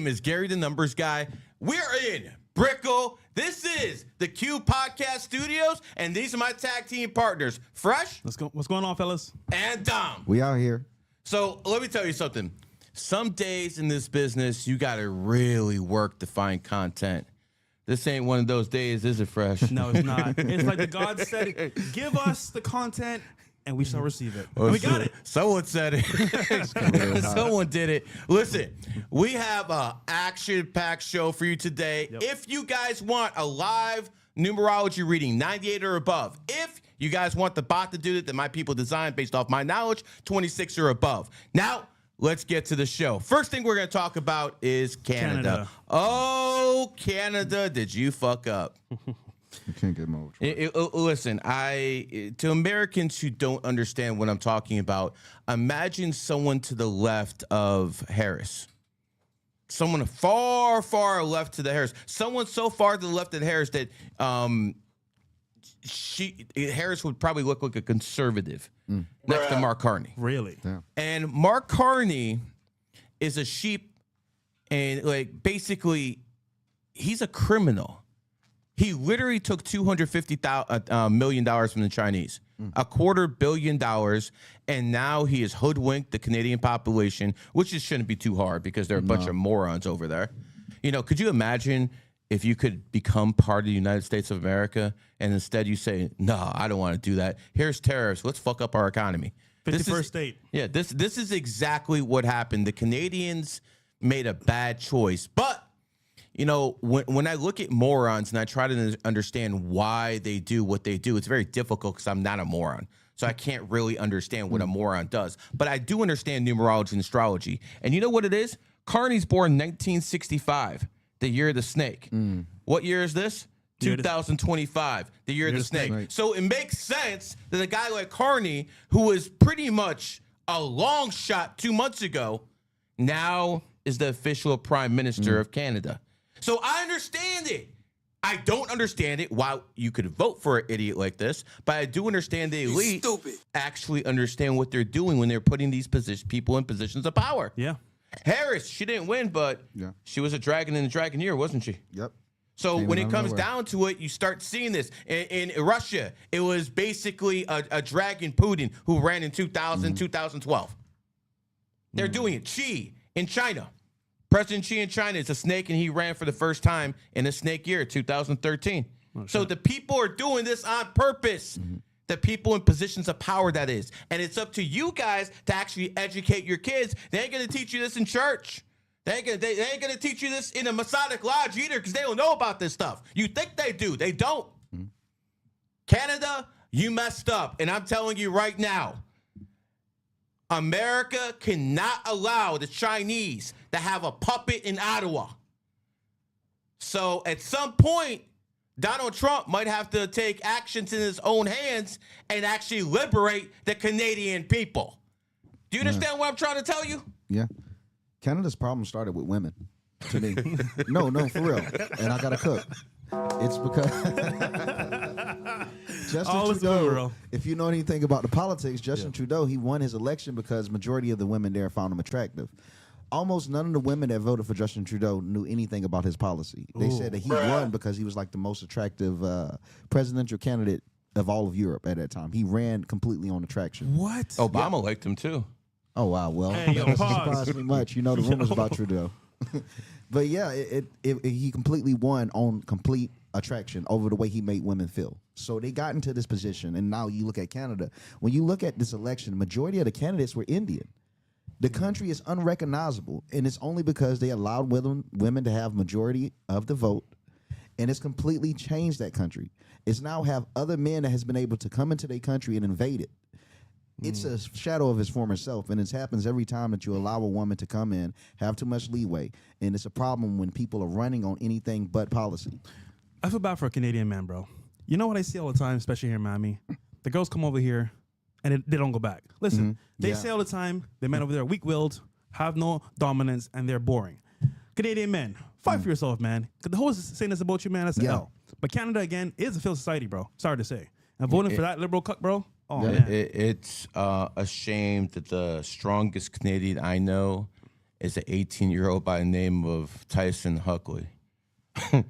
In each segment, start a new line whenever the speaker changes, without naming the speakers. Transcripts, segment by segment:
name is Gary the Numbers Guy. We're in Brickell. This is the Q Podcast Studios, and these are my tag team partners, Fresh.
Let's go. What's going on, fellas?
And Dom.
We out here.
So let me tell you something. Some days in this business, you got to really work to find content. This ain't one of those days, is it, Fresh?
No, it's not. It's like the God said, give us the content and we shall receive it.
Oh,
and we got it.
Someone said it. Someone did it. Listen, we have an action-packed show for you today.
Yep.
If you guys want a live numerology reading, 98 or above. If you guys want the bot to do it that my people designed based off my knowledge, 26 or above. Now, let's get to the show. First thing we're going to talk about is Canada. Oh, Canada, did you fuck up?
You can't get more.
Listen, to Americans who don't understand what I'm talking about, imagine someone to the left of Harris. Someone far, far left to the Harris. Someone so far to the left of Harris that Harris would probably look like a conservative next to Mark Carney.
Really?
Yeah.
And Mark Carney is a sheep, and like basically, he's a criminal. He literally took $250 million from the Chinese, $250 million, and now he has hoodwinked the Canadian population, which just shouldn't be too hard because they're a bunch of morons over there. You know, could you imagine if you could become part of the United States of America and instead you say, no, I don't want to do that. Here's tariffs. Let's fuck up our economy.
51st state.
Yeah, this is exactly what happened. The Canadians made a bad choice. But, you know, when I look at morons and I try to understand why they do what they do, it's very difficult because I'm not a moron. So I can't really understand what a moron does. But I do understand numerology and astrology. And you know what it is? Carney's born 1965. The year of the snake. What year is this? 2025, the year of the snake. Right. So it makes sense that a guy like Carney, who was pretty much a long shot 2 months ago, now is the official prime minister of Canada. So I understand it. I don't understand it, why you could vote for an idiot like this, but I do understand the elite actually understand what they're doing when they're putting these people in positions of power.
Yeah.
Harris, she didn't win, but she was a dragon in the dragon year, wasn't she?
Yep.
So
Came
when
out
it
of
comes
nowhere.
down to it, you start seeing this. In Russia, it was basically a dragon Putin who ran in 2000, 2012. They're doing it. Xi in China. President Xi in China is a snake, and he ran for the first time in a snake year, 2013. So the people are doing this on purpose. The people in positions of power, that is. And it's up to you guys to actually educate your kids. They ain't going to teach you this in church. They ain't gonna teach you this in a Masonic lodge either, because they don't know about this stuff. You think they do. They don't. Canada, you messed up. And I'm telling you right now, America cannot allow the Chinese to have a puppet in Ottawa. So at some point, Donald Trump might have to take actions in his own hands and actually liberate the Canadian people. Do you understand what I'm trying to tell you?
Yeah. Canada's problem started with women, to me. No, for real. And I gotta cook. It's because Justin Trudeau, if you know anything about the politics, Justin Trudeau, he won his election because majority of the women there found him attractive. Almost none of the women that voted for Justin Trudeau knew anything about his policy. They said that he won because he was like the most attractive presidential candidate of all of Europe at that time. He ran completely on attraction.
What?
Obama liked him too.
Oh, wow. Well,
Hey, yo,
that doesn't
pause.
surprise me much. You know the rumors about Trudeau. But yeah, he completely won on complete attraction over the way he made women feel. So they got into this position, and now you look at Canada. When you look at this election, the majority of the candidates were Indian. The country is unrecognizable, and it's only because they allowed women to have majority of the vote, and it's completely changed that country. It's now have other men that has been able to come into their country and invade it. It's a shadow of his former self, and it happens every time that you allow a woman to come in, have too much leeway, and it's a problem when people are running on anything but policy.
I feel bad for a Canadian man, bro. You know what I see all the time, especially here in Miami? The girls come over here, and they don't go back. Listen, they say all the time, the men over there are weak-willed, have no dominance, and they're boring. Canadian men, fight for yourself, man. The whole saying this about you, man, that's a L. But Canada, again, is a failed society, bro. Sorry to say. And voting for that liberal cuck, bro, oh, man.
It's a shame that the strongest Canadian I know is an 18-year-old by the name of Tyson Huckley.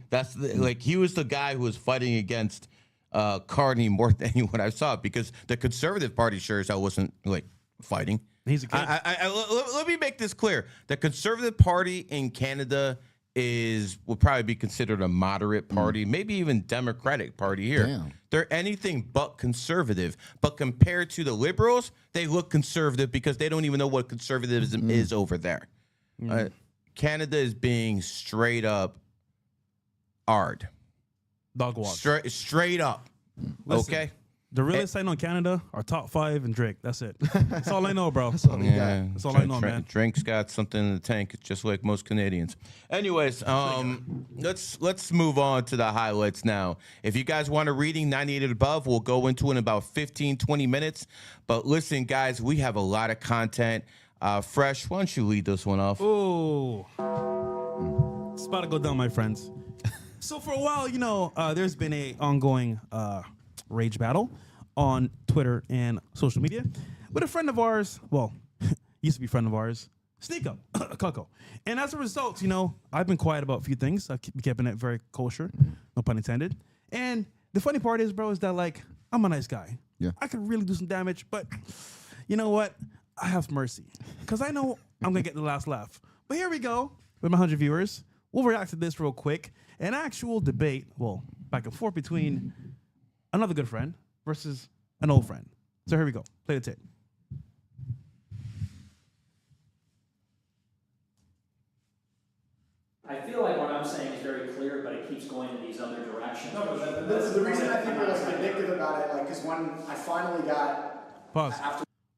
That's like he was the guy who was fighting against Carney more than anyone I saw, because the Conservative Party sure as hell wasn't like fighting.
He's a kid.
Let me make this clear: the Conservative Party in Canada would probably be considered a moderate party, maybe even Democratic Party here.
Damn.
They're anything but conservative. But compared to the Liberals, they look conservative because they don't even know what conservatism is over there. Canada is being straight up hard.
Dog walk.
Straight up.
Listen,
okay?
The realest I know in Canada are top 5 and Drake. That's it. That's all I know, bro.
That's all he got.
That's all I know, man.
Drake's got something in the tank, just like most Canadians. Anyways, let's move on to the highlights now. If you guys want a reading 98 and above, we'll go into it in about 15, 20 minutes. But listen, guys, we have a lot of content. Fresh, why don't you lead this one off?
Ooh. It's about to go down, my friends. So for a while, you know, there's been a ongoing rage battle on Twitter and social media with a friend of ours. Well, used to be a friend of ours, Sneak Up, Cucko. And as a result, you know, I've been quiet about a few things. I've been keeping it very kosher, no pun intended. And the funny part is, bro, is that like I'm a nice guy.
Yeah.
I could really do some damage, but you know what? I have mercy because I know I'm gonna get the last laugh. But here we go with my 100 viewers. We'll react to this real quick. An actual debate, well, back and forth between another good friend versus an old friend. So here we go. Play the tape.
I feel like what I'm saying is very clear, but it keeps going in these other directions.
No, but the reason I think we're like vindictive about it, like, because when I finally got
Pause.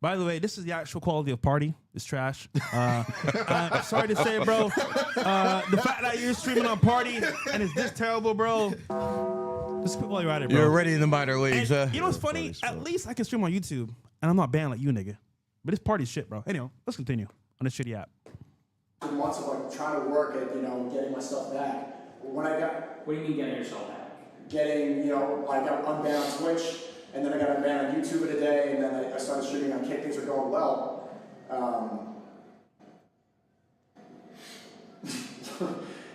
By the way, this is the actual quality of party. It's trash. Sorry to say, bro. The fact that you're streaming on party and it's this terrible, bro. Just quit while you're at it, bro.
You're already in the minor leagues.
And you know what's funny? At least I can stream on YouTube, and I'm not banned like you, nigga. But this party's shit, bro. Anyway, let's continue on this shitty app.
months of like trying to work at, you know, getting my stuff back. When I got
What do you mean getting yourself back?
getting, you know, I got unbanned on Twitch, and then I got unbanned on YouTube in a day, and then I started streaming on Kick. Things were going well.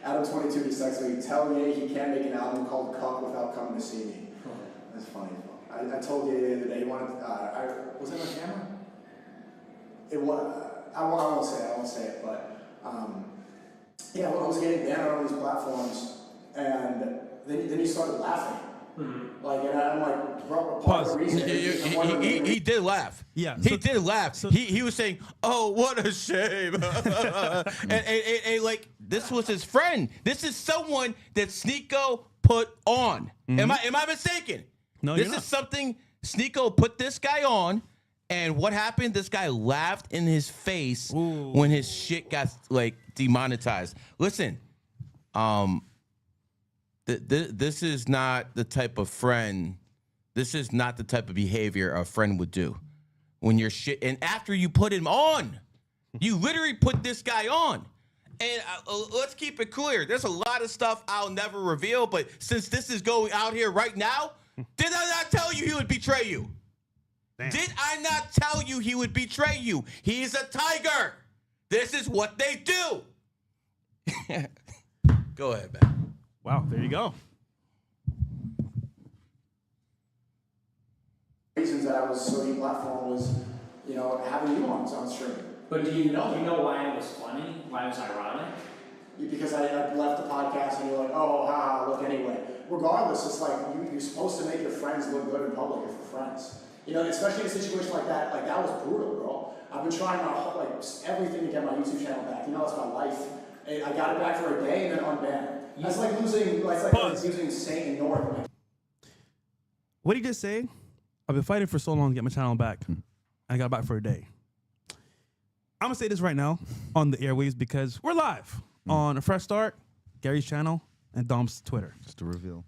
Adam22 just texted me, tell Ye he can't make an album called Cuck without coming to see me. That's funny. I told Ye the other day he wanted, was it on camera? It was, I won't say it, but yeah, when I was getting banned on all these platforms, and then he started laughing. Mm-hmm. Like, and I'm like, bro, part of the reason
he did laugh.
Yeah,
he did laugh. He was saying, "Oh, what a shame," and like this was his friend. This is someone that Sneeko put on. Mm-hmm. Am I mistaken?
No,
this
you're not.
Is something Sneeko put this guy on. And what happened? This guy laughed in his face when his shit got like demonetized. Listen, this is not the type of friend. This is not the type of behavior a friend would do. When your shit, and after you put him on, you literally put this guy on. And let's keep it clear. There's a lot of stuff I'll never reveal, but since this is going out here right now, did I not tell you he would betray you? Damn. Did I not tell you he would betray you? He's a tiger. This is what they do. Go ahead, man.
Wow, there you go.
Reasons that I was so deplatformed was, having you on stream.
But do you know why it was funny? Why it was ironic?
Because I left the podcast and you're like, oh, haha, look, anyway. Regardless, it's like you're supposed to make your friends look good in public if you're friends. Especially in a situation like that was brutal, bro. I've been trying everything to get my YouTube channel back. That's my life. I got it back for a day and then unbanned. That's like losing Saint and North.
What he just say? I've been fighting for so long to get my channel back. And I got it back for a day. I'm going to say this right now on the airwaves because we're live on A Fresh Start, Gary's channel, and Dom's Twitter.
Just to reveal.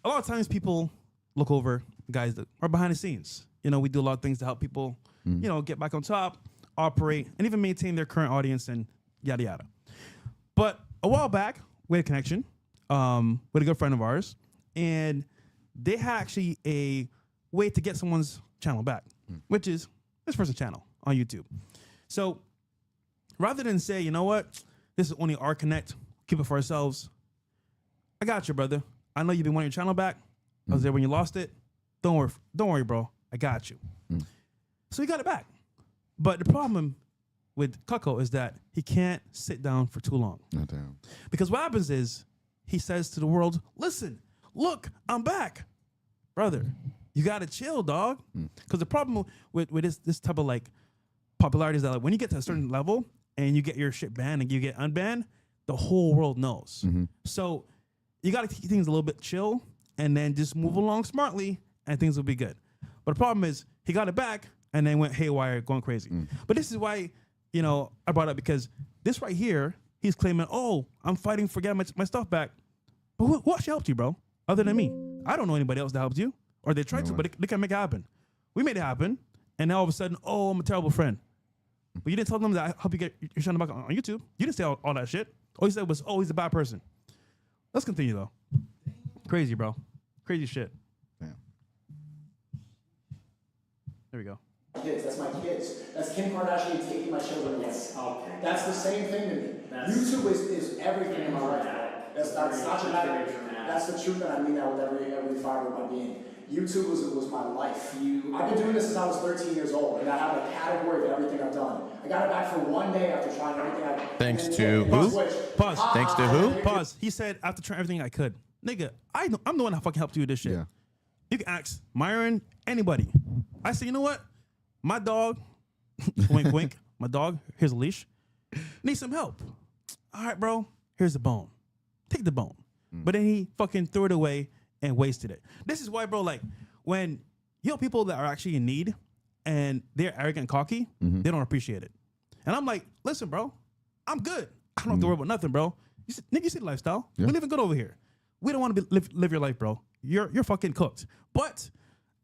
A lot of times people look over guys that are behind the scenes. We do a lot of things to help people, get back on top, operate, and even maintain their current audience and yada, yada. But a while back, we had a connection with a good friend of ours, and they had actually a way to get someone's channel back, which is this person's channel on YouTube. So rather than say, you know what, this is only our connect, keep it for ourselves, I got you, brother. I know you've been wanting your channel back. I was there when you lost it. Don't worry, bro. I got you. So he got it back. But the problem with Cucko is that he can't sit down for too long.
No doubt.
Because what happens is he says to the world, listen, look, I'm back. Brother, you got to chill, dog. Because the problem with this type of popularity is that when you get to a certain level and you get your shit banned and you get unbanned, the whole world knows. So you got to keep things a little bit chill and then just move along smartly and things will be good. But the problem is he got it back and then went haywire, going crazy. But this is why, I brought it up because this right here, he's claiming, oh, I'm fighting for getting my stuff back. But who actually helped you, bro? Other than me. I don't know anybody else that helped you. Or they tried to, but they can't make it happen. We made it happen. And now all of a sudden, oh, I'm a terrible friend. But you didn't tell them that I help you get your channel back on YouTube. You didn't say all that shit. All you said was, oh, he's a bad person. Let's continue, though. Crazy, bro. Crazy shit.
Damn.
There we go.
Kids, that's my kids. That's Kim Kardashian taking my children away.
Okay.
That's the same thing to me. YouTube is everything in my life. That's not dramatic. That's the truth that I mean that with every fiber of my being. YouTube was my life. I've been doing this since I was 13 years old, and I have a category of everything I've done. I got it back for one day after trying everything I could.
Thanks to who?
Pause.
Thanks to who?
Pause. He said after trying everything I could. Nigga, I'm the one that fucking helped you with this shit.
Yeah.
You can ask Myron, anybody. I said, you know what? My dog, wink, wink, my dog, here's a leash, needs some help. All right, bro, here's the bone. Take the bone. But then he fucking threw it away and wasted it. This is why, bro, when you know people that are actually in need and they're arrogant and cocky, they don't appreciate it. And I'm like, listen, bro, I'm good. I don't have to worry about nothing, bro. You see the lifestyle. Yeah. We're living good over here. We don't want to live your life, bro. You're fucking cooked. But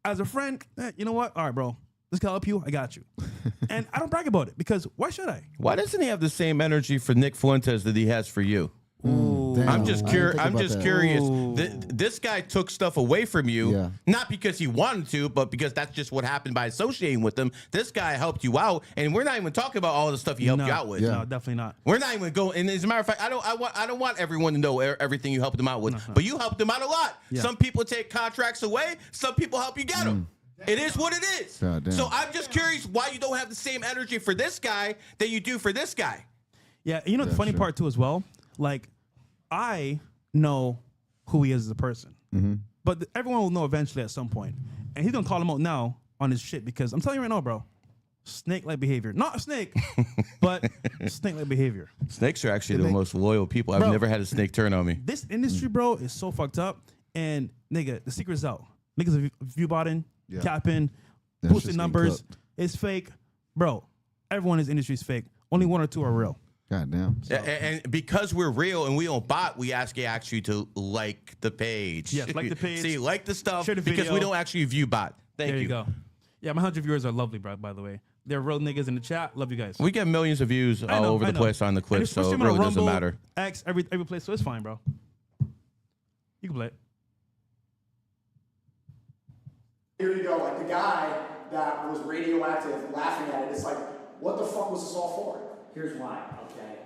as a friend, you know what? All right, bro. This can help you. I got you. And I don't brag about it because why should I?
Why doesn't he have the same energy for Nick Fuentes that he has for you?
Ooh.
Damn.
I'm just
I didn't
curious.
think
I'm
about
just
that.
curious.
Ooh.
This guy took stuff away from you,
Yeah.
not because he wanted to, but because that's just what happened by associating with him. This guy helped you out, and we're not even talking about all the stuff he helped you out with.
Yeah.
No, definitely not.
We're not even going. And as a matter of fact, I don't want everyone to know everything you helped them out with, but you helped them out a lot.
Yeah.
Some people take contracts away. Some people help you get them. It is what it is.
God damn.
So I'm just curious why you don't have the same energy for this guy that you do for this guy.
Yeah, you know the funny
sure.
part too as well. Like, I know who he is as a person, but everyone will know eventually at some point. And he's gonna call him out now on his shit because I'm telling you right now, bro. Snake-like behavior, not a snake, but snake-like behavior.
Snakes are actually the most loyal people. I've
Bro.
never had a snake turn on me.
This industry, bro, is so fucked up. And nigga, the secret's out. Niggas are view botting,
Yeah.
capping,
That's just
boosting
getting
numbers.
cooked.
It's fake, bro. Everyone in this industry is fake. Only one or two are real.
God damn.
And because we're real and we don't bot, we ask you to like the page.
Yes, like the page.
See, like the stuff
Share the
because we
video.
don't actually view bot. Thank
There you go. Yeah, my 100 viewers are lovely, bro. By the way, they're real niggas in the chat. Love you guys.
We get millions of views
I
all
know,
over
I
the
know.
place on the
And
clip,
we're
so it
streaming on
really doesn't
Rumble,
matter.
X, every place, so it's fine, bro. You can play it.
Here you go, like the guy that was radioactive laughing at it, it's like, what the fuck was this all for?
Here's why, okay?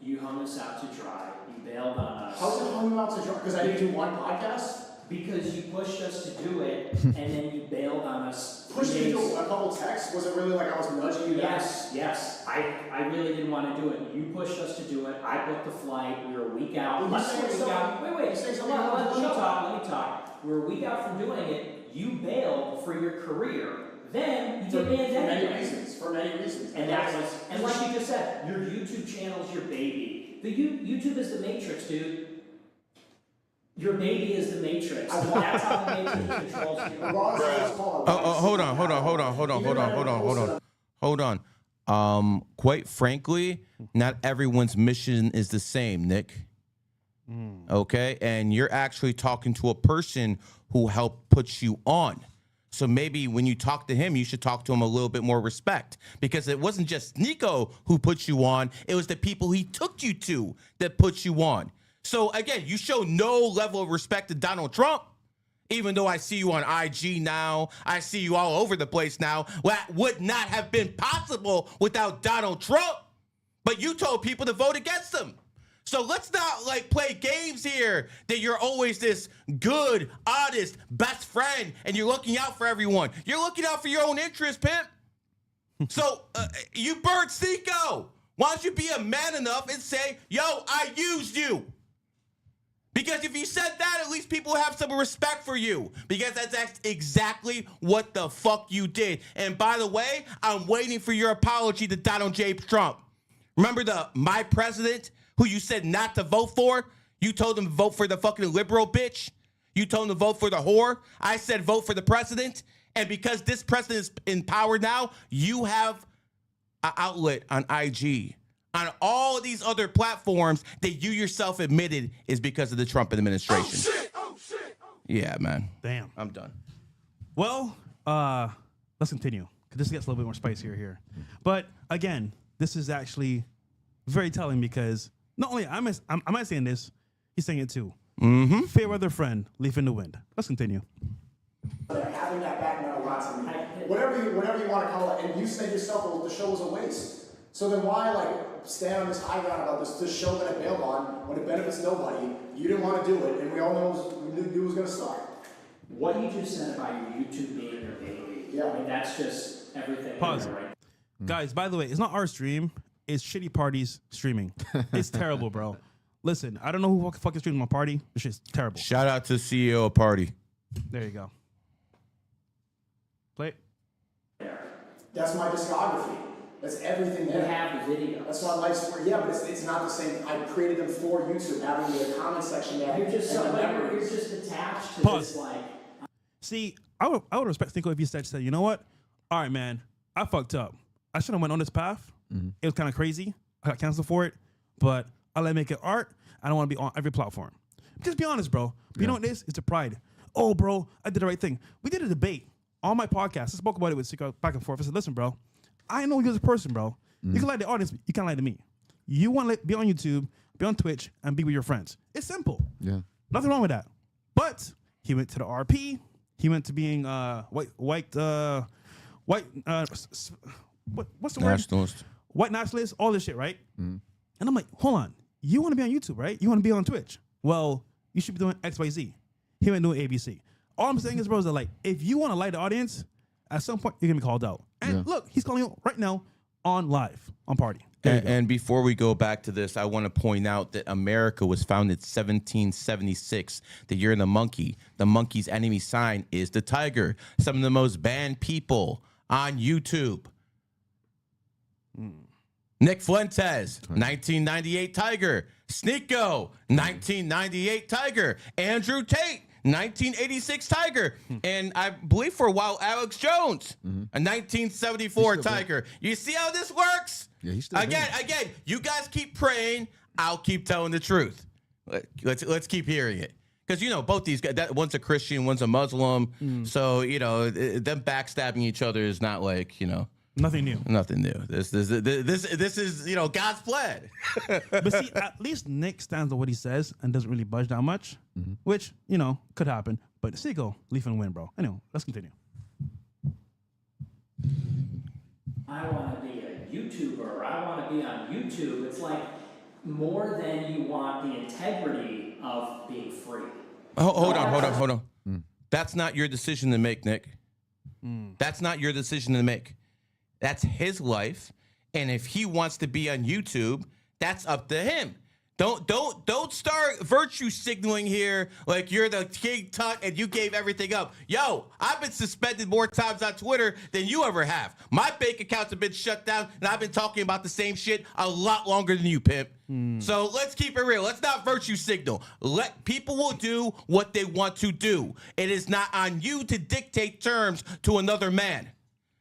You hung us out to dry. You bailed on us.
How's it hung out to dry? Because I didn't do one podcast?
Because you pushed us to do it, and then you bailed on us.
Pushed me
days-
to a couple texts? Was it really like I was nudging you guys?
Yes. I really didn't want to do it. You pushed us to do it. I booked the flight. We were a week out.
Well, you
Less
say
than a week
something-
out. Wait.
you say something
Let
about
me
the
talk. Let me talk. We were a week out from doing it. You bailed for your career. Then you
For
did banned
many
anyway.
reasons. For many reasons.
And that was, and like you just said, your YouTube channel's your baby. YouTube is the Matrix, dude. Your baby is the Matrix. That's how the Matrix controls you.
Ross was called.
Hold on. Quite frankly, not everyone's mission is the same, Nick. Okay, and you're actually talking to a person who helped put you on. So maybe when you talk to him, you should talk to him a little bit more respect, because it wasn't just Nico who put you on. It was the people he took you to that put you on. So again, you show no level of respect to Donald Trump, even though I see you on IG now. I see you all over the place now. That would not have been possible without Donald Trump. But you told people to vote against him. So let's not like play games here that you're always this good, honest, best friend and you're looking out for everyone. You're looking out for your own interest, pimp. So you burned Seco. Why don't you be a man enough and say, yo, I used you? Because if you said that, at least people have some respect for you. Because that's exactly what the fuck you did. And by the way, I'm waiting for your apology to Donald J. Trump. Remember my president who you said not to vote for? You told him to vote for the fucking liberal bitch. You told him to vote for the whore. I said vote for the president. And because this president is in power now, you have an outlet on IG, on all these other platforms that you yourself admitted is because of the Trump administration. Oh, shit. Yeah, man.
Damn.
I'm done.
Well, let's continue, because this gets a little bit more spicier here. But again, this is actually very telling, because not only am I saying this, he's saying it too. Mm-hmm. Fair weather friend, leaf in the wind. Let's continue.
Having that back meant a lot to me. Whatever you want to call it, and you said yourself, well, the show was a waste. So then why stand on this high ground about this show that I bailed on when it benefits nobody? You didn't want to do it, and we all know we knew it was going to suck.
What you just said about your YouTube being your baby,
Yeah.
I mean, that's just everything.
Pause.
Here, right?
Guys, by the way, it's not our stream. It's Shitty Party's streaming. It's terrible, bro. Listen, I don't know who fucking streamed my party. This shit's terrible.
Shout out to CEO of Party.
There you go. Play it.
That's my discography. That's everything
You
there.
have the video.
That's my life story. Yeah, but it's not the same. I created them for YouTube, having the comment section there.
You're just
and the
you're
memories.
just attached to
Pause.
this like.
See, I would respect Nico if you said, you know what? All right, man, I fucked up. I should have went on this path. It was kind of crazy. I got canceled for it, but I let make it art. I don't want to be on every platform. Just be honest, bro. But you know what it is? It's a pride. Oh, bro, I did the right thing. We did a debate on my podcast. I spoke about it with Nico back and forth. I said, listen, bro, I know you as a person, bro. You can lie to the audience. You can't lie to me. You want to be on YouTube, be on Twitch, and be with your friends. It's simple.
Yeah.
Nothing wrong with that. But he went to the RP. He went to being what's the word?
Nationalist.
White nationalist, all this shit, right? And I'm like, hold on. You want to be on YouTube, right? You want to be on Twitch. Well, you should be doing XYZ. He went doing ABC. All I'm saying is, bro, is that like, if you want to lie the audience, at some point, you're going to be called out. And look, he's calling you right now on live, on Party.
And before we go back to this, I want to point out that America was founded 1776, the year of the monkey. The monkey's enemy sign is the tiger. Some of the most banned people on YouTube. Nick Fuentes, 1998 Tiger. Sneeko, 1998 Tiger. Andrew Tate, 1986 Tiger. And I believe for a while, Alex Jones, a 1974 Tiger. You see how this works?
Yeah, he's still
again, you guys keep praying. I'll keep telling the truth. Let's keep hearing it. Because, you know, both these guys, one's a Christian, one's a Muslim. So, you know, them backstabbing each other is not like, you know.
Nothing new.
Nothing new. This is, you know, God's plan.
But see, at least Nick stands on what he says and doesn't really budge that much, which, you know, could happen. But Sneeko, leaf and win, bro. Anyway, let's continue.
I want to be a YouTuber. I want to be on YouTube. It's like more than you want the integrity of being free.
Hold on. That's not your decision to make, Nick. That's not your decision to make. That's his life, and if he wants to be on YouTube, that's up to him. Don't start virtue signaling here like you're the king tut and you gave everything up. Yo, I've been suspended more times on Twitter than you ever have. My bank accounts have been shut down, and I've been talking about the same shit a lot longer than you, pimp. So let's keep it real. Let's not virtue signal. People will do what they want to do. It is not on you to dictate terms to another man.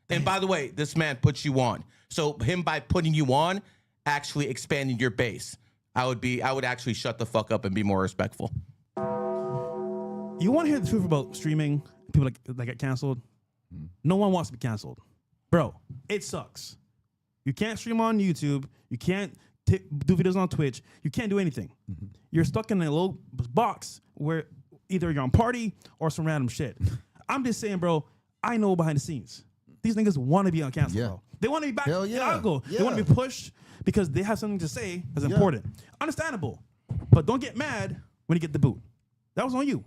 And by the way, this man puts you on. So him by putting you on, actually expanding your base. I would actually shut the fuck up and be more respectful.
You want to hear the truth about streaming? People that get canceled? No one wants to be canceled. Bro, it sucks. You can't stream on YouTube. You can't do videos on Twitch. You can't do anything. You're stuck in a little box where either you're on Party or some random shit. I'm just saying, bro, I know behind the scenes. These niggas want to be on cancel, bro. They want to be back in Algo. They want to be pushed because they have something to say that's important. Understandable. But don't get mad when you get the boot. That was on you.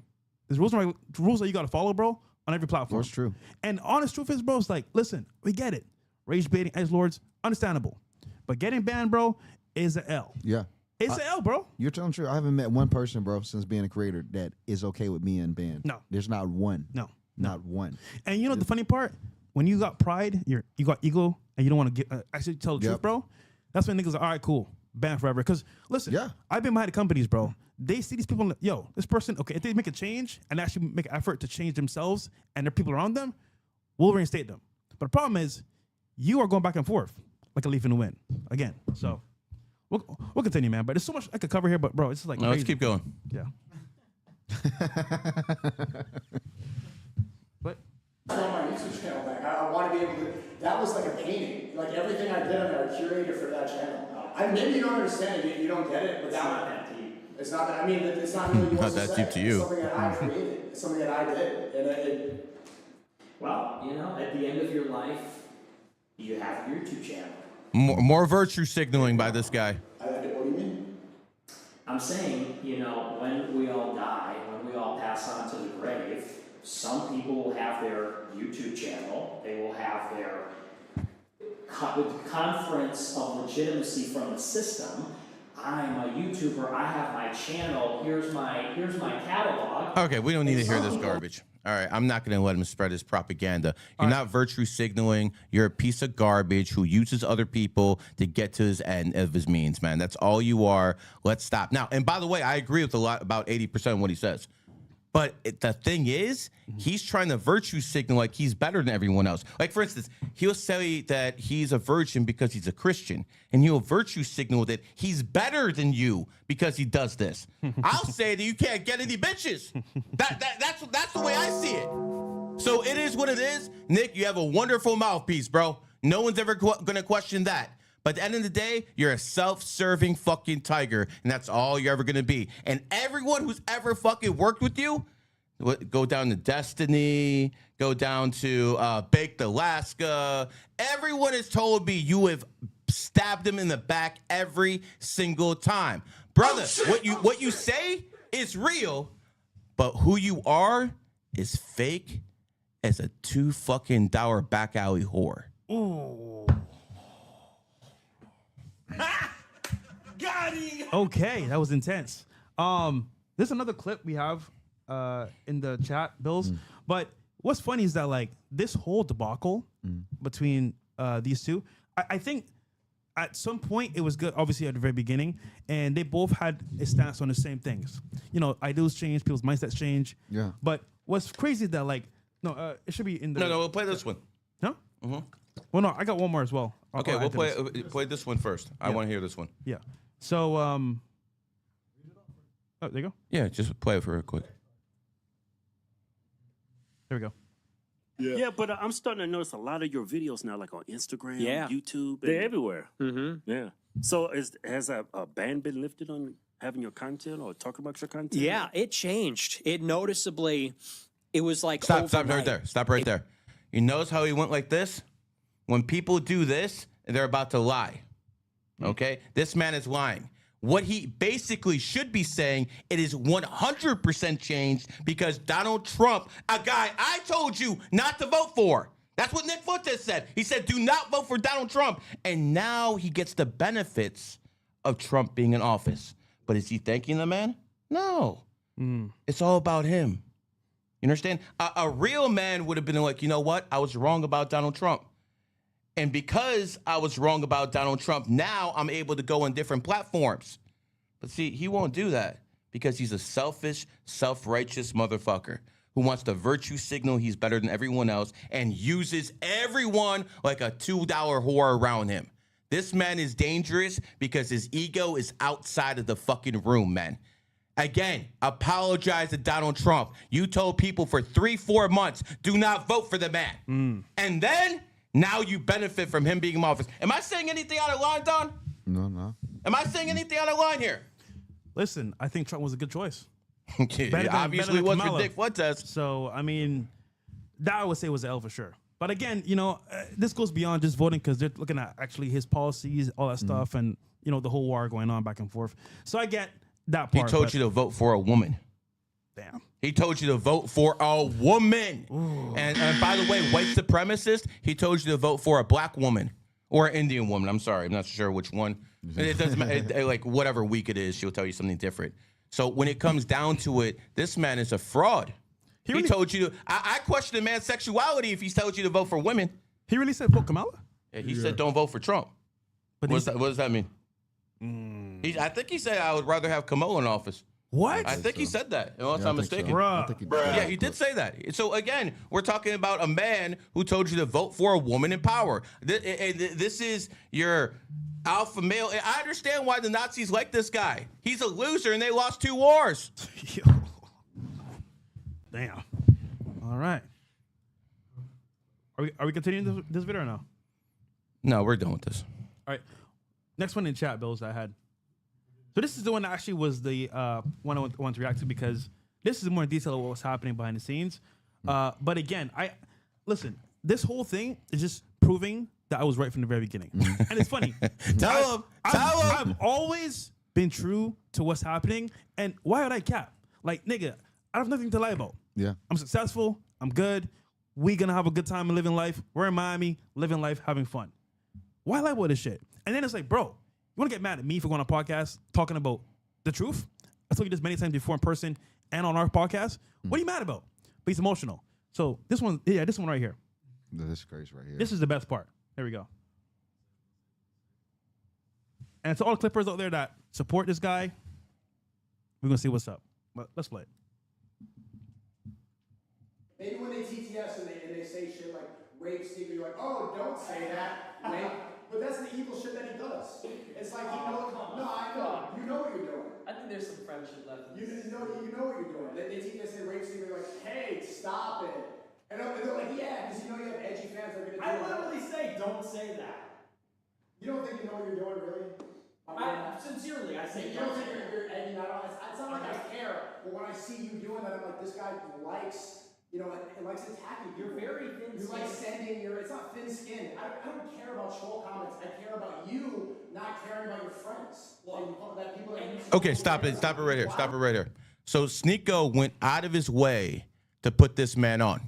There's rules that you got to follow, bro, on every platform.
That's true.
And honest truth is, bro, it's like, listen, we get it. Rage baiting, edgelords, understandable. But getting banned, bro, is an L.
Yeah.
It's an L, bro.
You're telling the truth. I haven't met one person, bro, since being a creator that is okay with me and banned.
No.
There's not one.
No.
Not one.
And you know the funny part? When you got pride, you got ego, and you don't want to actually tell the truth, bro, that's when niggas are, all right, cool, ban forever. Because, listen, I've been behind the companies, bro. They see these people, like, yo, this person, okay, if they make a change and actually make an effort to change themselves and their people around them, we'll reinstate them. But the problem is, you are going back and forth like a leaf in the wind again. So, we'll continue, man. But there's so much I could cover here, but, bro, it's just like
No, let's keep going.
Yeah. But
On my YouTube channel back. I want to be able to. That was like a painting. Like everything I did on there, I curated for that channel. Maybe you don't understand it. You don't get it. But
It's not that deep.
It's not that. I mean, it's not really
Not that deep to you.
It's something that I created. It's something that I did, and
Well, you know, at the end of your life, you have a YouTube channel.
More virtue signaling by this guy.
what do you mean?
I'm saying, you know, when we all die, when we all pass on to the grave, some people will have their YouTube channel. They will have their conference of legitimacy from the system. I'm a YouTuber. I have my channel. Here's my catalog.
Okay, we don't need to hear this garbage. All right, I'm not going to let him spread his propaganda. You're not virtue signaling. You're a piece of garbage who uses other people to get to his end of his means, man. That's all you are. Let's stop. Now, and by the way, I agree with about 80% of what he says. But the thing is, he's trying to virtue signal like he's better than everyone else. Like, for instance, he'll say that he's a virgin because he's a Christian, and he'll virtue signal that he's better than you because he does this. I'll say that you can't get any bitches. That's the way I see it. So it is what it is. Nick, you have a wonderful mouthpiece, bro. No one's ever going to question that. But at the end of the day, you're a self-serving fucking tiger, and that's all you're ever gonna be. And everyone who's ever fucking worked with you, go down to Destiny, go down to Baked Alaska. Everyone has told me you have stabbed them in the back every single time, brother. What you say is real, but who you are is fake as a $2 back alley whore.
Ooh. Got him. Okay, that was intense. There's another clip we have in the chat, Bills. But what's funny is that like this whole debacle between these two, I think at some point it was good, obviously at the very beginning, and they both had a stance on the same things. You know, ideals change, people's mindsets change.
Yeah.
But what's crazy is that like, no, it should be in the.
No, we'll play this one.
No? Well, no, I got one more as well.
Okay, we'll play this one first. I want to hear this one.
Yeah. So, oh, there you go.
Yeah, just play it for real quick.
There we go.
Yeah, but I'm starting to notice a lot of your videos now, like on Instagram,
Yeah.
YouTube.
They're everywhere.
Mm-hmm. Yeah. So has a ban been lifted on having your content or talking about your content?
Yeah, it changed. It noticeably, it was like
Stop right
overnight.
there. Stop right there. You notice how he went like this? When people do this, they're about to lie. Okay? This man is lying. What he basically should be saying, it is 100% changed because Donald Trump, a guy I told you not to vote for. That's what Nick Fuentes said. He said, do not vote for Donald Trump. And now he gets the benefits of Trump being in office. But is he thanking the man? No. It's all about him. You understand? A real man would have been like, you know what? I was wrong about Donald Trump. And because I was wrong about Donald Trump, now I'm able to go on different platforms. But see, he won't do that because he's a selfish, self-righteous motherfucker who wants to virtue signal he's better than everyone else and uses everyone like a $2 whore around him. This man is dangerous because his ego is outside of the fucking room, man. Again, apologize to Donald Trump. You told people for 3-4 months, do not vote for the man. And then, now you benefit from him being in office. Am I saying anything out of line, Don?
No.
Am I saying anything out of line here?
Listen, I think Trump was a good choice.
It obviously was for Dick Fuentes.
So, I mean, that I would say was an L for sure. But again, you know, this goes beyond just voting because they're looking at actually his policies, all that stuff, and, you know, the whole war going on back and forth. So I get that part.
He told you to vote for a woman.
Damn.
He told you to vote for a woman. And by the way, white supremacist, he told you to vote for a black woman or an Indian woman. I'm sorry. I'm not sure which one. It doesn't matter. Like, whatever week it is, she'll tell you something different. So when it comes down to it, this man is a fraud. He told you to. I question a man's sexuality if he tells you to vote for women.
He really said vote Kamala?
Yeah, he said don't vote for Trump.
But
What does that mean? I think he said I would rather have Kamala in office.
What?
I think he said that, unless I'm mistaken.
Bruh.
I think he did.
Yeah, he did say that. So again, we're talking about a man who told you to vote for a woman in power. This is your alpha male. I understand why the Nazis like this guy. He's a loser, and they lost 2 wars.
Yo. Damn. All right. Are we continuing this video or no?
No, we're done with this.
All right. Next one in chat, Bills, I had. So this is the one that actually was the one I want to react to because this is more in detail of what was happening behind the scenes. But again, listen, this whole thing is just proving that I was right from the very beginning. And it's funny.
Tell him.
I've always been true to what's happening. And why would I cap? Like, nigga, I have nothing to lie about.
Yeah.
I'm successful. I'm good. We gonna have a good time and living life. We're in Miami, living life, having fun. Why lie about this shit? And then it's like, bro, you wanna get mad at me for going on a podcast talking about the truth? I told you this many times before in person and on our podcast. What are you mad about? But he's emotional. So this one right here.
This is crazy right here.
This is the best part. Here we go. And to all the clippers out there that support this guy, we're gonna see what's up. But let's play it.
Maybe when they TTS and they say shit like rape, sneaker, you're like, oh, don't say that. Wait. But that's the evil shit that he does. It's like he knows. No, I know. You know what you're doing.
I think there's some friendship left.
You know what you're doing. They TTS and rape, sneaker, you're like, hey, stop it. And they're like, yeah, because you know you have edgy fans that are going to do it.
I literally say, don't say that.
You don't think you know what you're doing, really?
Sincerely, I say
You don't think you're egging that on? It's not like I care, but when I see you doing that, I'm like, this guy likes, it likes attacking people.
You're very thin
You like sending it's not thin skin. I don't care about troll comments. I care about you not caring about your friends. That people that
Okay, stop it right here. Stop it right here. So Sneeko went out of his way to put this man on.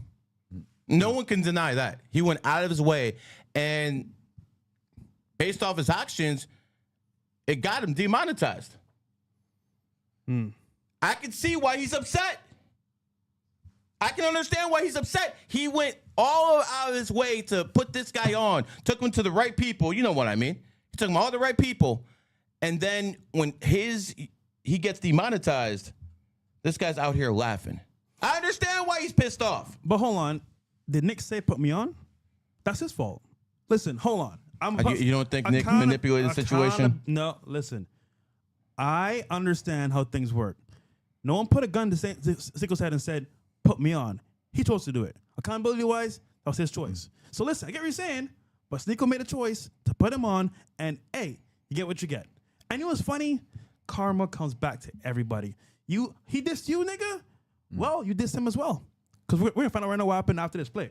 No one can deny that. He went out of his way, and based off his actions, it got him demonetized. I can see why he's upset. I can understand why he's upset. He went all out of his way to put this guy on, took him to the right people. You know what I mean? He took him all the right people. And then when he gets demonetized, this guy's out here laughing. I understand why he's pissed off.
But hold on. Did Nick say put me on? That's his fault. Listen, hold on.
You don't think Nick manipulated the situation?
No, listen. I understand how things work. No one put a gun to Sneeko's head and said, put me on. He chose to do it. Accountability-wise, that was his choice. So listen, I get what you're saying, but Sneeko made a choice to put him on, and hey, you get what you get. And you know what's funny? Karma comes back to everybody. He dissed you, nigga? Well, you dissed him as well. Because we're going to find out right now what happened after this play.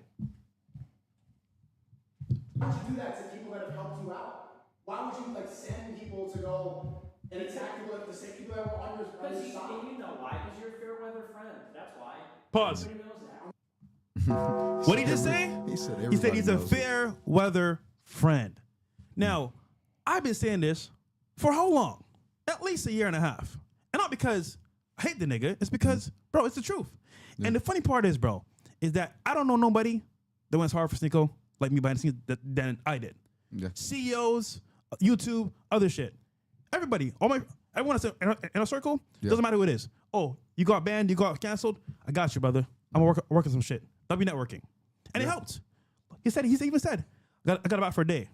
Why would you do that to people that have helped you out? Why would you send people to go and attack people the same people that were on your side?
You know why? Because you're a fair weather friend. That's why.
Pause.
Everybody knows that.
What did he just say? He said he's a fair weather friend. Now, I've been saying this for how long? At least a year and a half. And not because I hate the nigga. It's because, bro, it's the truth. And the funny part is, bro, is that I don't know nobody that went as hard for Sneeko like me behind the scenes than I did. Yeah. CEOs, YouTube, other shit. Everybody, everyone that's in a circle, doesn't matter who it is. Oh, you got banned, you got canceled. I got you, brother. I'm working some shit. W networking. And it helped. He even said, I got about for a day.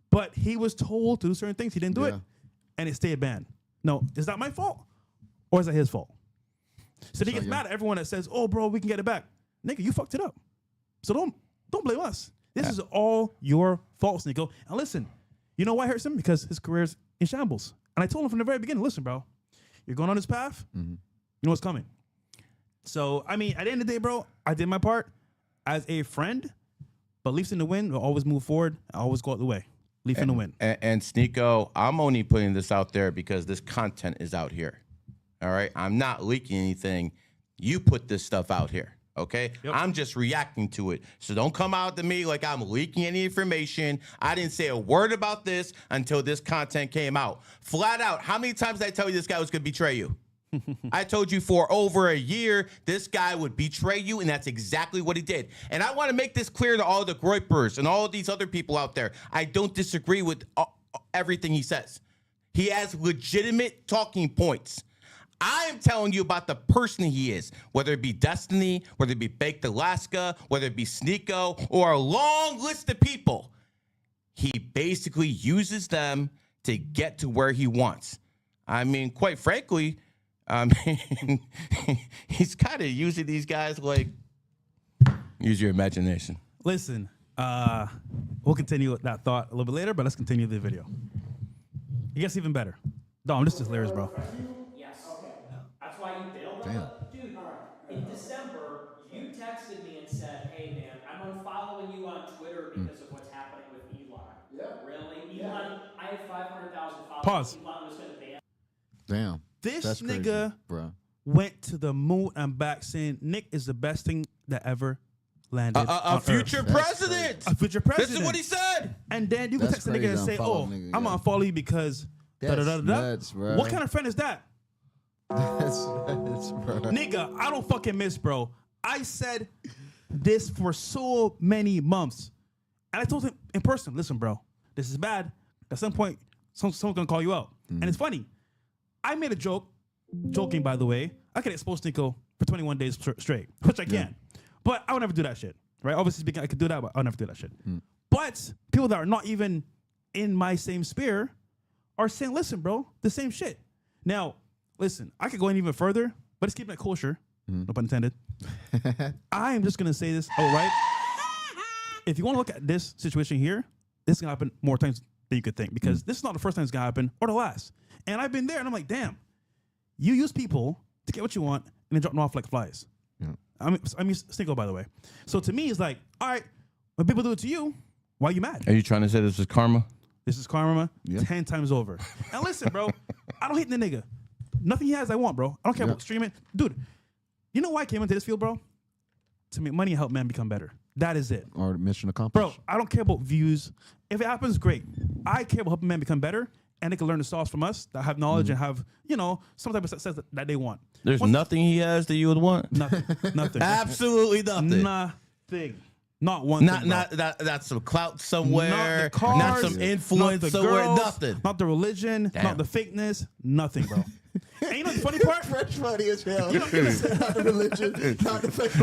But he was told to do certain things. He didn't do it. And it stayed banned. No, is that my fault? Or is that his fault? So he gets mad at everyone that says, oh, bro, we can get it back. Nigga, you fucked it up. So don't blame us. This is all your fault, Sneeko. And listen, you know why it hurts him? Because his career's in shambles. And I told him from the very beginning, listen, bro, you're going on this path. You know what's coming. So, I mean, at the end of the day, bro, I did my part as a friend. But Leafs in the win will always move forward. I always go out the way. Leaf in the win.
And Sneeko, I'm only putting this out there because this content is out here. All right? I'm not leaking anything. You put this stuff out here. Okay? Yep. I'm just reacting to it. So don't come out to me like I'm leaking any information. I didn't say a word about this until this content came out. Flat out, how many times did I tell you this guy was going to betray you? I told you for over a year this guy would betray you, and that's exactly what he did. And I want to make this clear to all the Groypers and all these other people out there. I don't disagree with everything he says. He has legitimate talking points. I am telling you about the person he is, whether it be Destiny, whether it be Baked Alaska, whether it be Sneeko, or a long list of people. He basically uses them to get to where he wants. I mean, quite frankly, he's kind of using these guys like, use your imagination.
Listen, we'll continue with that thought a little bit later, but let's continue the video. It gets even better. Dom, this is hilarious, bro.
That's why you bailed on it. Dude, in December, you texted me and said, hey, man, I'm unfollowing you on Twitter because of what's happening with Elon. Yeah. Really? Elon, I have 500,000 followers.
Pause.
Elon was going to ban.
Damn.
This
That's
nigga
crazy,
went to the moon and back saying Nick is the best thing that ever landed
a future president.
A future president.
This is what he said.
And then you can text the nigga and say, oh, I'm going to follow you because
nuts, bro.
What kind of friend is that?
That's bro.
Nigga, I don't fucking miss, bro. I said this for so many months. And I told him in person, listen, bro, this is bad. At some point, someone's going to call you out. And it's funny. I made a joking, by the way. I could expose Sneeko for 21 days straight, which I can. But I would never do that shit, right? Obviously speaking, I could do that, but I'll never do that shit. But people that are not even in my same sphere are saying, listen, bro, the same shit. Now, listen, I could go in even further, but it's keeping it kosher. No pun intended. I am just going to say this outright. If you want to look at this situation here, this is going to happen more times that you could think, because this is not the first time it's gonna happen or the last. And I've been there, and I'm like, damn, you use people to get what you want and then drop them off like flies.
Yeah.
I mean, Stinko, by the way. So to me, it's like, all right, when people do it to you, why are you mad?
Are you trying to say this is karma?
This is karma,
Yeah.
10 times over. And listen, bro, I don't hate the nigga. Nothing he has I want, bro. I don't care about streaming. Dude, you know why I came into this field, bro? To make money and help men become better. That is it.
Or mission
Bro,
accomplished.
I don't care about views. If it happens, great. I care about helping men become better, and they can learn the sauce from us that have knowledge and have, some type of success that they want.
There's nothing he has that you would want?
Nothing. Nothing.
Absolutely nothing.
Nothing. Not one thing.
Not some clout somewhere.
Not the cars,
not some influence
not the
somewhere.
girls,
Nothing.
Not the religion.
Damn.
Not the fakeness. Nothing, bro. And you know the funny part?
French funny as hell.
You know,
Not the religion, not the fake.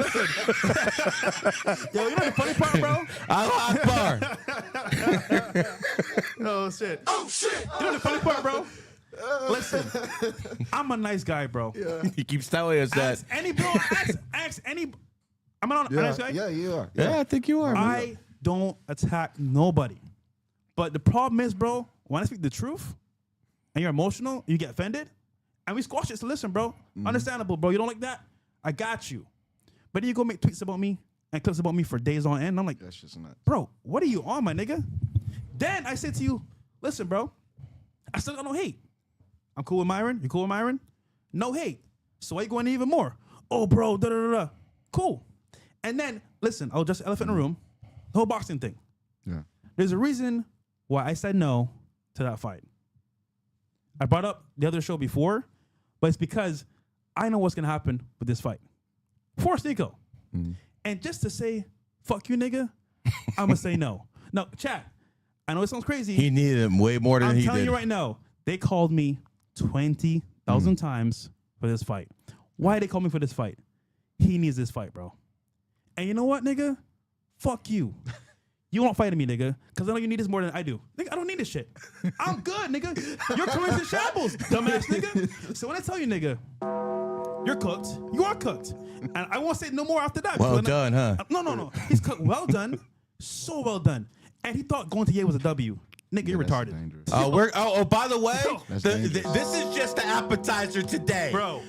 Yo, you know the funny part, bro?
Allah Akbar.
Oh shit. Oh shit. You know the funny part, bro? Listen, I'm a nice guy, bro.
He keeps telling us that.
Ask any bro. Ask any. I'm a nice guy.
Yeah, you are.
Yeah, I think you are. man.
I don't attack nobody. But the problem is, bro, when I speak the truth and you're emotional, you get offended, and we squash it. So listen, bro, understandable, bro. You don't like that? I got you. But then you go make tweets about me and clips about me for days on end. I'm like,
That's just not.
bro, what are you on, my nigga? Then I said to you, listen, bro, I still got no hate. I'm cool with Myron. You cool with Myron? No hate. So why you going even more? Oh, bro, da-da-da-da. Cool. And then, listen, I'll just elephant in the room. The whole boxing thing.
Yeah.
There's a reason why I said no to that fight. I brought up the other show before, but it's because I know what's going to happen with this fight. Force Nico. And just to say, fuck you, nigga, I'm going to say no. No, chat, I know it sounds crazy.
He needed him way more than
I'm
he
telling
did.
you right now, they called me 20,000 times for this fight. Why they call me for this fight? He needs this fight, bro. And you know what, nigga? Fuck you. You won't fight me, nigga, because I know you need this more than I do. Nigga, I don't need this shit. I'm good, nigga. Your career's in shambles, dumbass nigga. So when I tell you, nigga, you're cooked, you are cooked. And I won't say no more after that.
Well done, huh?
No. He's cooked well done. So well done. And he thought going to Yale was a W. Nigga, you're
that's
retarded.
dangerous.
By the way,
That's
this is just the appetizer today.
Bro.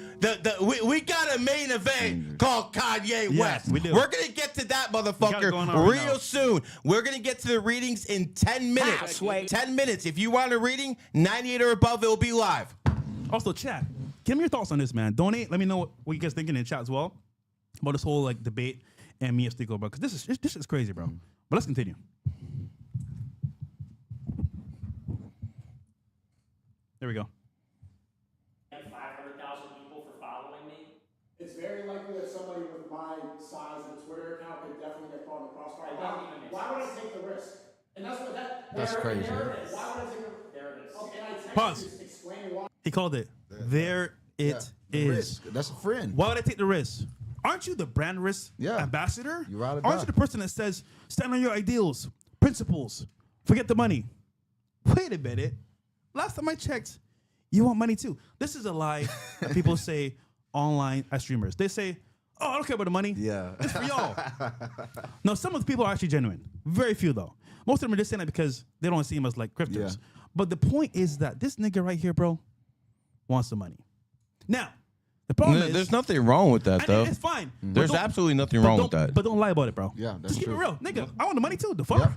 We got a main event called Kanye West.
we do.
We're going to get to that
got it
motherfucker
going on right
real
now.
soon. We're going to get to the readings in 10 minutes. 10 minutes. If you want a reading, 98 or above, it will be live.
Also, chat, give me your thoughts on this, man. Donate. Let me know what you guys thinking in the chat as well about this whole like debate and me and Stico, bro. Because this is crazy, bro. But let's continue. There we go.
500,000 people for following me.
It's very likely that somebody with my size of a Twitter account could definitely get caught in the crossfire.
It doesn't even make
Why would I
sense.
take the risk? And that's what
That's
There-
crazy.
There it is.
Why would I take the
There it is.
Okay, and I text
Pause.
you explaining why.
He called it. There it is.
The risk. That's a friend.
Why would I take the risk? Aren't you the brand risk ambassador?
You ride or
Aren't
die.
you the person that says, stand on your ideals, principles, forget the money? Wait a minute. Last time I checked, you want money too. This is a lie that people say online as streamers. They say, oh, I don't care about the money.
Yeah.
It's for y'all. No, some of the people are actually genuine. Very few, though. Most of them are just saying that because they don't see him as like grifters.
Yeah.
But the point is that this nigga right here, bro, wants the money. Now, the problem is...
There's nothing wrong with that,
and
though.
it's fine. But
There's
don't-
absolutely nothing
but
wrong
don't-
with that.
But don't lie about it, bro.
Yeah, that's
Just keep
true.
it real. Nigga,
Yeah.
I want the money too. The fuck?
Yeah.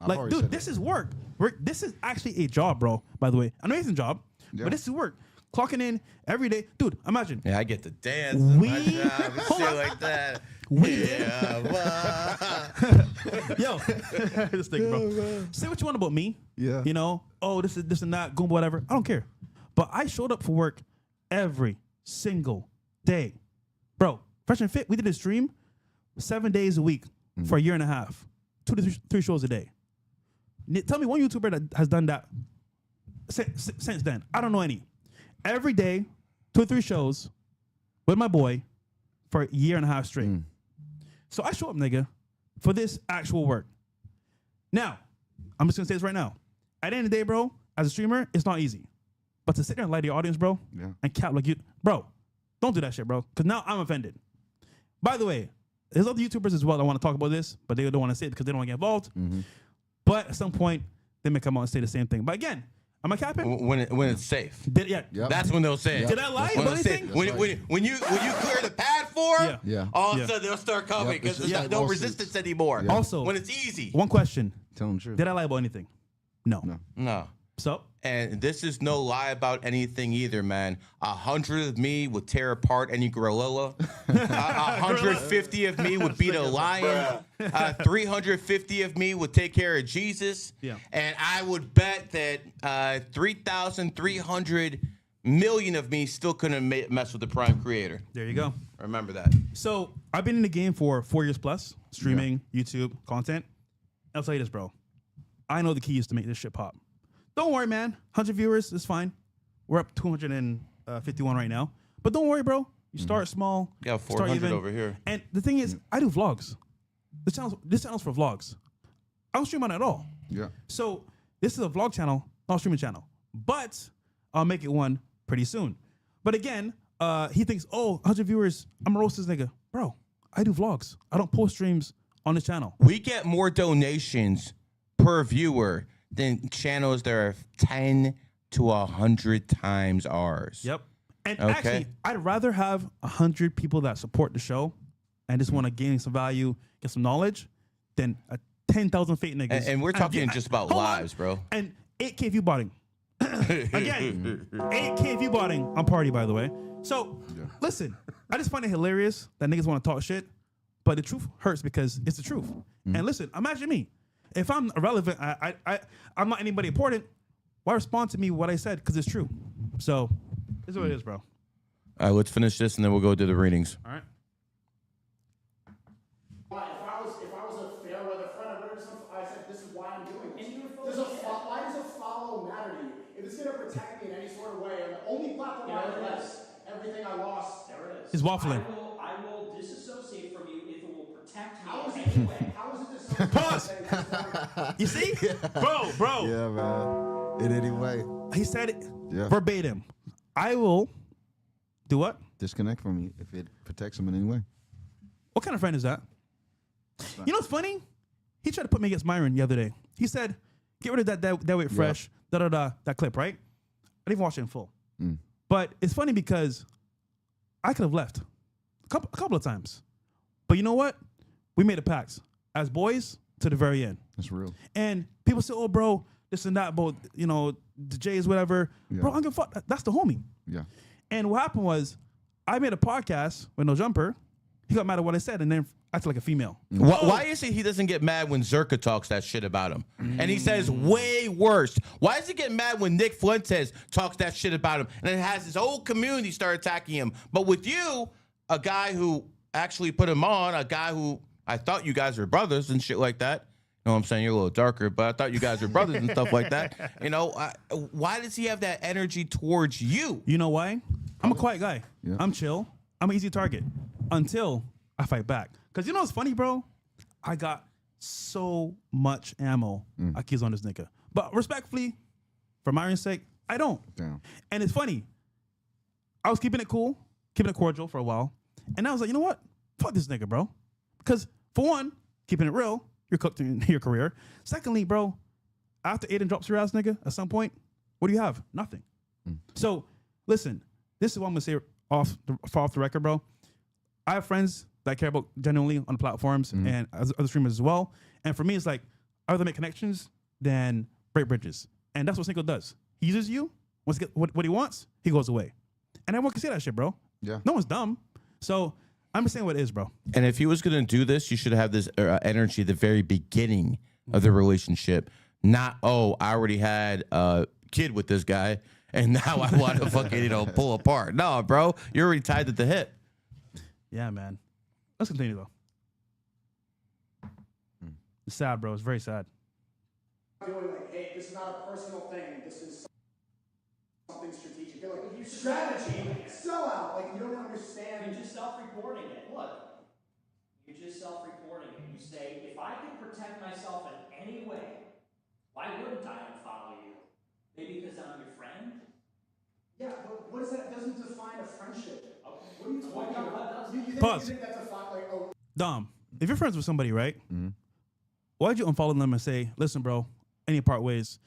I've
Like,
already
dude,
said
this
that.
is work. This is actually a job, bro, by the way. I know it's a job,
Yeah.
but this is work. Clocking in every day. Dude, imagine.
Yeah, I get to dance.
We-
my job and
Hold
shit
on.
like that.
We-
Yeah,
Yo, this thing, bro. Say what you want about me.
Yeah.
You know, oh, this and that, goomba, whatever. I don't care. But I showed up for work every single day. Bro, Fresh and Fit, we did a stream 7 days a week for a year and a half. 2 to 3 shows a day. Tell me one YouTuber that has done that since then. I don't know any. Every day, 2 or 3 shows with my boy for a year and a half straight. So I show up, nigga, for this actual work. Now, I'm just gonna say this right now. At the end of the day, bro, as a streamer, it's not easy. But to sit there and lie to your audience, bro,
Yeah.
and cap like you, bro, don't do that shit, bro. Because now I'm offended. By the way, there's other YouTubers as well that want to talk about this, but they don't want to say it because they don't want to get involved. But at some point, they may come out and say the same thing. But again, am I capping?
When it's safe.
Yep.
That's when they'll say it.
Did I lie
When
about
it's safe.
anything?
When you clear the path for them,
Yeah.
all of
Yeah.
a sudden they'll start coming
Yep,
because
it's just
there's
like
no
lawsuits.
resistance anymore.
Yeah.
Also,
When it's easy.
one question.
Tell them the truth.
Did I lie about anything? No.
No.
So,
And this is no lie about anything either, man. 100 of me would tear apart any gorilla. 150 of me would beat a lion. 350 of me would take care of Jesus.
Yeah.
And I would bet that 3,300 million of me still couldn't mess with the Prime Creator.
there you go.
Remember that.
So, I've been in the game for 4 years plus, streaming, YouTube, content. I'll tell you this, bro. I know the keys to make this shit pop. Don't worry, man. 100 viewers is fine. We're up 251 right now. But don't worry, bro. You start small.
Yeah,
start
400
even.
over here.
And the thing is, I do vlogs. This channel's for vlogs. I don't stream on it at all.
Yeah.
So this is a vlog channel, not a streaming channel. But I'll make it one pretty soon. But again, he thinks, oh, 100 viewers, I'm a roast this nigga. Bro, I do vlogs. I don't post streams on this channel.
We get more donations per viewer than channels that are 10 to 100 times ours.
Yep. And
Okay.
actually, I'd rather have 100 people that support the show and just want to gain some value, get some knowledge, than 10,000 fake niggas.
And we're talking just about
hold on.
lives, bro.
And 8K view botting. Again, 8K view botting on Party, by the way. So, listen, I just find it hilarious that niggas want to talk shit, but the truth hurts because it's the truth. And listen, imagine me. If I'm irrelevant, I'm not anybody important, why respond to me what I said? Because it's true. So, this is what it is, bro.
All right, let's finish this and then we'll go to the readings.
All right?
If I was a fair weather friend, I said, this is why I'm doing this. Why does a follow matter to you? If it's going to protect me in any sort of way, and the only platform I have left, everything I lost. There it is.
He's waffling.
I will disassociate from you if it will protect me in any way.
How is it this?
Pause. You see? Bro.
Yeah, man. In any way.
He said it
Yeah.
verbatim. I will do what?
Disconnect from you if it protects them in any way.
What kind of friend is that? You know what's funny? He tried to put me against Myron the other day. He said, get rid of that weight fresh, that clip, right? I didn't even watch it in full. But it's funny because I could have left a couple of times. But you know what? We made a pact as boys to the very end.
That's real.
And people say, oh, bro, this and that, about, you know, the J's, whatever.
Yeah.
Bro, I don't give a fuck. That's the homie.
Yeah.
And what happened was I made a podcast with No Jumper. He got mad at what I said and then acted like a female.
Why is it he doesn't get mad when Zerka talks that shit about him? And he says way worse. Why does he get mad when Nick Fuentes talks that shit about him? And it has his whole community start attacking him. But with you, a guy who actually put him on, a guy who I thought you guys were brothers and shit like that. You know what I'm saying? You're a little darker, but I thought you guys were brothers and stuff like that. You know, why does he have that energy towards you?
You know why? I'm a quiet guy.
Yeah.
I'm chill. I'm an easy target until I fight back. Because you know what's funny, bro? I got so much ammo I accuse on this nigga. But respectfully, for Myron's sake, I don't.
Damn.
And it's funny. I was keeping it cool, keeping it cordial for a while. And I was like, you know what? Fuck this nigga, bro. Because for one, keeping it real, you're cooked in your career. Secondly, bro, after Aiden drops your ass, nigga, at some point, what do you have? Nothing. So, listen, this is what I'm going to say off the record, bro. I have friends that I care about genuinely on the platforms and other streamers as well. And for me, it's like, I'd rather make connections than break bridges. And that's what Cinco does. He uses you. Once he gets what he wants, he goes away. And everyone can see that shit, bro.
Yeah.
No one's dumb. So I'm just saying what it is, bro.
And if he was going to do this, you should have this energy at the very beginning of the relationship. Not, oh, I already had a kid with this guy, and now I want to fucking, pull apart. No, bro, you're already tied at the hip.
Yeah, man. Let's continue, though. It's sad, bro. It's very sad.
Doing like, hey, this is not a personal thing. This is something strategic. They're like, if you strategy, sell out. Like, you don't understand.
You're just self-reporting it. Look, you're just self-reporting it. You say, if I can protect myself in any way, why wouldn't I unfollow you? Maybe because I'm your friend?
Yeah, but what is that? It doesn't define a friendship.
Okay.
What are you talking about? You
Pause.
think that's a like,
Dom, if you're friends with somebody, right? Why'd you unfollow them and say, listen, bro, any part ways.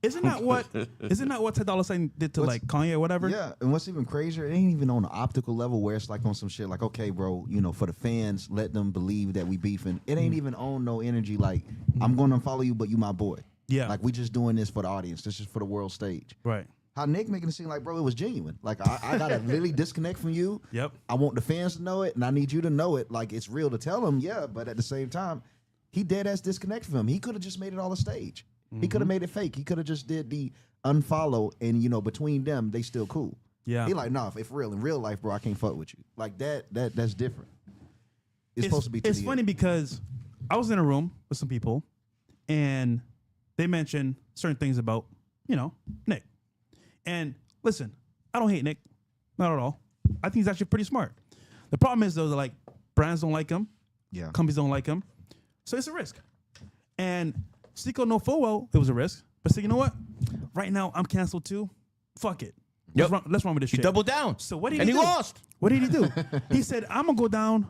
Isn't that what Ted Dolla $ign did to like Kanye or whatever?
Yeah, and what's even crazier, it ain't even on the optical level where it's like on some shit like, okay, bro, you know, for the fans, let them believe that we beefing. It ain't even on no energy like, I'm going to follow you, but you my boy.
Yeah.
Like, we just doing this for the audience. This is for the world stage.
Right.
How Nick making it seem like, bro, it was genuine. Like, I got to really disconnect from you.
Yep.
I want the fans to know it, and I need you to know it. Like, it's real to tell them, yeah, but at the same time, he dead-ass disconnected from him. He could have just made it all a stage. He could have made it fake. He could have just did the unfollow, and, you know, between them, they still cool.
Yeah.
He like, nah, if real, in real life, bro, I can't fuck with you. Like, that's different. It's supposed to be to
It's
the
funny
end.
because I was in a room with some people, and they mentioned certain things about, you know, Nick. And listen, I don't hate Nick. Not at all. I think he's actually pretty smart. The problem is, though, that, like, brands don't like him.
Yeah.
Companies don't like him. So it's a risk. And Sneeko know full well it was a risk. But so you know what? Right now, I'm canceled too. Fuck it.
Yep.
Let's run with this
He
shit.
doubled down.
So what did
and
he
he
do?
lost.
What did he do? He said, I'm going to go down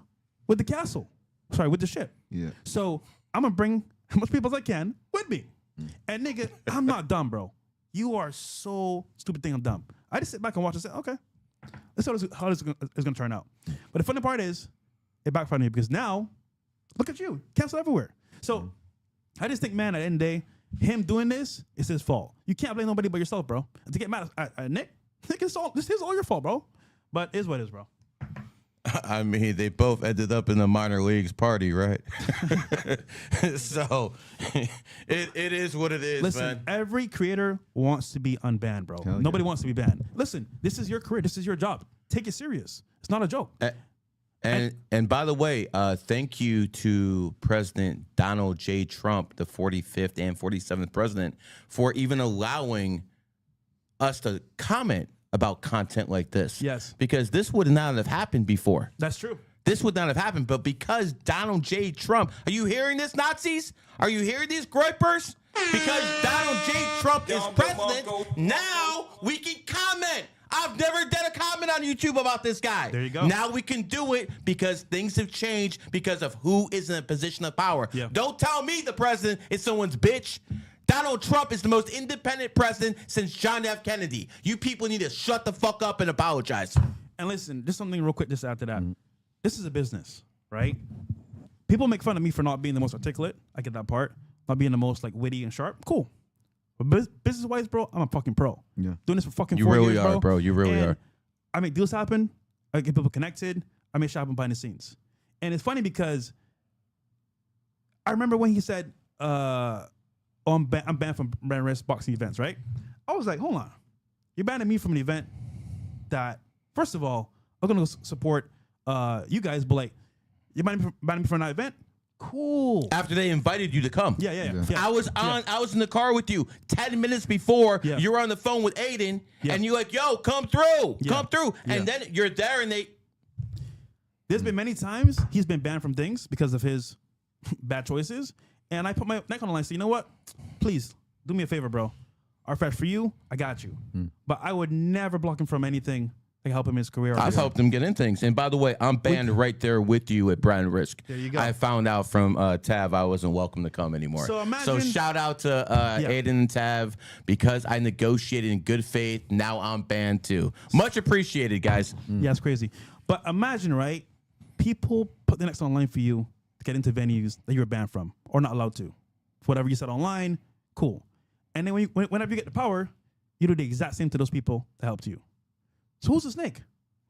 with the castle. Sorry, with the ship.
Yeah.
So I'm going to bring as much people as I can with me. And nigga, I'm not dumb, bro. You are so stupid think I'm dumb. I just sit back and watch and say, okay, let's see how this is going to turn out. But the funny part is, it backfired on me because now, look at you, cancel everywhere. So I just think, man, at the end of the day, him doing this is his fault. You can't blame nobody but yourself, bro. And to get mad at Nick, this is all your fault, bro. But it is what it is, bro.
I mean, they both ended up in the minor leagues party, right? So it is what it is,
Listen,
man.
every creator wants to be unbanned, bro.
Hell
Nobody
yeah.
wants to be banned. Listen, this is your career. This is your job. Take it serious. It's not a joke.
And by the way, thank you to President Donald J. Trump, the 45th and 47th president, for even allowing us to comment about content like this.
Yes.
Because this would not have happened before.
That's true.
This would not have happened, but because Donald J. Trump, are you hearing this, Nazis? Are you hearing these gripers? Because Donald J. Trump is president, now we can comment. I've never done a comment on YouTube about this guy.
There you go.
Now we can do it because things have changed because of who is in a position of power.
Yeah.
Don't tell me the president is someone's bitch. Donald Trump is the most independent president since John F. Kennedy. You people need to shut the fuck up and apologize.
And listen, just something real quick just after that. This is a business, right? People make fun of me for not being the most articulate. I get that part. Not being the most like witty and sharp. Cool. But business-wise, bro, I'm a fucking pro.
Yeah.
Doing this for fucking
You
4
really
years,
are, bro. You really
And
are.
I make deals happen. I get people connected. I make shit happen behind the scenes. And it's funny because I remember when he said, I'm banned from brand risk boxing events, right? I was like, hold on. You're banning me from an event that, first of all, I'm going to support you guys, but like, you're banning me from an event? Cool.
After they invited you to come.
Yeah.
I was in the car with you 10 minutes before.
Yeah.
You were on the phone with Aiden,
Yeah.
and you're like, yo, come through.
Yeah.
Come through.
Yeah.
And then you're there, and they...
There's been many times he's been banned from things because of his bad choices. And I put my neck on the line. So you know what? Please do me a favor, bro. Arfresh, for you, I got you. But I would never block him from anything that can help him in his career.
I've helped him get in things. And by the way, I'm banned right there with you at Brand Risk.
There you go.
I found out from Tav I wasn't welcome to come anymore.
So imagine-
shout out to Aiden and Tav because I negotiated in good faith. Now I'm banned too. Much appreciated, guys.
Yeah, it's crazy. But imagine, right? People put the next online for you to get into venues that you were banned from or not allowed to. Whatever you said online, cool. And then whenever you get the power, you do the exact same to those people that helped you. So who's the snake?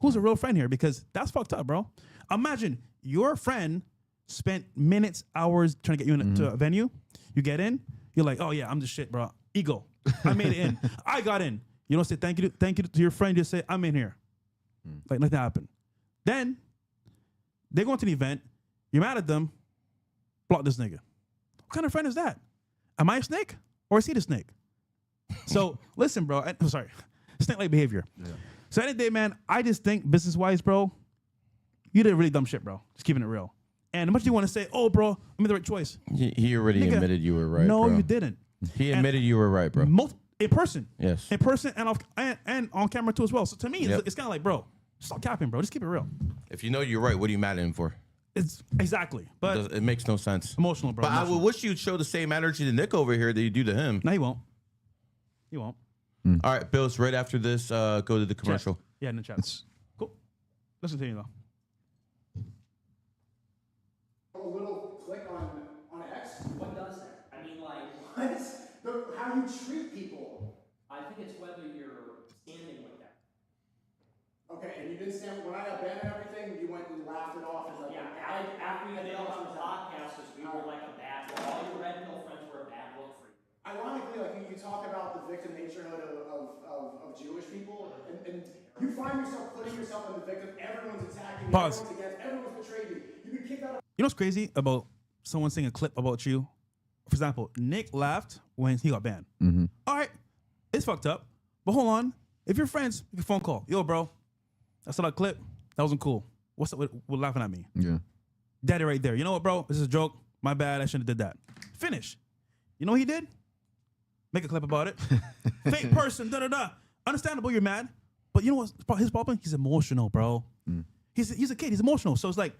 Who's a real friend here? Because that's fucked up, bro. Imagine your friend spent minutes, hours trying to get you into a venue. You get in, you're like, oh yeah, I'm the shit, bro. Ego. I made it in. I got in. You don't say thank you to your friend. You just say, I'm in here. Like nothing happened. Then they go into the event. You're mad at them. Block this nigga. What kind of friend is that? Am I a snake or is he the snake? So listen, bro. I'm sorry. Snake-like behavior. Yeah. So at the end of the day, man, I just think business-wise, bro, you did really dumb shit, bro. Just keeping it real. And as much as you want to say, oh, bro, I made the right choice.
He already
Nigga,
admitted you were right,
no,
bro.
you didn't.
He admitted you were right, bro.
In person.
Yes.
In person and on camera too as well. So to me,
Yep.
it's kind of like, bro, stop capping, bro. Just keep it real.
If you know you're right, what are you mad at him for?
It's exactly, but
It makes no sense.
emotional, bro.
But I
emotional.
would wish you'd show the same energy to Nick over here that you do to him.
No, he won't. He won't.
All right, Bills, right after this, go to the commercial.
Chat. Yeah, in the chat. Cool. Let's continue though.
A little click on X. What does that? I mean, like, how you treat people.
I think it's whether you're standing with them.
Okay, and you didn't stand when I got banned and everything. You went and laughed it off and like,
Yeah, after you bailed on the podcast, we were like a bad look. All your red pill friends were a bad look for you.
ironically, like you talk about the victim naturehood of Jewish people, and you find yourself putting yourself in the victim. Everyone's attacking you.
Pause.
Everyone's against. Everyone's betrayed you. You get kicked out of.
You know what's crazy about someone saying a clip about you? For example, Nick laughed when he got banned. All right, it's fucked up. But hold on. If you're friends, you can phone call. Yo, bro, I saw that clip. That wasn't cool. What's up with laughing at me?
Yeah.
Daddy right there. You know what, bro? This is a joke. My bad. I shouldn't have did that. Finish. You know what he did? Make a clip about it. Fake person, da-da-da. Understandable, you're mad. But you know what's his problem? He's emotional, bro. He's a kid. He's emotional. So it's like,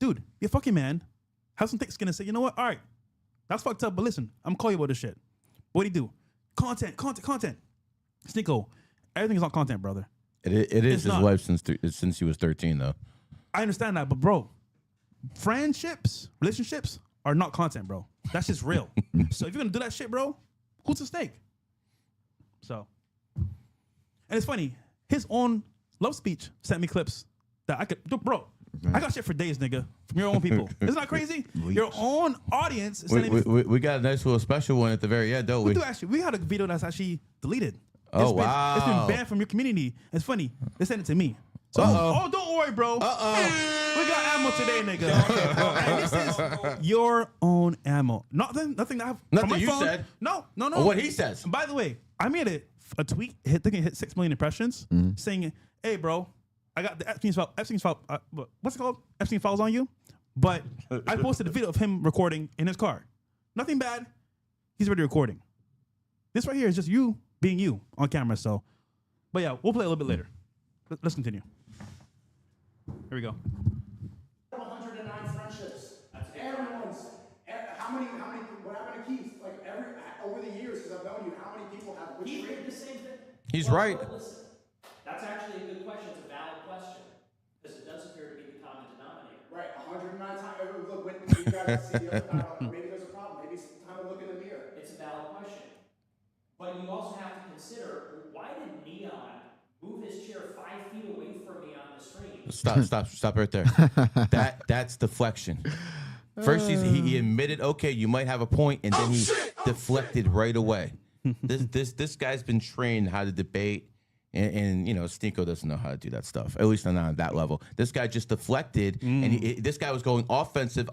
dude, be a fucking man. Have some thick skin and say, you know what? All right, that's fucked up, but listen, I'm gonna call you about this shit. What do you do? Content. Sneeko, everything's not content, brother.
It is his
not.
wife since he was 13, though.
I understand that, but bro, friendships, relationships are not content, bro. That's just real. So if you're gonna do that shit, bro, who's the snake? So, and it's funny, his own love speech sent me clips that I could, bro. I got shit for days, nigga, from your own people. Isn't that crazy? Your own audience is sending me.
We got a nice little special one at the very end, don't we?
We do actually. We had a video that's actually deleted.
Oh,
It's been
wow.
banned from your community. It's funny. They sent it to me. So, oh, don't worry, bro. We got ammo today, nigga. And this is your own ammo. Nothing that I have. from
Nothing
my
you
phone.
said.
No.
Or what he says.
And by the way, I made a tweet. I think it hit 6 million impressions, saying, "Hey, bro, I got the Epstein's file. What's it called? Epstein files on you." But I posted a video of him recording in his car. Nothing bad. He's already recording. This right here is just you being you on camera. So, but yeah, we'll play a little bit later. Let's continue. Here we go.
109 friendships. Everyone's. How many? What happened to Keith? Like over the years, because I've known you, how many people have
He
betrayed
did the same thing.
He's right.
Well, listen, that's actually a good question. It's a valid question because it does appear to be the common denominator.
Right, 109 times. Look, when you guys see the other side, maybe there's a problem. Maybe it's time to look in the mirror.
It's a valid question. But you also have to consider, why did Neon move his chair 5 feet away from me on the stream?
Stop right there. That's deflection. First, he admitted, okay, you might have a point, and then he deflected right away. This guy's been trained how to debate, and you know, Sneeko doesn't know how to do that stuff. At least not on that level. This guy just deflected, and this guy was going offensive.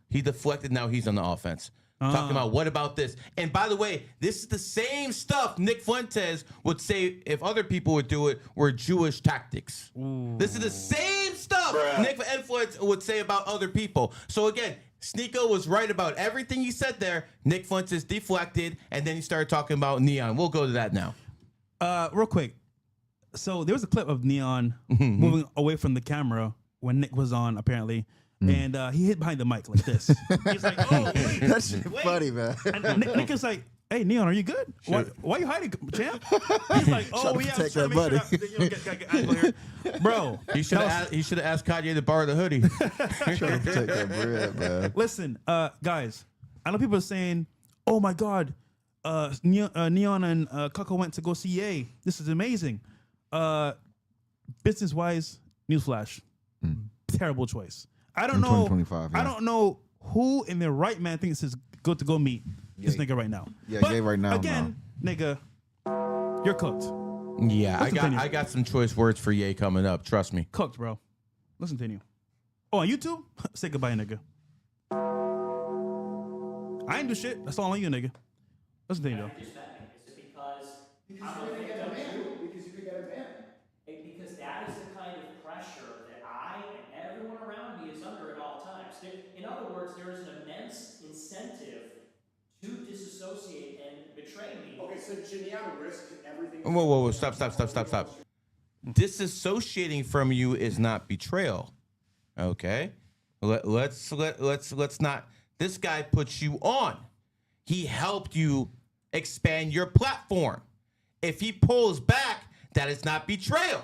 He deflected. Now he's on the offense. Talking about, what about this? And by the way, this is the same stuff Nick Fuentes would say if other people would do it were Jewish tactics. This is the same stuff Nick Fuentes would say about other people. So again, Sneeko was right about everything he said there. Nick Fuentes deflected, and then he started talking about Neon. We'll go to that now.
Real quick. So there was a clip of Neon moving away from the camera when Nick was on, apparently. And he hid behind the mic like this. He's like, "Oh, wait,
That's
wait."
funny, man.
And Nick is like, "Hey, Neon, are you good? Why are you hiding, champ?" He's like, "Oh,
Trying to
yeah, I'm
protect
trying to
that
make sure that, get angle here, bro."
He should have asked Kanye to borrow the hoodie.
Trying to protect that bread, man.
Listen, guys, I know people are saying, "Oh my God, Neon and Coco went to go see Ye. This is amazing." Business-wise, newsflash, terrible choice. I don't
In
know.
2025, yeah.
I don't know who in their right man thinks it's good to go meet this
Ye.
nigga right now.
Yeah,
But
Ye right now,
again, nigga, you're cooked.
Yeah,
Let's continue.
I got some choice words for Ye coming up. Trust me.
Cooked, bro. Let's continue. Oh, on YouTube? Say goodbye, nigga. I ain't do shit. That's all on you, nigga. Let's continue, though.
Is it because
Because
I'm
you
a
could get
victim
a ban.
too?
Because you could get a ban.
Because that is the kind of pressure that I and everyone around me is under at all times. In other words, there is an immense incentive to disassociate and betray me.
Okay, so Neon risked everything.
Whoa. Stop. Disassociating from you is not betrayal. Okay, let's not. This guy puts you on. He helped you expand your platform. If he pulls back, that is not betrayal.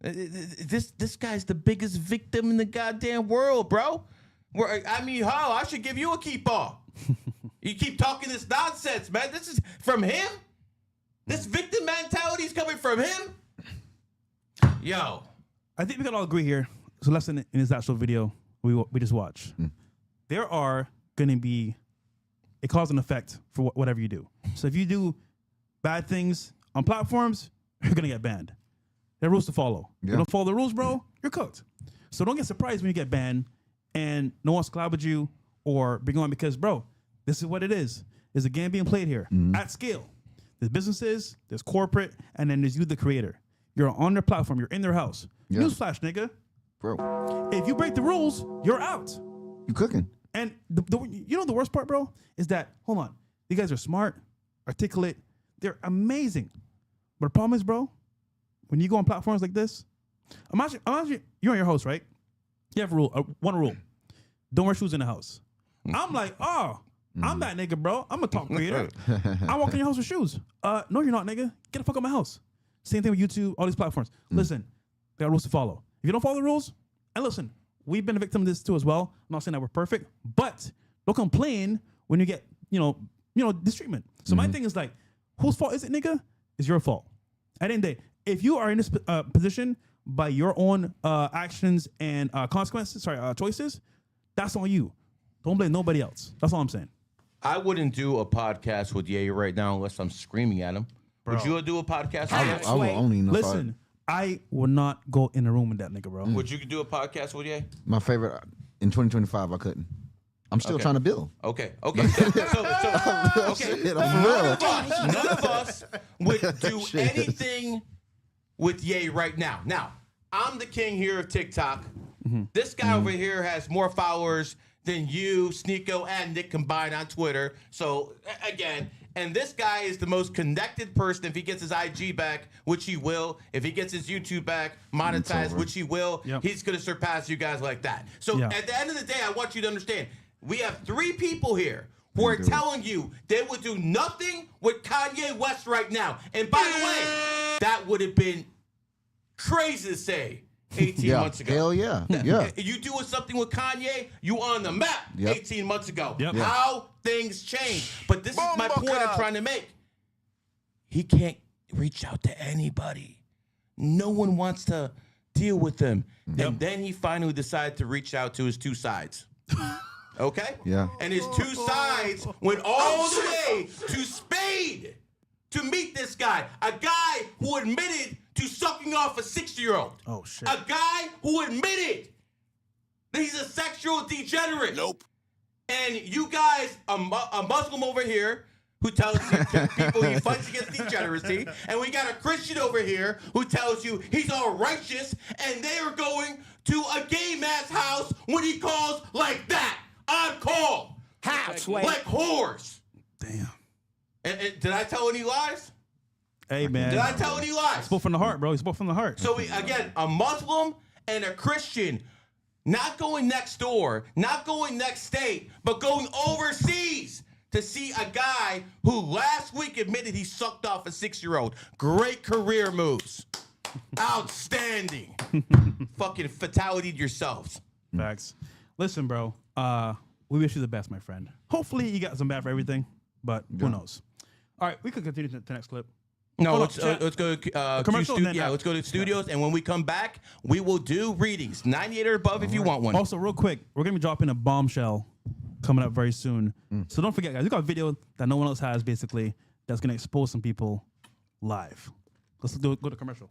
This guy's the biggest victim in the goddamn world, bro. I should give you a keep off. You keep talking this nonsense, man. This is from him. This victim mentality is coming from him. Yo,
I think we can all agree here. So lesson in this actual video we just watched. There are going to be a cause and effect for whatever you do. So if you do bad things on platforms, you're going to get banned. There are rules to follow.
Yeah.
You don't follow the rules, bro, you're cooked. So don't get surprised when you get banned and no one wants to collab with you or bring on because, bro, this is what it is. There's a game being played here at scale. There's businesses, there's corporate, and then there's you, the creator. You're on their platform. You're in their house.
Yeah.
Newsflash, nigga.
Bro,
If you break the rules, you're out.
you cooking.
And you know the worst part, bro, is that, hold on, you guys are smart, articulate, they're amazing. But the problem is, bro, when you go on platforms like this, imagine you're on your house, right? You have one rule. Don't wear shoes in the house. I'm like, I'm that nigga, bro. I'm a top creator. I walk in your house with shoes. No, you're not, nigga. Get the fuck out of my house. Same thing with YouTube, all these platforms. Listen, there are rules to follow. If you don't follow the rules, and listen, we've been a victim of this too as well. I'm not saying that we're perfect, but don't complain when you get, this treatment. So my thing is like, whose fault is it, nigga? It's your fault. At the end of the day, if you are in this position by your own actions and choices, that's on you. Don't blame nobody else. That's all I'm saying.
I wouldn't do a podcast with Ye right now unless I'm screaming at him.
Bro.
Would you do a podcast with Ye?
I will only know.
Listen, I will not go in a room with that nigga, bro.
Would you do a podcast with Ye?
My favorite in 2025, I couldn't. I'm still trying to build.
Okay. Okay.
Shit, I'm for real.
None of us would do anything with Ye right now. Now, I'm the king here of TikTok. This guy over here has more followers than you, Sneeko, and Nick combined on Twitter. So, again, and this guy is the most connected person. If he gets his IG back, which he will, if he gets his YouTube back, monetized, which he will, he's going to surpass you guys like that. So, at the end of the day, I want you to understand, we have 3 people here who are telling you they would do nothing with Kanye West right now. And by the way, that would have been crazy to say 18 months ago.
Hell yeah. Yeah.
You doing something with Kanye, you on the map 18 months ago.
Yep.
How things change. But this is my point I'm trying to make. He can't reach out to anybody. No one wants to deal with him. And then he finally decided to reach out to his 2 sides. Okay?
Yeah.
And his 2 sides went all the way to Spade to meet this guy. A guy who admitted to sucking off a 6-year-old.
Oh, shit.
A guy who admitted that he's a sexual degenerate.
Nope.
And you guys, a Muslim over here who tells you people he fights against degeneracy, and we got a Christian over here who tells you he's all righteous, and they are going to a gay man's house when he calls like that. On call. Like whores.
Damn.
And did I tell any lies?
Hey, man.
Did I tell any lies?
Spoke from the heart, bro. He spoke from the heart.
So, again, a Muslim and a Christian not going next door, not going next state, but going overseas to see a guy who last week admitted he sucked off a 6-year-old. Great career moves. Outstanding. Fucking fatality to yourselves.
Facts. Listen, bro. We wish you the best, my friend. Hopefully you got some bad for everything, but who knows? All right, we could continue to the next clip.
No,
Hold
let's
on,
go
commercial and then
let's go to studios, and when we come back, we will do readings, 98 or above if you want one.
Also, real quick, we're gonna be dropping a bombshell coming up very soon. So don't forget, guys, we got a video that no one else has, basically, that's gonna expose some people live. Let's go to commercial.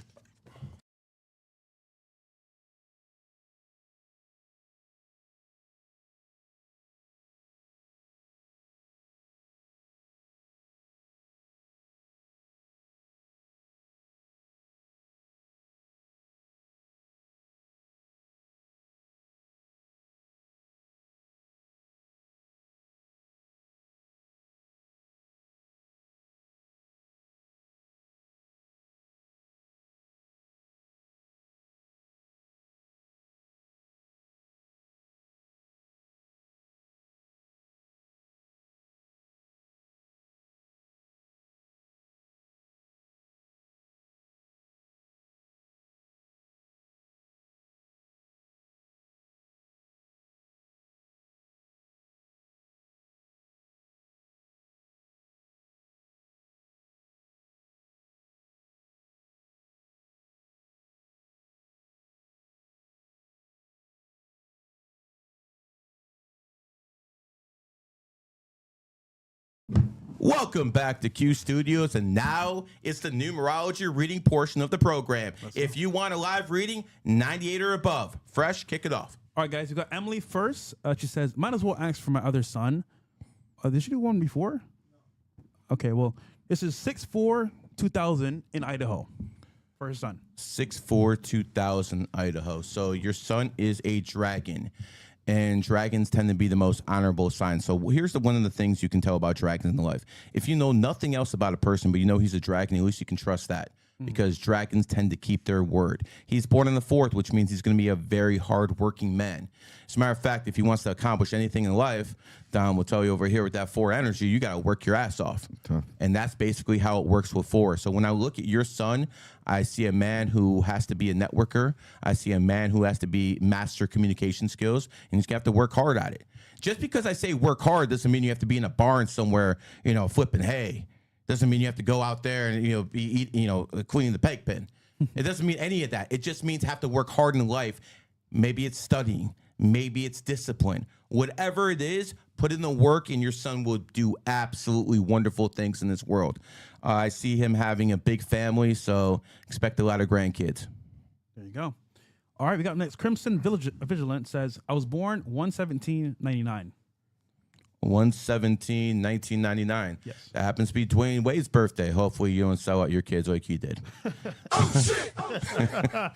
Welcome back to Q Studios, and now it's the numerology reading portion of the program. If you want a live reading, 98 or above. Fresh, kick it off.
All right, guys, we got Emily first. She says, might as well ask for my other son. Did she do one before? Okay, well, this is 6/4/2000 in Idaho for her son.
6/4/2000 Idaho. So your son is a dragon, and dragons tend to be the most honorable sign. So here's one of the things you can tell about dragons in life. If you know nothing else about a person, but you know he's a dragon, at least you can trust that, because dragons tend to keep their word. He's born in the 4th, which means he's going to be a very hard-working man. As a matter of fact, if he wants to accomplish anything in life, Don will tell you over here with that 4 energy, you got to work your ass off. And that's basically how it works with 4. So when I look at your son, I see a man who has to be a networker. I see a man who has to be master communication skills, and he's going to have to work hard at it. Just because I say work hard doesn't mean you have to be in a barn somewhere, flipping hay. Doesn't mean you have to go out there and be cleaning the peg pen. It doesn't mean any of that. It just means have to work hard in life. Maybe it's studying. Maybe it's discipline. Whatever it is, put in the work, and your son will do absolutely wonderful things in this world. I see him having a big family, so expect a lot of grandkids.
There you go. All right, we got next. Crimson Vigilant says, I was born 1/17/99.
1/17/1999.
Yes.
That happens to be Dwayne Wade's birthday. Hopefully you don't sell out your kids like he did.
Oh,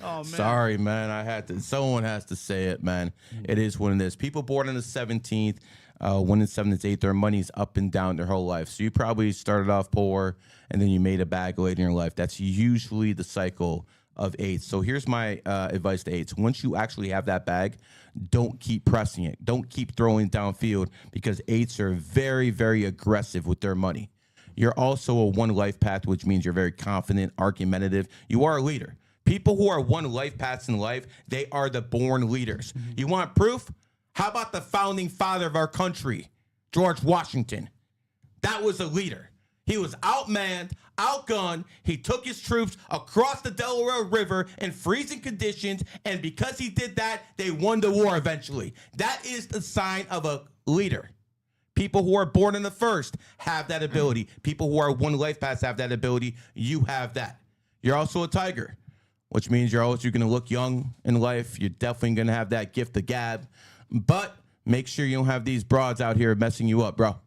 man.
Sorry, man. Someone has to say it, man. It is what it is. People born on the 17th, 1 and 7 and 8, their money's up and down their whole life. So you probably started off poor and then you made a bag later in your life. That's usually the cycle of 8s. So here's my advice to 8s. Once you actually have that bag, don't keep pressing it. Don't keep throwing downfield, because 8s are very, very aggressive with their money. You're also a 1 life path, which means you're very confident, argumentative. You are a leader. People who are 1 life paths in life, they are the born leaders. You want proof? How about the founding father of our country, George Washington? That was a leader. He was outmanned, outgunned. He took his troops across the Delaware River in freezing conditions, and because he did that, they won the war eventually. That is the sign of a leader. People who are born in the 1st have that ability. People who are 1 life paths have that ability. You have that. You're also a tiger, which means you're going to look young in life. You're definitely going to have that gift of gab, but make sure you don't have these broads out here messing you up, bro.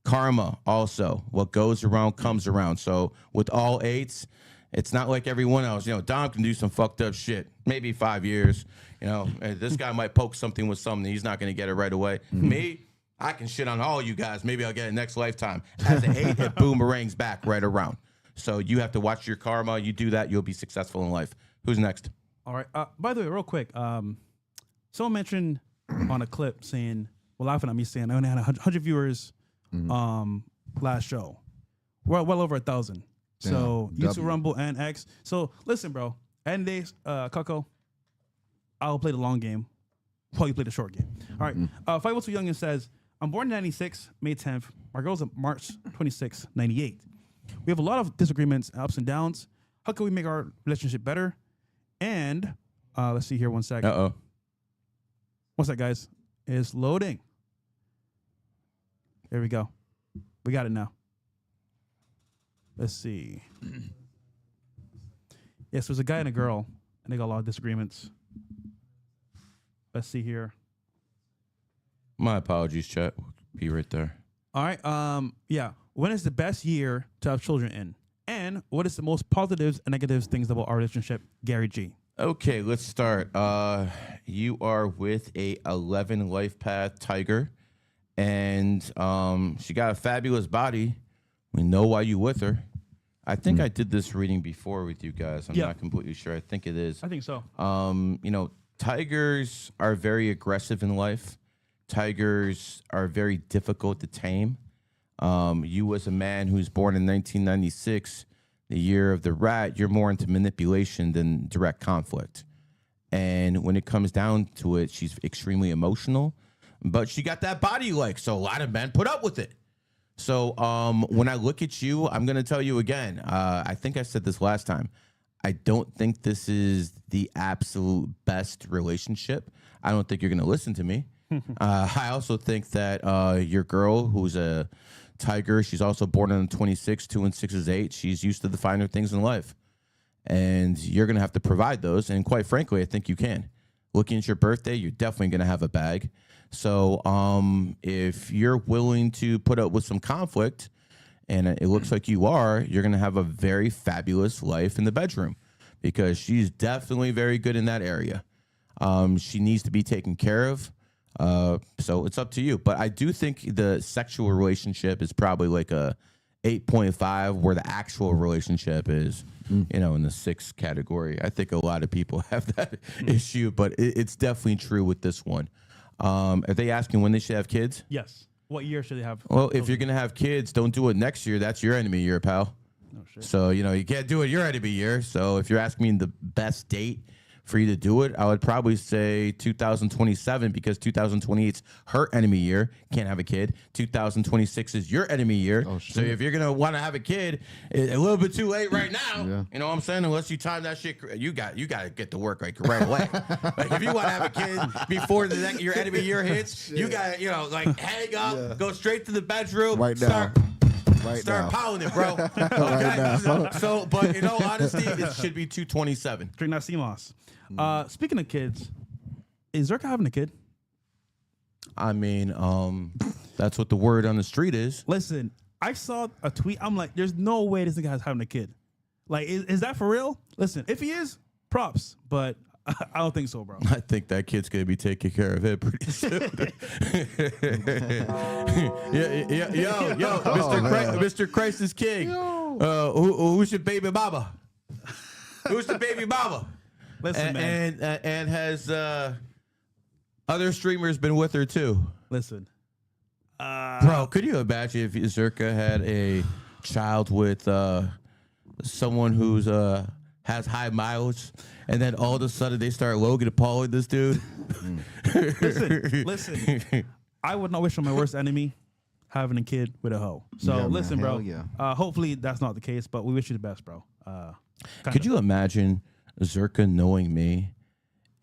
Karma also. What goes around comes around. So with all 8s, it's not like everyone else. Dom can do some fucked up shit. Maybe 5 years. This guy might poke something with something. He's not going to get it right away. Me, I can shit on all you guys. Maybe I'll get it next lifetime. As an 8, it boomerangs back right around. So you have to watch your karma. You do that, you'll be successful in life. Who's next?
All right. By the way, real quick, someone mentioned on a clip saying, laughing at me saying, I only had 100 viewers last show. We're well over 1,000. So YouTube, Rumble, and X. So listen, bro. End days, Coco, I'll play the long game while you play the short game. All right. 502 Youngin says, I'm born in 96, May 10th. My girl's March 26, 98. We have a lot of disagreements, ups and downs. How can we make our relationship better? And let's see here 1 second.
Uh-oh.
What's that, guys? It's loading. There we go. We got it now. Let's see. Yes, there's a guy and a girl, and they got a lot of disagreements. Let's see here.
My apologies, chat. Be right there.
All right. Yeah. When is the best year to have children in? And what is the most positives and negatives things about our relationship, Gary G?
Okay, let's start. You are with a 11 life path tiger, and she got a fabulous body. We know why you with her. I think I did this reading before with you guys. I'm not completely sure. I think it is.
I think so.
Tigers are very aggressive in life. Tigers are very difficult to tame. You as a man who's born in 1996, the year of the rat, you're more into manipulation than direct conflict. And when it comes down to it, she's extremely emotional, but she got that body like, so a lot of men put up with it. So when I look at you, I'm going to tell you again, I think I said this last time. I don't think this is the absolute best relationship. I don't think you're going to listen to me. I also think that your girl, who's a Tiger, she's also born on the 26th. 2 and 6 is 8. She's used to the finer things in life. And you're going to have to provide those. And quite frankly, I think you can. Looking at your birthday, you're definitely going to have a bag. So if you're willing to put up with some conflict, and it looks like you are, you're going to have a very fabulous life in the bedroom because she's definitely very good in that area. She needs to be taken care of. So it's up to you. But I do think the sexual relationship is probably like a 8.5, where the actual relationship is, you know, in the 6 category. I think a lot of people have that issue, but it's definitely true with this one. Are they asking when they should have kids?
Yes. What year should they have?
Well, if you're going to have kids, don't do it next year. That's your enemy year, pal.
Oh, shit.
So, you know, you can't do it your enemy year. So if you're asking me the best date for you to do it, I would probably say 2027, because 2028's her enemy year. Can't have a kid. 2026 is your enemy year.
Oh,
so
shit.
if you're gonna want to have a kid, it's a little bit too late right now.
Yeah.
You know what I'm saying? Unless you time that shit, you got to get to work like right away. Like if you want to have a kid before your enemy year hits, you got to like hang up, go straight to the bedroom,
Right now.
Start pounding it, bro.
Right now.
So, but in all honesty, it should be 227.
Drink that CMOS. Speaking of kids, is Zerka having a kid?
I mean, that's what the word on the street is.
Listen, I saw a tweet. I'm like, there's no way this guy's having a kid. Like, is that for real? Listen, if he is, props. But I don't think so, bro.
I think that kid's gonna be taking care of it pretty soon. yo, Mr. Christ is king. Who's your baby mama? Who's the baby mama?
Listen, man.
And has other streamers been with her too?
Listen.
Bro, could you imagine if Zerka had a child with someone who's has high mileage, and then all of a sudden they start Logan Pauling this dude?
Listen. I would not wish on my worst enemy having a kid with a hoe. So
Yeah,
listen,
man.
bro.
Hell yeah.
Hopefully that's not the case, but we wish you the best, bro.
Could you imagine Zerka knowing me,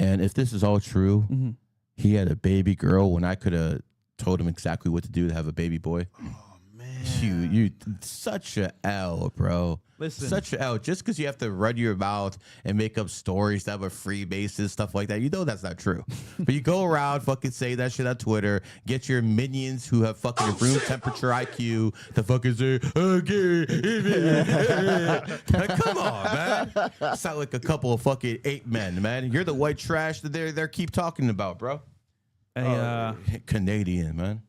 and if this is all true, he had a baby girl when I could have told him exactly what to do to have a baby boy?
Oh man,
You such a L, bro.
Listen.
Such a L. Just because you have to run your mouth and make up stories that have a free basis, stuff like that, you know that's not true. But you go around fucking say that shit on Twitter, get your minions who have fucking room temperature IQ to fucking say, okay. Like, come on, man. Sound like a couple of fucking ape men, man. You're the white trash that they're keep talking about, bro.
Hey,
Canadian, man.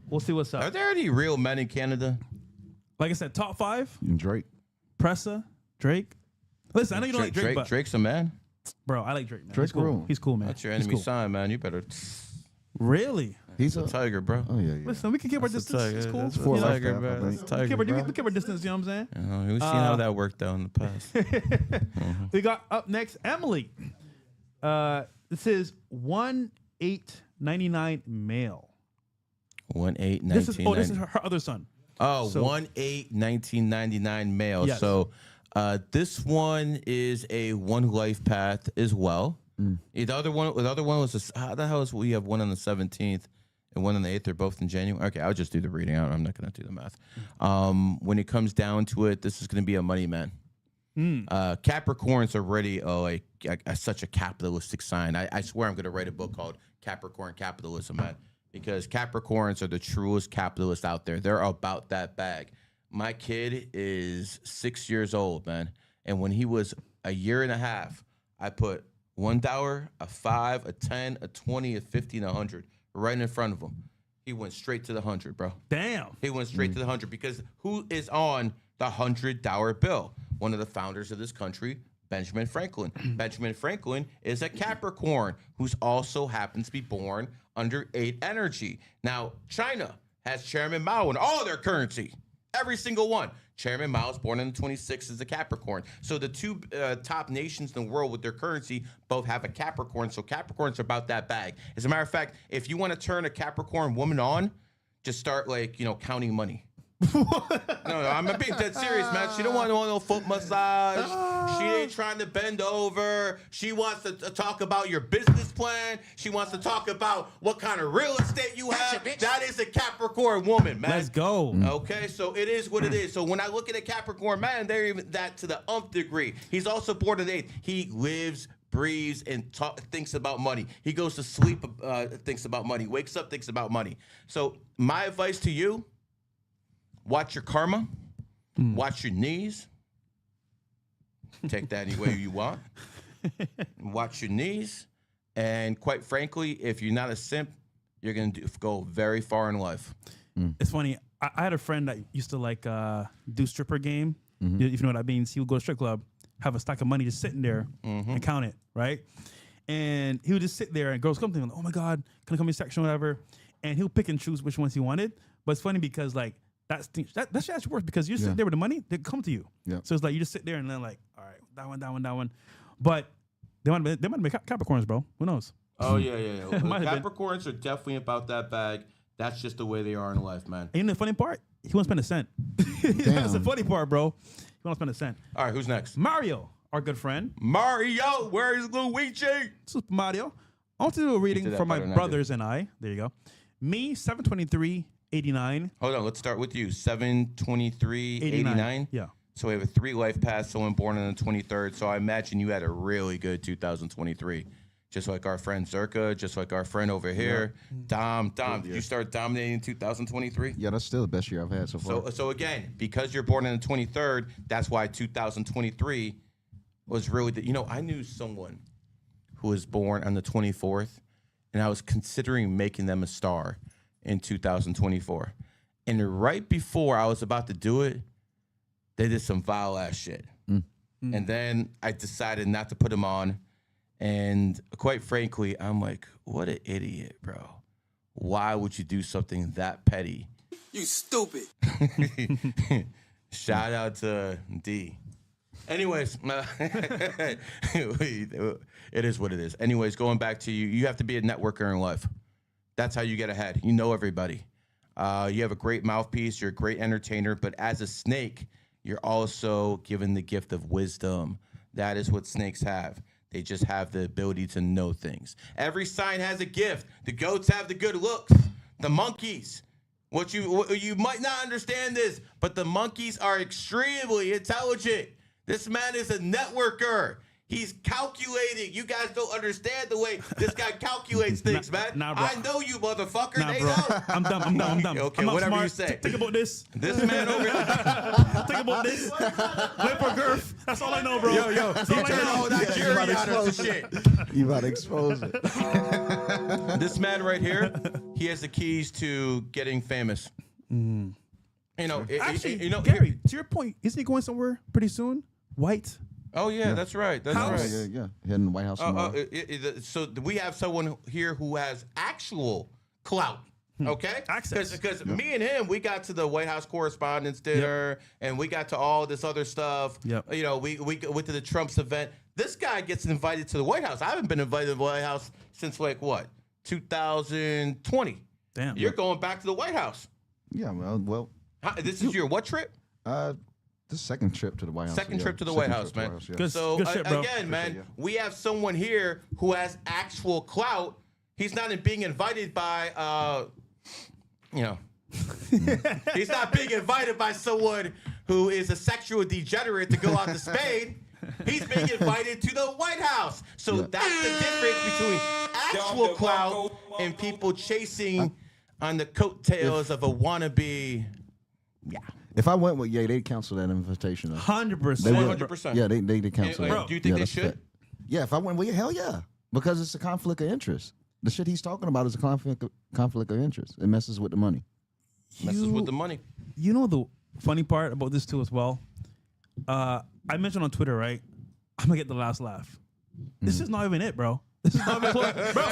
we'll see what's
Are
up.
there any real men in Canada?
Like I said, top 5:
And Drake.
Pressa, Drake. Listen, I know you don't like Drake, but
Drake's a man.
bro, I like Drake. Man.
Drake's
He's cool.
cool.
He's cool, man.
That's your
He's
enemy
cool.
sign, man. You better.
Really?
He's
It's a tiger, bro.
Oh yeah.
Listen, we can keep our
That's a
distance.
tiger.
It's cool.
That's a
Four
You know?
tiger,
lifestyle,
bro.
I
That's a
think.
tiger,
we
bro.
keep our distance. You know what I'm saying?
We've seen how that worked out in the past.
We got up next Emily. This is 1/8/99 male.
1/8/1999.
This is her other son.
Oh,
So-
1/8/1999 male.
Yes.
So this one is a one life path as well. The other one was how the hell is we have one on the 17th and one on the 8th? They're both in January. Okay, I'll just do the reading out. I'm not going to do the math. When it comes down to it, this is going to be a money man. Capricorn's already such a capitalistic sign. I swear I'm going to write a book called Capricorn Capitalism, man, because Capricorns are the truest capitalists out there. They're about that bag. My kid is 6 years old, man, and when he was a year and a half, I put $1, a 5, a 10, a 20, a 50, and a 100 right in front of him. He went straight to the 100, bro.
Damn.
He went straight to the 100 because who is on the $100 bill? One of the founders of this country, Benjamin Franklin. Benjamin Franklin is a Capricorn who's also happens to be born under 8 energy. Now, China has Chairman Mao in all their currency. Every single one. Chairman Mao is born on the 26th as a Capricorn. So the two top nations in the world with their currency both have a Capricorn. So Capricorns are about that bag. As a matter of fact, if you want to turn a Capricorn woman on, just start counting money. No, I'm being dead serious, man. She don't want no foot massage. She ain't trying to bend over. She wants to talk about your business plan. She wants to talk about what kind of real estate you have. That is a Capricorn woman, man.
Let's go.
Okay, so it is what it is. So when I look at a Capricorn man, they're even that to the umph degree. He's also born in the 8th. He lives, breathes, and thinks about money. He goes to sleep, thinks about money. Wakes up, thinks about money. So my advice to you, watch your karma, watch your knees. Take that any way you want. Watch your knees. And quite frankly, if you're not a simp, you're going to go very far in life.
It's funny. I had a friend that used to like do stripper game. If you know what I mean. He would go to strip club, have a stack of money just sitting there and count it, right? And he would just sit there and girls come to him, like, oh my God, can I come in section, whatever? And he'll pick and choose which ones he wanted. But it's funny because like that shit actually works because you sit there with the money, they come to you. Yeah. So it's like you just sit there and then like, all right, that one. But they might have been Capricorns, bro. Who knows?
Oh, yeah. Capricorns are definitely about that bag. That's just the way they are in life, man.
And the funny part, he won't spend a cent. That's the funny part, bro. He won't spend a cent.
All right, who's next?
Mario, our good friend.
Mario, where is Luigi?
Super Mario. I want to do a reading for my brothers and I. There you go. Me, 7/23/89.
Hold on, let's start with you. 7/23/89.
Yeah.
So we have a 3 life path, someone born on the 23rd. So I imagine you had a really good 2023. Just like our friend Zerka, just like our friend over here. Dom, did you start dominating 2023?
Yeah, that's still the best year I've had so far.
So again, because you're born on the 23rd, that's why 2023 was really I knew someone who was born on the 24th, and I was considering making them a star in 2024. And right before I was about to do it, they did some vile ass shit. And then I decided not to put them on. And quite frankly, I'm like, what an idiot, bro. Why would you do something that petty?
You stupid.
Shout out to D. Anyways, it is what it is. Anyways, going back to you have to be a networker in life. That's how you get ahead. You know everybody. You have a great mouthpiece. You're a great entertainer. But as a snake, you're also given the gift of wisdom. That is what snakes have. They just have the ability to know things. Every sign has a gift. The goats have the good looks. The monkeys. What you might not understand this, but the monkeys are extremely intelligent. This man is a networker. He's calculating. You guys don't understand the way this guy calculates things, man.
Nah, bro.
I know you, motherfucker. They
bro.
know.
I'm dumb.
Okay,
I'm
whatever
smart.
you say.
Think about this.
This man over here.
Think about this. Lip or girth. That's all I know, bro.
Yo,
That's all I know.
all that jury out of the shit.
You about to expose it.
This man right here, he has the keys to getting famous.
Actually, Gary, to your point, isn't he going somewhere pretty soon? White.
Oh yeah, that's right. That's
House.
right.
Yeah. Heading to the White House tomorrow.
So we have someone here who has actual clout. Okay,
Access.
Because me and him, we got to the White House Correspondents' Dinner, and we got to all this other stuff.
Yep.
We went to the Trump's event. This guy gets invited to the White House. I haven't been invited to the White House since 2020.
Damn.
You're going back to the White House.
Yeah, well.
This is your what trip?
This second trip to the White House.
Second trip to the White House, man.
Good shit, bro.
Again, man, we have someone here who has actual clout. He's not being invited by, he's not being invited by someone who is a sexual degenerate to go out to Spain. He's being invited to the White House. So that's the difference between actual clout and people chasing on the coattails of a wannabe. Yeah.
If I went with they'd cancel that invitation.
100%.
100%.
Yeah, they cancel that.
Do you think they
that's
should?
fact. Yeah, if I went, hell yeah, because it's a conflict of interest. The shit he's talking about is a conflict of interest. It messes with the money.
Messes with the money.
You know the funny part about this too as well? I mentioned on Twitter, right? I'm going to get the last laugh. This is not even it, bro. This is not even close. Bro,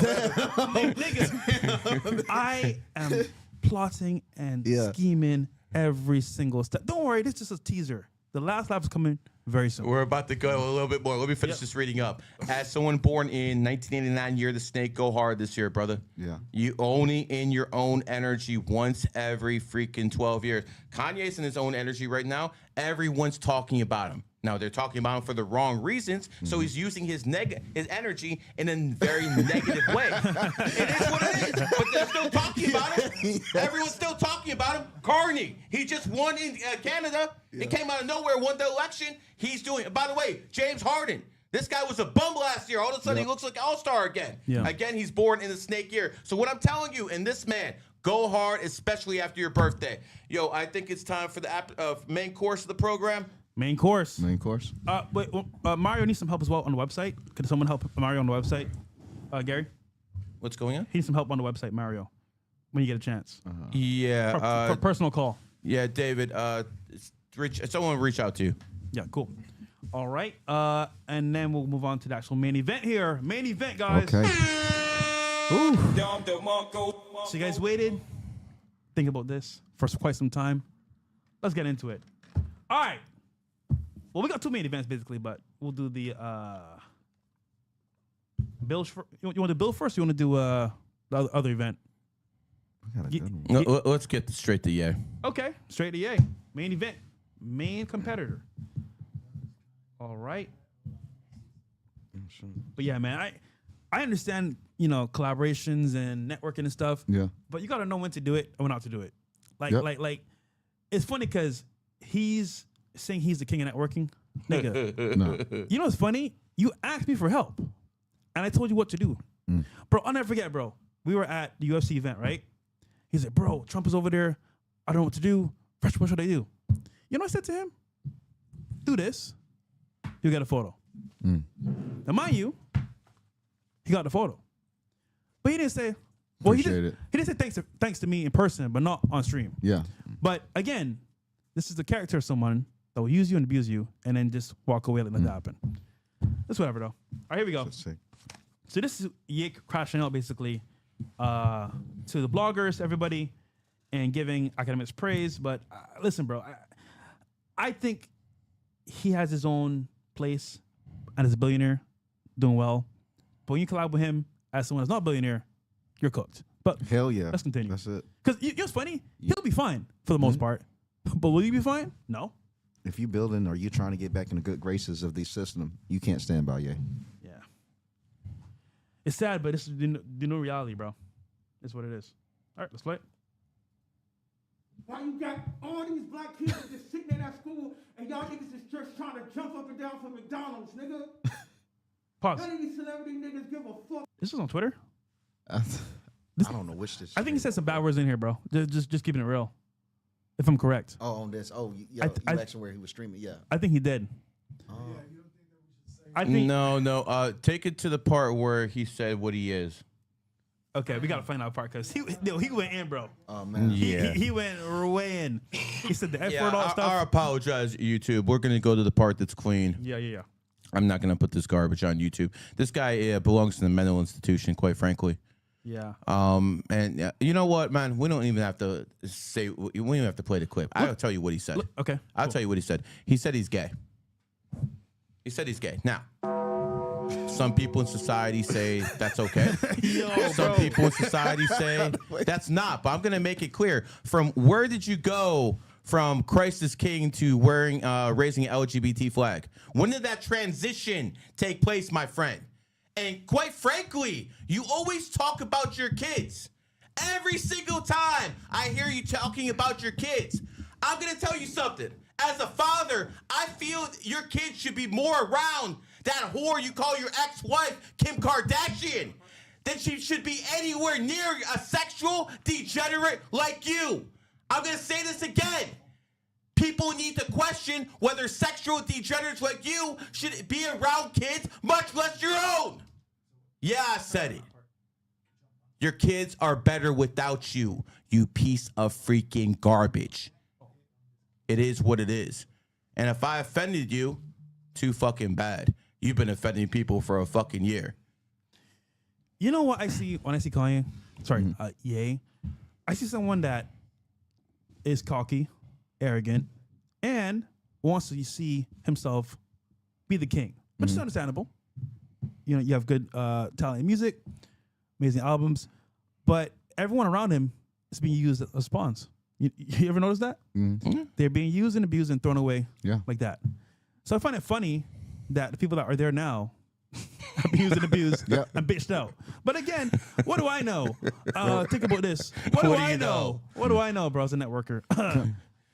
niggas, I am plotting and scheming every single step. Don't worry, this is just a teaser. The last laugh is coming Very simple.
We're about to go a little bit more. Let me finish this reading up. As someone born in 1989, year of the snake, go hard this year, brother.
Yeah.
You only in your own energy once every freaking 12 years. Kanye's in his own energy right now. Everyone's talking about him. Now, they're talking about him for the wrong reasons, so he's using his energy in a very negative way. It is what it is, but they're still talking about him. Everyone's still talking about him. Carney, he just won in Canada. It came out of nowhere, won the election. He's doing, by the way, James Harden. This guy was a bum last year. All of a sudden, he looks like an all-star again.
Yeah.
Again, he's born in the snake year. So what I'm telling you, and this man, go hard, especially after your birthday. Yo, I think it's time for the main course of the program.
Main course.
Main course.
Wait, Mario needs some help as well on the website. Could someone help Mario on the website? Gary?
What's going on?
He needs some help on the website, Mario, when you get a chance.
Yeah.
For personal call.
Yeah, David, someone reach out to you.
Yeah, cool. All right. And then we'll move on to the actual main event here. Main event, guys.
Okay.
So you guys waited. Think about this for quite some time. Let's get into it. All right. Well, we got two main events basically, but we'll do the Bills. You want to Bill first? Or you want to do the other event?
We got a good one.
Let's get straight to yeah.
Okay, straight to yay. Main event, main competitor. All right. But yeah, man, I understand, collaborations and networking and stuff.
Yeah.
But you got to know when to do it and when not to do it.
Yep.
Like, it's funny because he's saying he's the king of networking. Nigga.
No.
You know what's funny? You asked me for help, and I told you what to do. Bro, I'll never forget, bro. We were at the UFC event, right? He's like, bro, Trump is over there. I don't know what to do. What should I do? You know what I said to him? Do this. You'll get a photo. Now, mind you, he got the photo. But he didn't say, well, he didn't say thanks to me in person, but not on stream.
Yeah.
But again, this is the character of someone that will use you and abuse you and then just walk away and let that happen. That's whatever, though. All right, here we go. So this is Ye crashing out, basically, to the bloggers, everybody, and giving academics praise. But listen, bro, I think he has his own place and is a billionaire, doing well. But when you collab with him as someone that's not a billionaire, you're cooked. But
Hell yeah.
let's continue.
That's it.
Because you know what's funny? He'll be fine for the most part. But will you be fine? No.
If you building or you trying to get back in the good graces of the system, you can't stand by Ye.
Yeah. It's sad, but this is the new reality, bro. It's what it is. All right, let's play it.
Why you got all these black kids just sitting in that school and y'all niggas is just trying to jump up and down from McDonald's, nigga?
Pause.
None of these celebrity niggas give a fuck.
This was on Twitter?
I don't know which this.
I think he said some bad words in here, bro. Just keeping it real. If I'm correct.
Oh, on this. Oh, yeah. You asked him where he was streaming. Yeah.
I think he did.
Oh.
I think.
No. Take it to the part where he said what he is.
Okay, we gotta find out part because he went in, bro.
Oh man.
Yeah.
He went way in. He said the F word, all
I
stuff.
apologize, YouTube. We're gonna go to the part that's clean.
Yeah.
I'm not gonna put this garbage on YouTube. This guy belongs to the mental institution, quite frankly.
Yeah.
And you know what, man? We don't even have to say. We don't even have to play the clip. I'll tell you what he said.
Okay.
I'll tell you what he said. He said he's gay. He said he's gay. Now, some people in society say that's okay. Some people in society say that's not. But I'm gonna make it clear. From where did you go from Christ is King to wearing, raising an LGBT flag? When did that transition take place, my friend? And quite frankly, you always talk about your kids. Every single time I hear you talking about your kids, I'm going to tell you something. As a father, I feel your kids should be more around that whore you call your ex-wife, Kim Kardashian, than she should be anywhere near a sexual degenerate like you. I'm going to say this again. People need to question whether sexual degenerates like you should be around kids, much less your own. Yeah, I said it. Your kids are better without you, you piece of freaking garbage. It is what it is. And if I offended you, too fucking bad. You've been offending people for a fucking year.
You know what I see when I see Kanye? Sorry, Ye. I see someone that is cocky, arrogant, and wants to see himself be the king, which is understandable. You know, you have good talent in music, amazing albums, but everyone around him is being used as pawns. You ever notice that? They're being used and abused and thrown away like that. So I find it funny that the people that are there now are being used and abused and bitched out. But again, what do I know? Think about this. What do I know? What do I know, bro? As a networker.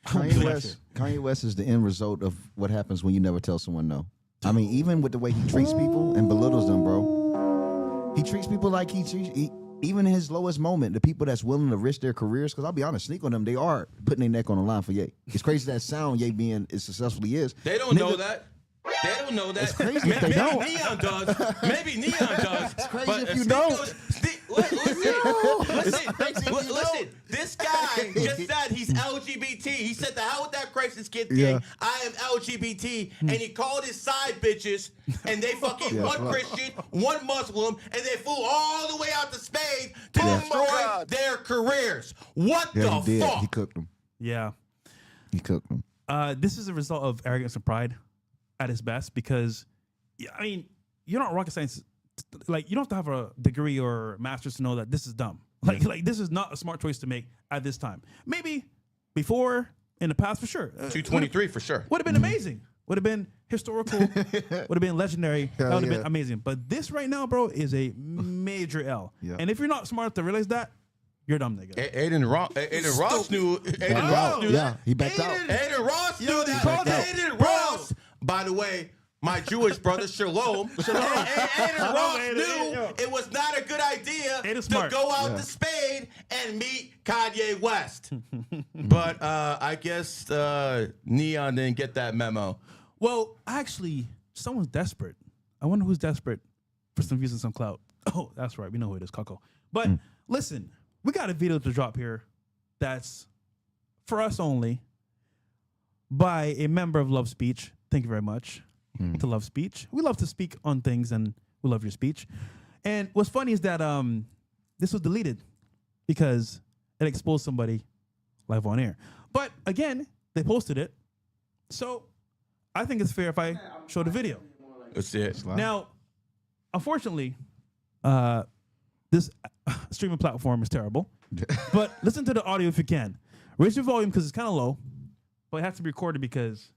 Kanye West is the end result of what happens when you never tell someone no. I mean, even with the way he treats people and belittles them, bro. He treats people like even in his lowest moment, the people that's willing to risk their careers, because I'll be honest, sneak on them, they are putting their neck on the line for Ye. It's crazy that sound Ye being as successful he is.
They don't know that. They don't know that.
It's crazy if
Maybe
they don't.
Neon does. Maybe Neon does. It's
crazy if you don't.
Listen, this guy just said he's LGBT. He said the hell with that crisis kid thing. I am LGBT. And he called his side bitches, and they fucking one Christian, one Muslim, and they flew all the way out to Spain to destroy their careers. What the fuck?
He cooked them.
Yeah.
He cooked them.
This is a result of arrogance and pride at its best, because, I mean, you're not rocket science. Like, you don't have to have a degree or master's to know that this is dumb. Like this is not a smart choice to make at this time. Maybe before, in the past, for sure.
223 for sure.
Would have been amazing. Would have been historical. Would have been legendary. That would have been amazing. But this right now, bro, is a major L. And if you're not smart to realize that, you're dumb, nigga.
Aiden Ross knew. Aiden Ross knew that.
He backed out.
Aiden Ross knew that. Aiden Ross, by the way, my Jewish brother, Shalom. Aiden Ross knew it was not a good idea to go out to Spain and meet Kanye West. But I guess Neon didn't get that memo.
Well, actually, someone's desperate. I wonder who's desperate for some views and some clout. Oh, that's right. We know who it is, Coco. But listen, we got a video to drop here that's for us only by a member of Love Speech. Thank you very much to Love Speech. We love to speak on things, and we love your speech. And what's funny is that this was deleted because it exposed somebody live on air. But again, they posted it. So I think it's fair if I show the video.
Let's see it.
Now, unfortunately, this streaming platform is terrible. But listen to the audio if you can. Raise your volume because it's kind of low, but it has to be recorded because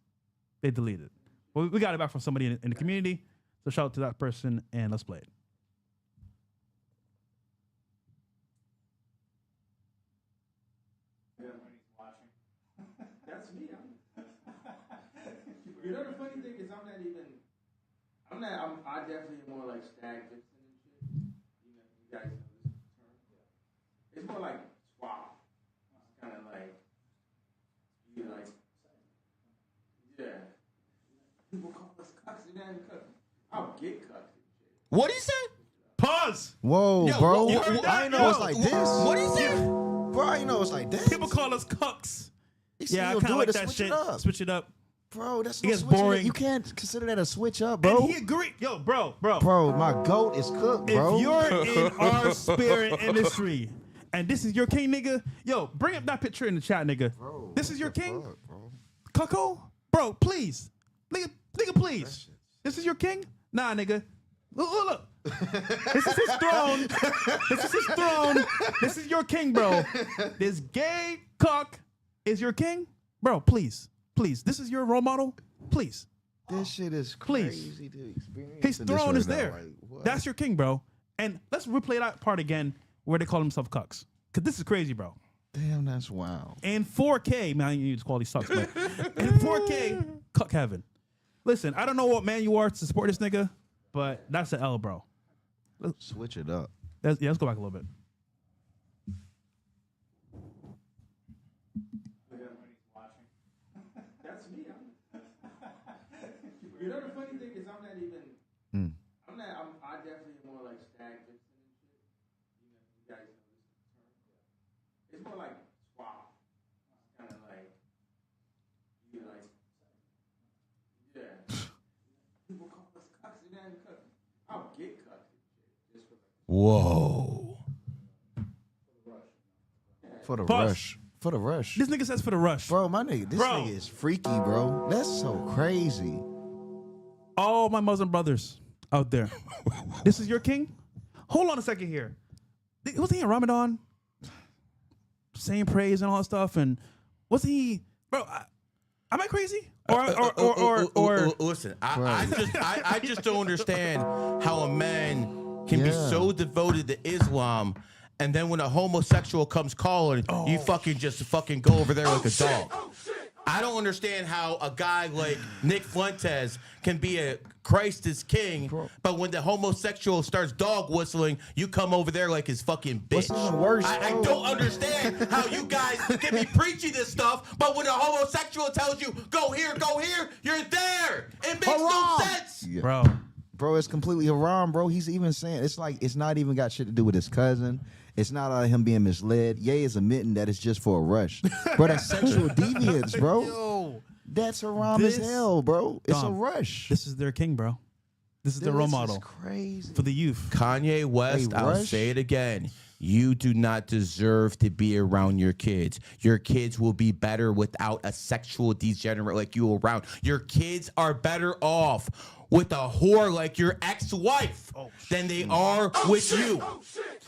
they deleted it. Well, we got it back from somebody in the community, so shout out to that person, and let's play it.
That's me. You know the funny thing is I definitely more like stag Gibson and shit. You guys know this term. It's more like swap. It's kind of like, people call us cucks and then cucks. I'll get cucked and shit.
What he said?
Pause.
Whoa,
Yo,
bro.
you heard that?
I know it's like this.
What he said?
Bro, I know it's like this.
People call us cucks. Yeah, I
You'll
kind of
do it
like
to
that
switch
shit.
it up.
Switch it up.
Bro, that's
It
no
gets
switching
boring.
it. You can't consider that a switch up, bro.
And he agreed. Yo, bro.
Bro, my goat is cooked, bro.
If you're in our spirit industry, and this is your king, nigga, yo, bring up that picture in the chat, nigga.
Bro,
this is your king?
fuck, bro?
Cucko? Bro, please. Nigga, please. This is your king? Nah, nigga. Look. This is his throne. This is his throne. This is your king, bro. This gay cuck is your king? Bro, please. Please. This is your role model? Please.
This shit is crazy to experience.
His throne is
now.
there.
Like, what?
That's your king, bro. And let's replay that part again where they call themselves cucks. Because this is crazy, bro.
Damn, that's wild.
In 4K, man, you just quality sucks, but in 4K, cuck heaven. Listen, I don't know what man you are to support this nigga, but that's an L, bro.
Switch it up.
Let's go back a little bit.
That's me. You know the funny thing is I definitely more like stag Gibson and shit. You guys know this term. It's more like swap. It's kind of like, people call us cucks and then cucks. I'll get cucked and shit. Just for
Whoa.
For the
Pause.
rush. For the rush.
This nigga says for the rush.
Bro, my nigga, this nigga is freaky, bro. That's so crazy.
All my Muslim brothers out there. This is your king? Hold on a second here. Wasn't he in Ramadan? Saying praise and all that stuff, and wasn't he, bro? Am I crazy? Or
listen, I just don't understand how a man can be so devoted to Islam, and then when a homosexual comes calling, you just go over there like a dog. I don't understand how a guy like Nick Fuentes can be a Christ is king, but when the homosexual starts dog whistling, you come over there like his fucking bitch.
What's even worse,
I don't understand how you guys can be preaching this stuff, but when a homosexual tells you, go here, you're there. It makes no sense.
Yeah. Bro, it's completely haram, bro. He's even saying, it's like, it's not even got shit to do with his cousin. It's not out of him being misled. Ye is admitting that it's just for a rush. Bro, that's sexual deviance, bro.
Yo,
that's haram as hell, bro. It's a rush.
This is their king, bro. This is their role model.
Crazy.
For the youth.
Kanye West, I'll say it again. You do not deserve to be around your kids. Your kids will be better without a sexual degenerate like you around. Your kids are better off with a whore like your ex-wife than they are with you.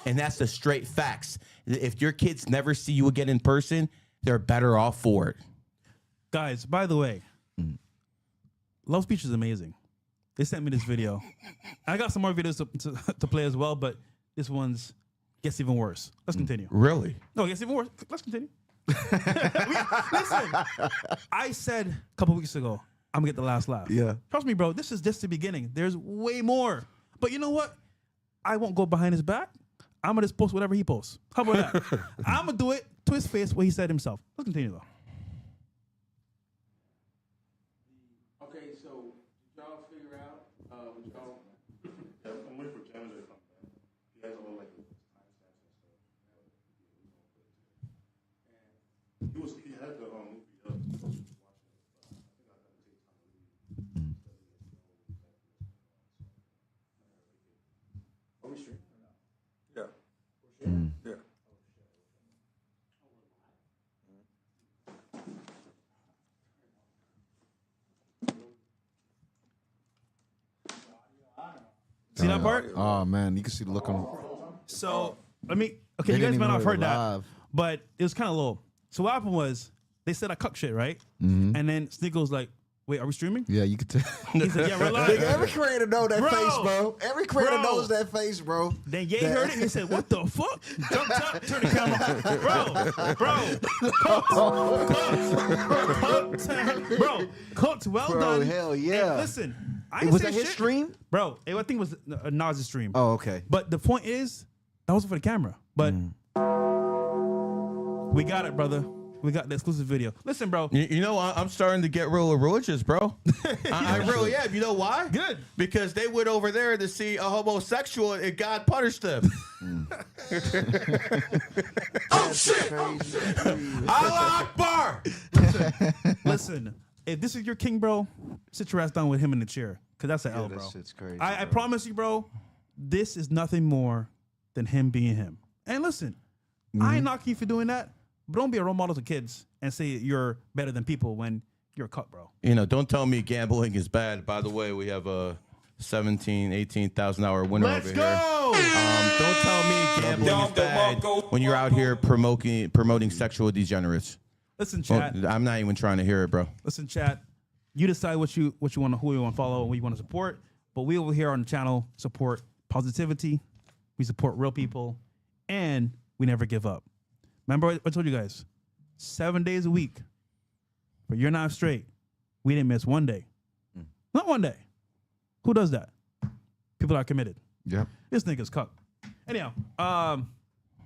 And that's the straight facts. If your kids never see you again in person, they're better off for it.
Guys, by the way, Love Speech is amazing. They sent me this video. I got some more videos to play as well, but this one's gets even worse. Let's continue.
Really?
No, it gets even worse. Let's continue. Listen, I said a couple weeks ago, I'm gonna get the last laugh.
Yeah.
Trust me, bro. This is just the beginning. There's way more. But you know what? I won't go behind his back. I'm gonna just post whatever he posts. How about that? I'm gonna do it to his face what he said himself. Let's continue though.
Okay, so did y'all figure out what y'all?
I'm waiting for Canada to come back. He has all like timestamps and stuff. He had the movie up. Are we streaming or not? Yeah. Yeah.
See that part?
Oh man, you can see the look on.
So let me. Okay,
They
you guys
didn't
might
even
not have
know
heard
they were
that,
live.
but it was kind of low. So what happened was they said I cuck shit, right? And then Sneeko was like, "Wait, are we streaming?"
Yeah, you could tell.
He said, "Yeah, we're live."
Nigga, every creator know that
Bro.
face, bro. Every creator
Bro.
knows that face, bro.
Then Ye heard it and he said, "What the fuck?" Jumped up, turned the camera, bro, cooked, well
Bro,
done.
hell yeah.
And listen, I ain't
Was
say
that his
shit.
stream?
Bro? I think it was Nas's stream.
Oh, okay.
But the point is, that was for the camera. But we got it, brother. We got the exclusive video. Listen, bro.
You know, I'm starting to get real religious, bro. I really am. You know why?
Good.
Because they went over there to see a homosexual and God punished them.
Oh shit!
Allah Akbar!
Listen, if this is your king, bro, sit your ass down with him in the chair. Because that's an L, bro.
That shit's crazy.
I
bro.
promise you, bro, this is nothing more than him being him. And listen, I ain't knocking you for doing that, but don't be a role model to kids and say you're better than people when you're a cut, bro.
You know, don't tell me gambling is bad. By the way, we have a $18,000 winner over here. Don't tell me gambling is bad when you're out here promoting sexual degenerates.
Listen, chat.
I'm not even trying to hear it, bro.
Listen, chat. You decide what you want to, who you want to follow and what you want to support. But we over here on the channel support positivity. We support real people, and we never give up. Remember, I told you guys, 7 days a week, but you're not straight. We didn't miss one day. Not one day. Who does that? People that are committed.
Yep.
This nigga's cuck. Anyhow,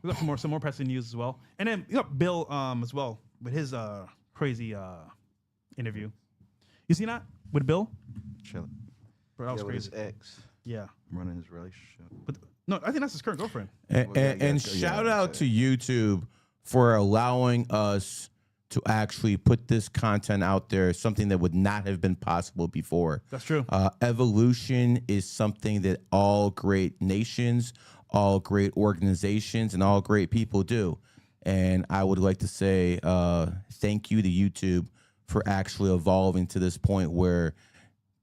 we got some more pressing news as well, and then we got Bill as well with his crazy interview. You seen that with Bill?
Chilling.
Bro, that was
With
crazy.
his ex.
Yeah,
Running his relationship.
but no, I think that's his current girlfriend.
And shout out to YouTube for allowing us to actually put this content out there, something that would not have been possible before.
That's true.
Evolution is something that all great nations, all great organizations, and all great people do. And I would like to say thank you to YouTube for actually evolving to this point where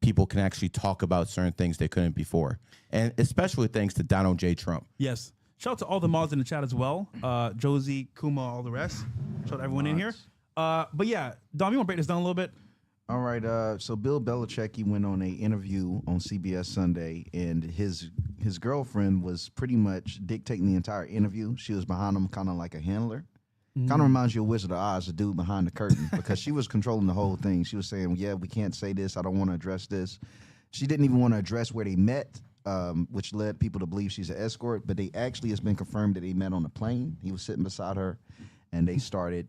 people can actually talk about certain things they couldn't before. And especially thanks to Donald J. Trump.
Yes. Shout out to all the mods in the chat as well. Josie, Kuma, all the rest. Shout out to everyone in here. But yeah, Dom, you want to break this down a little bit?
All right. So Bill Belichick, he went on an interview on CBS Sunday, and his girlfriend was pretty much dictating the entire interview. She was behind him, kind of like a handler. Kind of reminds you of Wizard of Oz, the dude behind the curtain, because she was controlling the whole thing. She was saying, "Yeah, we can't say this. I don't want to address this." She didn't even want to address where they met, which led people to believe she's an escort. But they actually has been confirmed that they met on a plane. He was sitting beside her. And they started,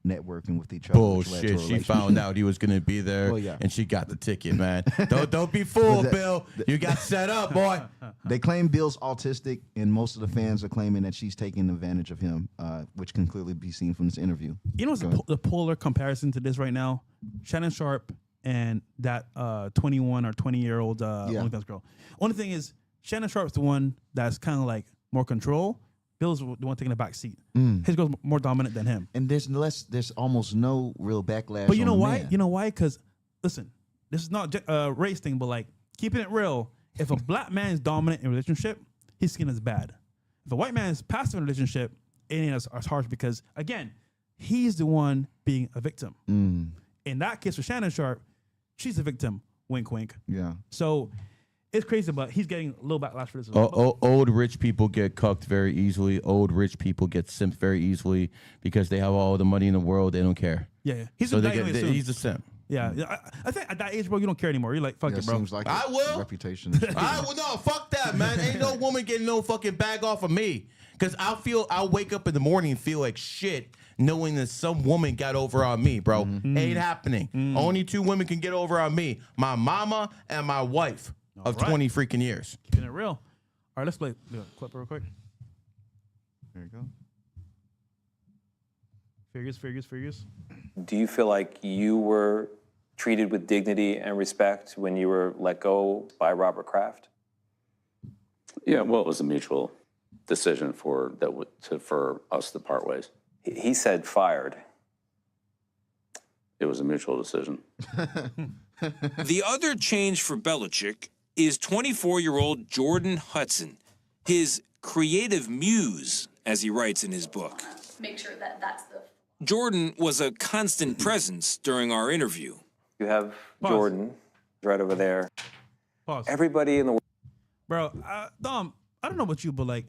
networking with each other.
Bullshit. She found out he was going to be there, and she got the ticket, man. Don't be fooled, Bill. You got set up, boy.
They claim Bill's autistic, and most of the fans are claiming that she's taking advantage of him, which can clearly be seen from this interview.
You know what's the polar comparison to this right now? Shannon Sharp and that 21 or 20-year-old OnlyFans girl. Only thing is, Shannon Sharp's the one that's kind of like more control. Bill's the one taking the back seat. His girl's more dominant than him.
And there's almost no real backlash.
But you know why?
Man.
You know why? Because, listen, this is not a race thing, but like, keeping it real, if a black man is dominant in a relationship, his skin is bad. If a white man is passive in a relationship, it ain't as harsh because, again, he's the one being a victim. In that case for Shannon Sharp, she's a victim. Wink, wink.
Yeah.
So it's crazy, but he's getting a little backlash for this as well.
Old rich people get cucked very easily. Old rich people get simped very easily because they have all the money in the world. They don't care.
Yeah.
He's a simp.
Yeah. I think at that age, bro, you don't care anymore. You're like, fuck it, bro.
Seems like
I will.
Reputation.
I will. No, fuck that, man. Ain't no woman getting no fucking bag off of me. Because I'll wake up in the morning and feel like shit knowing that some woman got over on me, bro. Ain't happening. Only two women can get over on me. My mama and my wife. Of 20 freaking years.
Keeping it real. All right, let's play the clip real quick.
There you go.
Figures.
Do you feel like you were treated with dignity and respect when you were let go by Robert Kraft?
Yeah, well, it was a mutual decision for us to part ways.
He said fired.
It was a mutual decision.
The other change for Belichick is 24-year-old Jordan Hudson, his creative muse, as he writes in his book.
Make sure that that's the...
Jordan was a constant presence during our interview.
You have Jordan right over there.
Pause.
Everybody in the world.
Bro, Dom, I don't know about you, but like,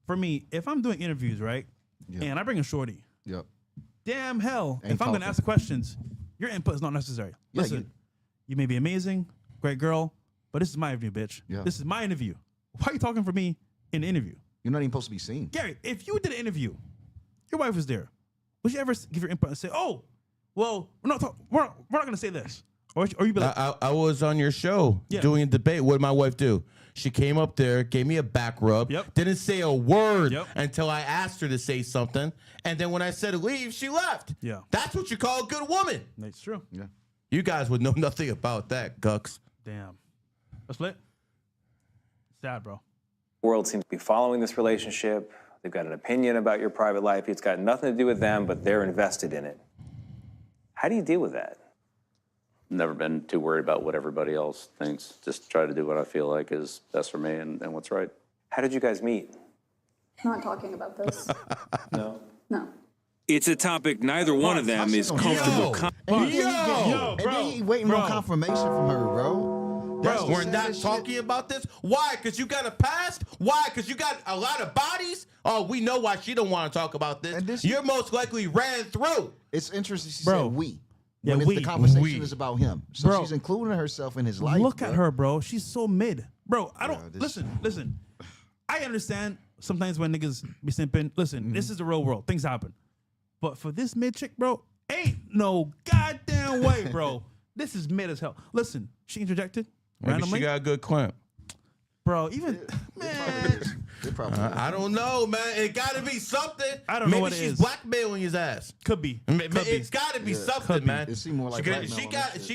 for me, if I'm doing interviews, right, and I bring a shorty, damn hell, if I'm going to ask the questions, your input is not necessary.
Yeah,
Listen, you may be amazing, great girl, but this is my interview, bitch.
Yeah.
This is my interview. Why are you talking for me in the interview?
You're not even supposed to be seen.
Gary, if you did an interview, your wife was there, would you ever give your input and say, oh, well, we're not going to say this? Or you be like,
I was on your show doing a debate. What did my wife do? She came up there, gave me a back rub, didn't say a word until I asked her to say something. And then when I said leave, she left.
Yeah.
That's what you call a good woman.
That's true.
Yeah.
You guys would know nothing about that, Gucks.
Damn. Let's flip. Sad, bro.
The world seems to be following this relationship. They've got an opinion about your private life. It's got nothing to do with them, but they're invested in it. How do you deal with that?
Never been too worried about what everybody else thinks. Just try to do what I feel like is best for me and what's right.
How did you guys meet?
Not talking about this.
No.
No.
It's a topic neither one of them is comfortable.
And then he waiting on confirmation from her, bro.
Bro, we're not talking about this. Why? Because you got a past? Why? Because you got a lot of bodies? Oh, we know why she don't want to talk about this. You're most likely ran through.
It's interesting she said we.
Yeah,
when the conversation is about him. So she's including herself in his life.
Look at her, bro. She's so mid. Bro, I don't... Listen. I understand sometimes when niggas be simping. Listen, this is the real world. Things happen. But for this mid chick, bro, ain't no goddamn way, bro. This is mid as hell. Listen, she interjected randomly.
Maybe she got a good clamp.
Bro, even... Man...
I don't know, man. It got to be something.
I don't know what it is.
Maybe she's blackmailing his ass.
Could be.
It's got to be something, man.
It seemed more like
she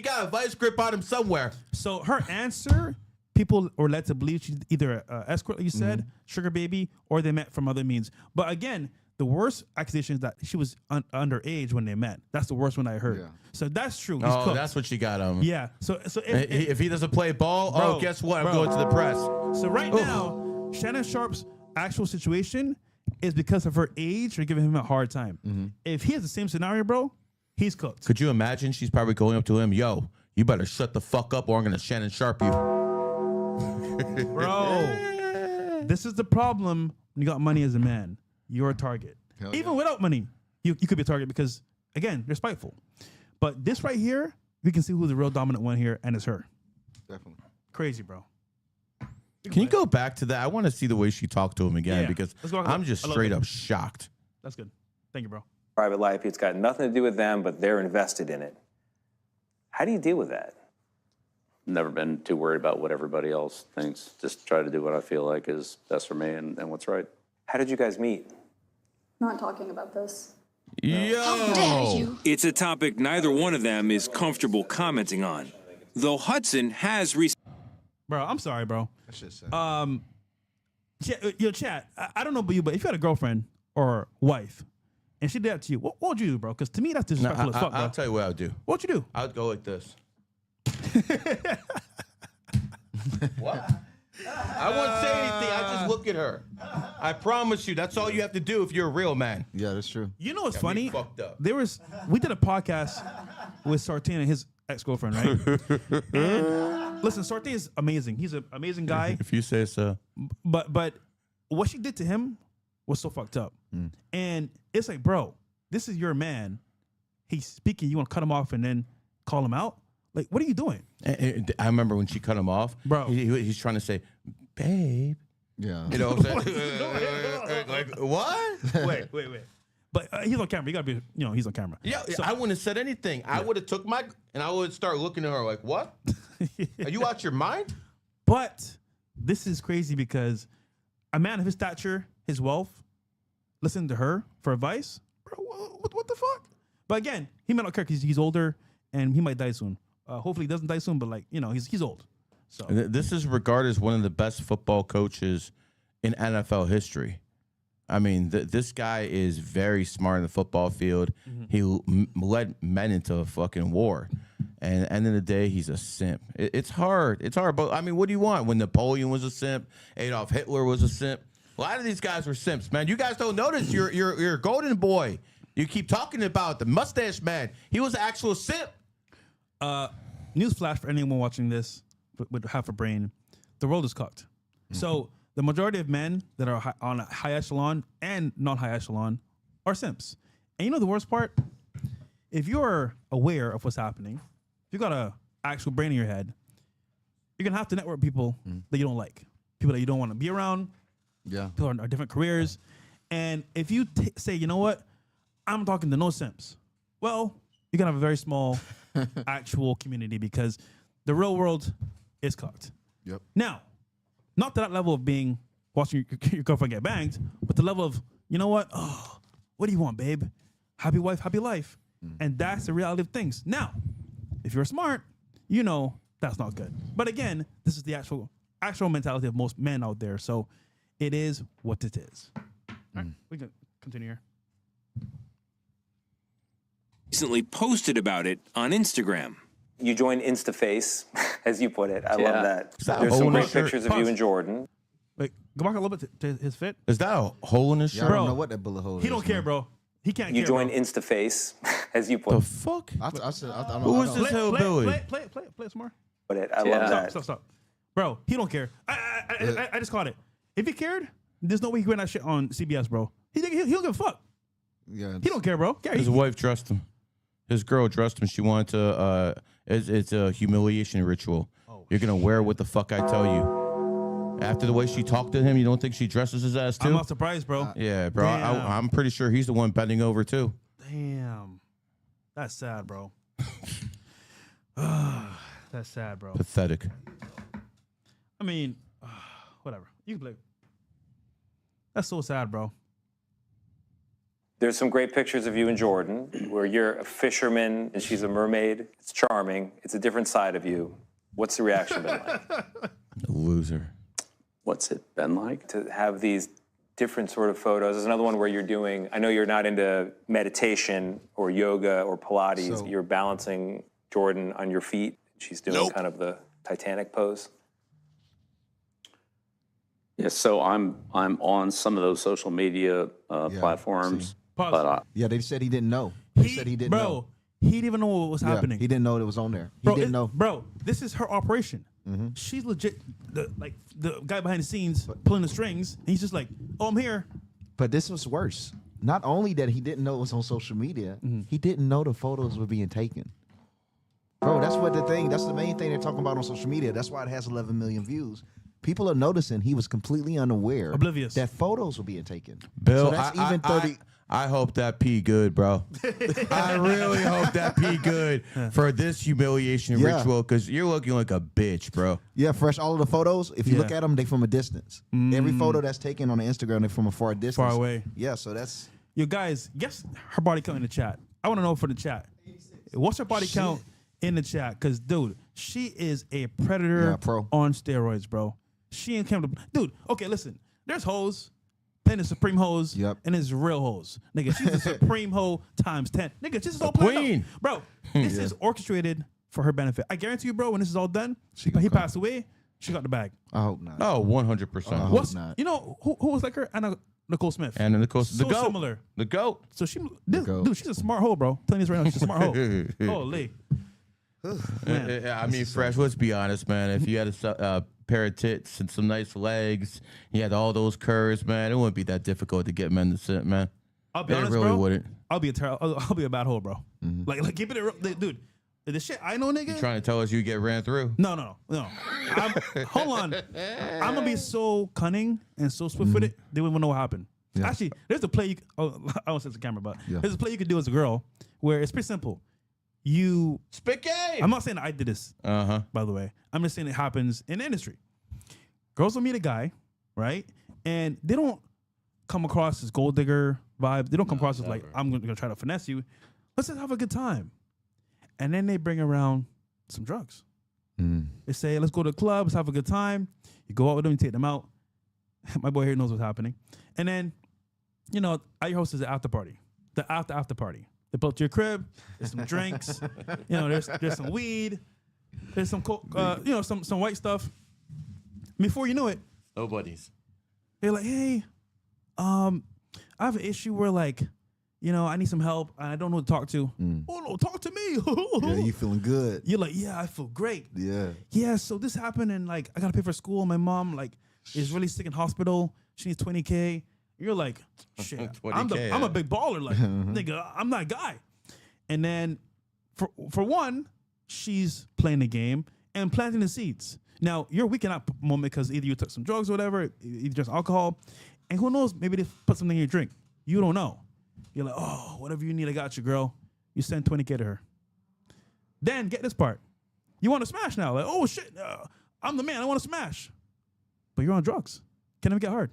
got a vice grip on him somewhere.
So her answer, people were led to believe she's either an escort, like you said, sugar baby, or they met from other means. But again, the worst accusation is that she was underage when they met. That's the worst one I heard.
Yeah.
So that's true. He's
Oh,
cooked.
that's what she got him.
Yeah. So
If he doesn't play ball,
Bro,
guess what? I'm
bro.
going to the press.
So right now, Shannon Sharp's actual situation is because of her age. They're giving him a hard time. If he has the same scenario, bro, he's cooked.
Could you imagine? She's probably going up to him, yo, you better shut the fuck up or I'm going to Shannon Sharp you.
Bro, this is the problem when you got money as a man. You're a target. Even without money, you could be a target because, again, they're spiteful. But this right here, we can see who's the real dominant one here, and it's her.
Definitely.
Crazy, bro.
Can you go back to that? I want to see the way she talked to him again
Yeah.
because
Let's go-
I'm just
I love
straight
it.
up shocked.
That's good. Thank you, bro.
Private life, it's got nothing to do with them, but they're invested in it. How do you deal with that?
Never been too worried about what everybody else thinks. Just try to do what I feel like is best for me and what's right.
How did you guys meet?
Not talking about this.
Yo!
It's a topic neither one of them is comfortable commenting on, though Hudson has recently.
Bro, I'm sorry, bro.
That shit's sad.
Yo, chat. I don't know about you, but if you had a girlfriend or wife and she did that to you, what would you do, bro? Because to me, that's
No,
disrespectful as fuck, bro.
I'll tell you what I would do.
What would you do?
I would go like this. What? I wouldn't say anything. I just look at her. I promise you, that's all you have to do if you're a real man.
Yeah, that's true.
You know what's
Got me
funny?
fucked up.
We did a podcast with Sartain and his ex-girlfriend, right? And listen, Sartain is amazing. He's an amazing guy.
If you say so.
But what she did to him was so fucked up. And it's like, bro, this is your man. He's speaking. You want to cut him off and then call him out? Like, what are you doing?
I remember when she cut him off,
bro.
He's trying to say, babe.
Yeah.
You know what I'm saying? Like, what?
Wait. But he's on camera. You gotta be, he's on camera.
Yeah,
So-
I wouldn't have said anything. I would have took and I would start looking at her like, what? Are you out your mind?
But this is crazy because a man of his stature, his wealth, listen to her for advice, bro. What the fuck? But again, he might not care because he's older and he might die soon. Hopefully, he doesn't die soon. But he's old. So
This is regarded as one of the best football coaches in NFL history. I mean, this guy is very smart in the football field. He led men into a fucking war. And at the end of the day, he's a simp. It's hard. It's hard. But, I mean, what do you want? When Napoleon was a simp, Adolf Hitler was a simp. A lot of these guys were simps, man. You guys don't notice. You're a golden boy. You keep talking about the mustache man. He was an actual simp.
Newsflash for anyone watching this with half a brain, the world is cooked. So the majority of men that are on a high echelon and non-high echelon are simps. And you know the worst part? If you're aware of what's happening, if you got a actual brain in your head, you're gonna have to network people that you don't like, people that you don't want to be around.
Yeah,
people are different careers. And if you say, you know what, I'm talking to no simps, well, you're gonna have a very small actual community because the real world is cooked.
Yep.
Now, not to that level of being watching your girlfriend get banged, but the level of, you know what? Oh, what do you want, babe? Happy wife, happy life. And that's the reality of things. Now, if you're smart, you know that's not good. But again, this is the actual mentality of most men out there. So it is what it is. All right, we can continue here.
Recently posted about it on Instagram.
You joined InstaFace, as you put it. I
Yeah.
love that.
Is that a
There's
hole
some
in
great
his shirt?
pictures of you and Jordan.
Wait, go back a little bit to his fit.
Is that a hole in his shirt?
I don't know what that bullet hole is.
He don't care, bro. He can't
You
care,
joined
bro.
InstaFace, as you put
The
it.
fuck?
I said, I don't
Who
know.
is this hillbilly?
Play it some more.
Put it. I love that.
Stop. Bro, he don't care. I just caught it. If he cared, there's no way he went that shit on CBS, bro. He don't give a fuck.
Yeah,
He don't care, bro.
His wife dressed him. His girl dressed him. She wanted to. It's a humiliation ritual. You're gonna wear what the fuck I tell you. After the way she talked to him, you don't think she dresses his ass too?
I'm not surprised, bro.
Yeah, bro.
Damn.
I'm pretty sure he's the one bending over too.
Damn. That's sad, bro. That's sad, bro.
Pathetic.
I mean, whatever. You can play. That's so sad, bro.
There's some great pictures of you and Jordan where you're a fisherman and she's a mermaid. It's charming. It's a different side of you. What's the reaction been like?
Loser.
What's it been like?
To have these different sort of photos. There's another one where you're doing, I know you're not into meditation or yoga or Pilates.
So-
You're balancing Jordan on your feet. She's doing kind of the Titanic pose.
Yeah, so I'm on some of those social media platforms,
Pause.
but
Yeah, they said he didn't know. They said he didn't know.
He didn't even know what was
Yeah,
happening.
he didn't know it was on there. He
Bro,
didn't know.
Bro, this is her operation. She's legit, the guy behind the scenes pulling the strings. And he's just like, oh, I'm here.
But this was worse. Not only that he didn't know it was on social media, he didn't know the photos were being taken. Bro, that's the main thing they're talking about on social media. That's why it has 11 million views. People are noticing he was completely unaware,
oblivious,
that photos were being taken.
Bill,
so that's even 30.
I hope that pee good, bro. I really hope that pee good for this humiliation ritual, because you're looking like a bitch, bro.
Yeah, Fresh, all of the photos, if you look at them, they from a distance. Every photo that's taken on the Instagram, they're from a far distance.
Far away.
Yeah, so that's...
You guys, guess her body count in the chat. I want to know for the chat. What's her body count in the chat? Because, dude, she is a predator on steroids, bro. She ain't came to... Dude, okay, listen. There's hoes. Then there's supreme hoes, and there's real hoes. Nigga, she's a supreme hoe times 10. Nigga, this is all planned out. Bro, this is orchestrated for her benefit. I guarantee you, bro, when this is all done, he passed away, she got the bag.
I hope not.
Oh, 100%.
I hope not.
You know who was like her? Anna Nicole Smith.
Anna Nicole
So
the GOAT.
similar.
The GOAT.
So dude, she's a smart hoe, bro. Telling you this right now, she's a smart hoe. Holy.
I mean, Fresh, let's be honest, man. If you had a pair of tits and some nice legs, you had all those curves, man, it wouldn't be that difficult to get men to sit, man.
I'll be honest,
really
bro.
wouldn't.
I'll be a bad hoe, bro. Like keep it real, dude. The shit I know, nigga.
You trying to tell us you get ran through?
No. Hold on. I'm gonna be so cunning and so swift with it, they wouldn't even know what happened.
Yeah.
Actually, there's a play. I won't say it's a camera, but there's a play you could do as a girl where it's pretty simple. You
spit game.
I'm not saying I did this. By the way, I'm just saying it happens in the industry. Girls will meet a guy, right, and they don't come across as gold digger vibe. They don't come across as like, I'm gonna try to finesse you. Let's just have a good time. And then they bring around some drugs. They say, let's go to the club, let's have a good time. You go out with them, you take them out. My boy here knows what's happening. And then, you know, I host is an after party. The after party. They pull up to your crib, there's some drinks, you know, there's some weed, there's some you know, some white stuff. Before you know it,
nobody's.
They're like, hey, I have an issue where, like, you know, I need some help and I don't know who to talk to. Oh no, talk to me.
Yeah, you feeling good.
You're like, yeah, I feel great.
Yeah.
Yeah, so this happened and like I gotta pay for school. My mom like is really sick in hospital. She needs $20K. You're like, shit, I'm a big baller. Like, nigga, I'm that guy. And then for one, she's playing the game and planting the seeds. Now, you're weak in that moment because either you took some drugs or whatever, you just alcohol, and who knows, maybe they put something in your drink. You don't know. You're like, oh, whatever you need, I got you, girl. You send $20K to her. Then, get this part. You want to smash now. Like, oh, shit, I'm the man. I want to smash. But you're on drugs. Can't even get hard.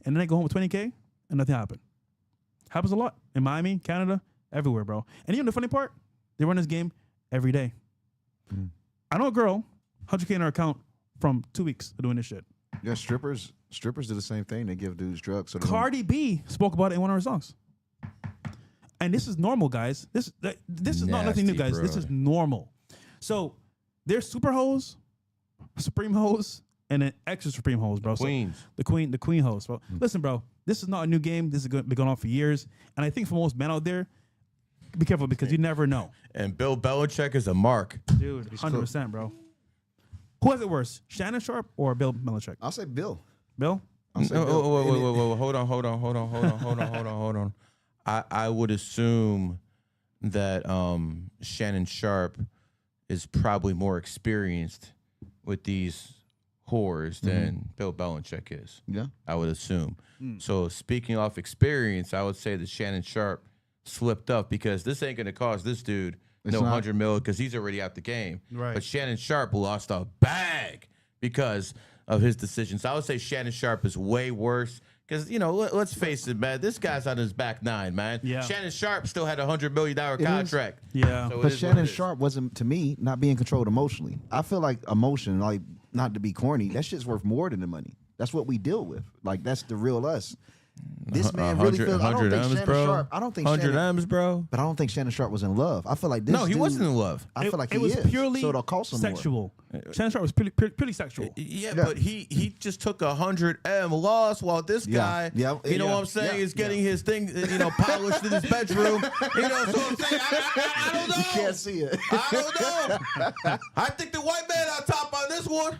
And then they go home with $20K and nothing happened. Happens a lot in Miami, Canada, everywhere, bro. And you know the funny part? They run this game every day. I know a girl, 100K in her account from 2 weeks of doing this shit.
Yeah, strippers do the same thing. They give dudes drugs. So
Cardi B spoke about it in one of her songs. And this is normal, guys. This is not nothing new, guys. Bro. This is normal. So there's super hoes, supreme hoes, and then extra supreme hoes, bro.
Queens.
So the queen hoes, bro. Listen, bro, this is not a new game. This has been going on for years. And I think for most men out there, be careful because you never know.
And Bill Belichick is a mark.
Dude, 100%, bro. Who has it worse, Shannon Sharp or Bill Belichick?
I'll say Bill.
Bill?
Wait, hold on. I would assume that Shannon Sharp is probably more experienced with these whores than Bill Belichick is.
Yeah.
I would assume. So speaking off experience, I would say that Shannon Sharp slipped up because this ain't going to cost this dude no 100 mil because he's already out the game.
Right.
But Shannon Sharp lost a bag because of his decisions. So I would say Shannon Sharp is way worse because, you know, let's face it, man. This guy's on his back nine, man.
Yeah.
Shannon Sharp still had a $100 million contract.
Yeah.
So
but Shannon Sharp wasn't, to me, not being controlled emotionally. I feel like emotion, like, not to be corny, that shit's worth more than the money. That's what we deal with. Like that's the real us. This man really feels. I don't think Shannon Sharp. I don't think
100
Shannon,
M's, bro.
But I don't think Shannon Sharp was in love. I feel like this.
No, he
dude,
wasn't in love.
I feel like
it
he
was
is.
purely
So it'll cost him
sexual. Shannon Sharp was purely sexual.
Yeah, but he just took 100 M loss while this guy, you know what I'm saying, is getting his thing, polished in his bedroom. You know, so I'm saying, I don't know.
You can't see it.
I don't know. I think the white man on top on this one.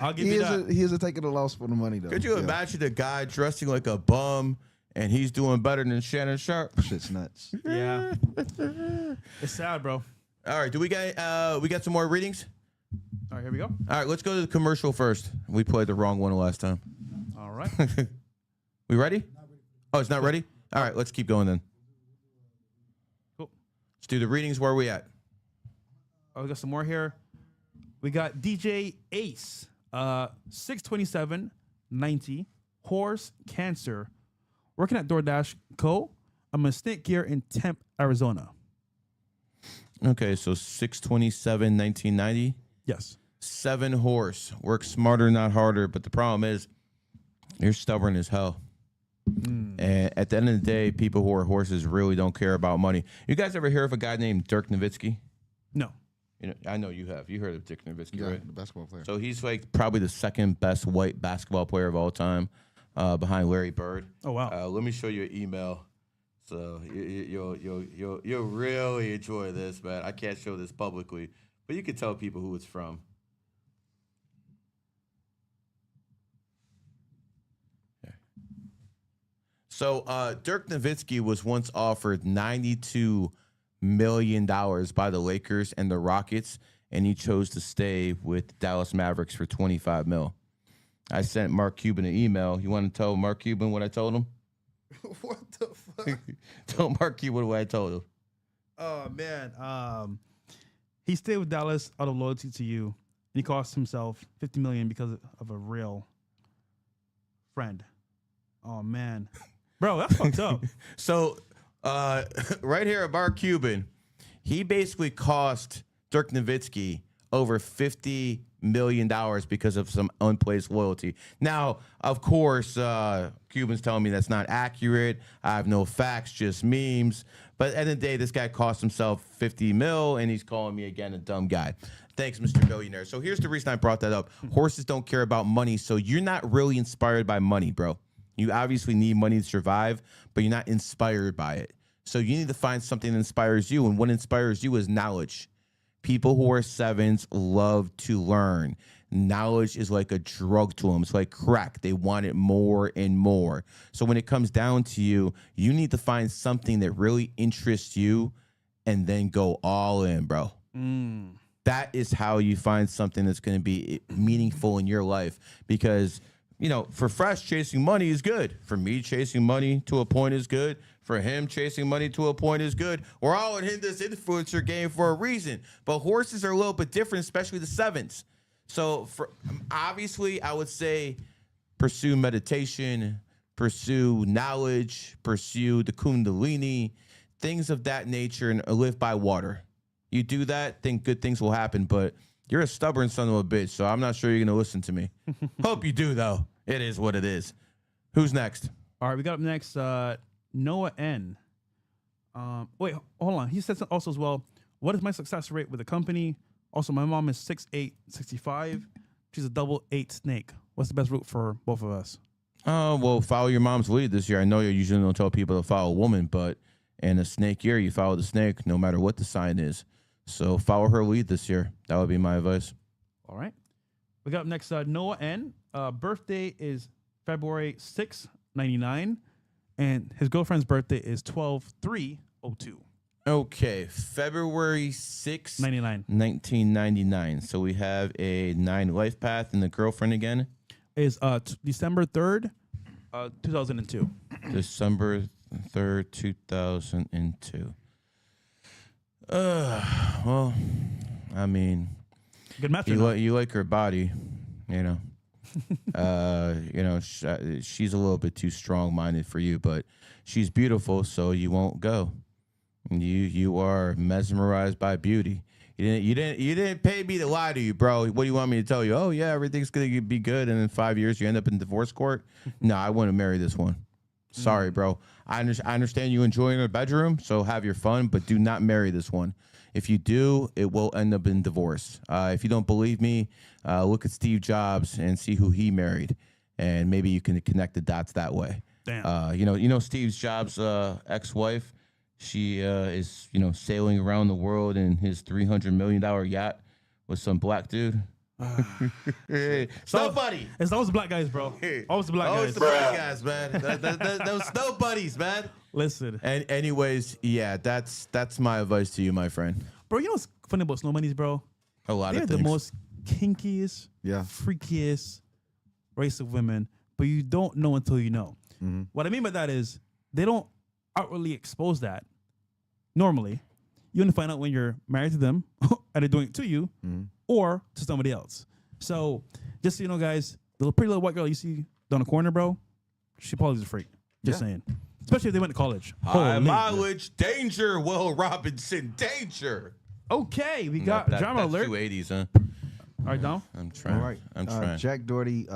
I'll give you that.
He isn't taking a loss for the money though.
Could you imagine a guy dressing like a bum and he's doing better than Shannon Sharp?
Shit's nuts.
Yeah. It's sad, bro.
All right, do we got some more readings?
All right, here we go.
All right, let's go to the commercial first. We played the wrong one last time.
All right.
We ready? Oh, it's not ready? All right, let's keep going then.
Cool.
Let's do the readings. Where are we at?
Oh, we got some more here. We got DJ Ace, 62790, horse, cancer, working at DoorDash Co. I'm a snake gear in Temp, Arizona.
Okay, so 627, 1990.
Yes.
7 horse. Work smarter, not harder. But the problem is, you're stubborn as hell. And at the end of the day, people who are horses really don't care about money. You guys ever hear of a guy named Dirk Nowitzki?
No.
You know, I know you have. You heard of Dirk Nowitzki, right?
The basketball player.
So he's like probably the second best white basketball player of all time, behind Larry Bird.
Oh wow!
Let me show you an email. So you'll really enjoy this, man. I can't show this publicly, but you can tell people who it's from. So Dirk Nowitzki was once offered $92 million by the Lakers and the Rockets, and he chose to stay with Dallas Mavericks for $25 million. I sent Mark Cuban an email. You want to tell Mark Cuban what I told him?
What the fuck?
Tell Mark Cuban what I told him.
Oh man, he stayed with Dallas out of loyalty to you, and he cost himself $50 million because of a real friend. Oh man, bro, that's fucked up.
So right here at Mark Cuban, he basically cost Dirk Nowitzki over $50 million because of some unplaced loyalty. Now, of course, Cuban's telling me that's not accurate. I have no facts, just memes. But at the end of the day, this guy cost himself $50 million, and he's calling me again a dumb guy. Thanks, Mr. Billionaire. So here's the reason I brought that up. Horses don't care about money, so you're not really inspired by money, bro. You obviously need money to survive, but you're not inspired by it. So you need to find something that inspires you, and what inspires you is knowledge. People who are 7s love to learn. Knowledge is like a drug to them. It's like crack. They want it more and more. So when it comes down to you, you need to find something that really interests you and then go all in, bro. That is how you find something that's going to be meaningful in your life. Because, you know, for Fresh, chasing money is good. For me, chasing money to a point is good. For him, chasing money to a point is good. We're all in this influencer game for a reason. But horses are a little bit different, especially the 7s. So for obviously, I would say pursue meditation, pursue knowledge, pursue the Kundalini, things of that nature, and live by water. You do that, think good things will happen. But you're a stubborn son of a bitch, so I'm not sure you're going to listen to me. Hope you do, though. It is what it is. Who's next?
All right, we got up next, Noah N. Wait, hold on. He says also as well, what is my success rate with the company? Also, my mom is 6'8", 65. She's a double 8 snake. What's the best route for both of us?
Well, follow your mom's lead this year. I know you usually don't tell people to follow a woman, but in a snake year, you follow the snake no matter what the sign is. So follow her lead this year. That would be my advice.
All right. We got up next, Noah N. Birthday is February 6, 99. And his girlfriend's birthday is 12/3/02.
Okay, February 6,
99.
1999. So we have a 9 life path, and the girlfriend again
is December 3rd, 2002.
December 3rd, 2002. Well, I mean,
good match.
You like her body, you know. She's a little bit too strong-minded for you, but she's beautiful, so you won't go. You are mesmerized by beauty. You didn't pay me to lie to you, bro. What do you want me to tell you? Oh yeah, everything's gonna be good, and in 5 years you end up in divorce court. No, I want to marry this one. Sorry, bro. I understand you enjoying the bedroom, so have your fun, but do not marry this one. If you do, it will end up in divorce. If you don't believe me, look at Steve Jobs and see who he married, and maybe you can connect the dots that way.
Damn.
You know Steve Jobs' ex-wife. She is sailing around the world in his $300 million yacht with some black dude. Snow buddy.
It's always the black guys, bro. Always the black guys.
The black guys, man. Those snow buddies, man.
Listen.
And anyways, yeah, that's my advice to you, my friend.
Bro, you know what's funny about snow bunnies, bro?
A lot
They're
of
the
things.
most kinkiest, freakiest race of women, but you don't know until you know. What I mean by that is they don't outwardly expose that. Normally, you only find out when you're married to them, and they're doing it to you, or to somebody else. So, just so you know, guys, the pretty little white girl you see down the corner, bro, she probably is a freak. Just saying. Especially if they went to college.
High
Holy.
mileage, danger, Will Robinson, danger.
Okay, we got drama
that's
alert.
280s, huh?
All right, Dom.
I'm trying.
All right.
I'm trying.
Jack Doherty,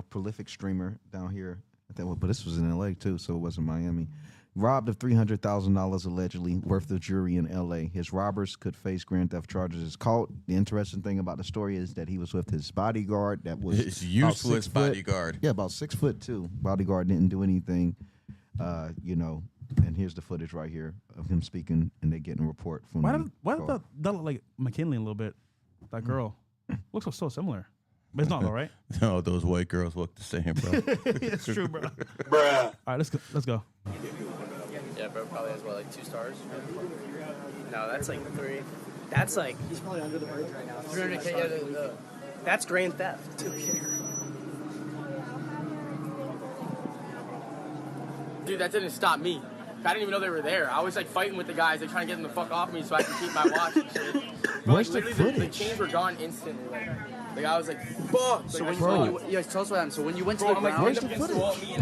prolific streamer down here. But this was in L.A. too, so it wasn't Miami. Robbed of $300,000 allegedly, worth the jury in L.A. His robbers could face grand theft charges. It's caught. The interesting thing about the story is that he was with his bodyguard. That was
his useless bodyguard.
Yeah, about 6'2". Bodyguard didn't do anything. And here's the footage right here of him speaking, and they're getting a report from.
Why did that look like McKinley a little bit? That girl looks so similar, but it's not though, right?
No, those white girls look the same, bro.
It's true, bro.
Bruh.
All right, let's go.
Yeah, bro, probably has what, like 2 stars? No, that's like 3. That's like he's probably under the bridge right now. 300K. Yeah, that's grand theft. 2K. Dude, that didn't stop me. I didn't even know they were there. I was like fighting with the guys, like trying to get them the fuck off me so I could keep my watch and shit. Bro,
Where's
like,
the
literally,
footage?
the chains were gone instantly. Like I was like, fuck.
So
like,
when you tell us what happened. So when you went to the
I'm like,
ground,
Where's the
pinned up against the wall, me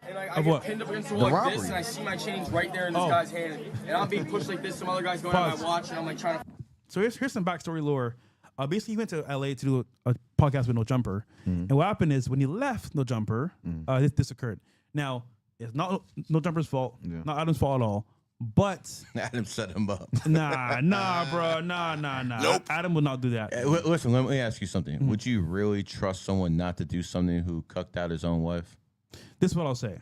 and like, I
Of
get
what?
pinned up against the
The
wall like
robbery.
this, and I see my chains right there in this
Oh.
guy's hand, and I'm being pushed like this. Some other guy's going on
Pause.
my watch, and I'm like trying to.
So here's some backstory lore. Basically, he went to LA to do a podcast with No Jumper, and what happened is when he left No Jumper, this occurred. Now it's not No Jumper's fault, not Adam's fault at all. But
Adam set him up.
nah, bro, nah.
Nope.
Adam would not do that.
Listen, let me ask you something. Would you really trust someone not to do something who cucked out his own wife?
This is what I'll say.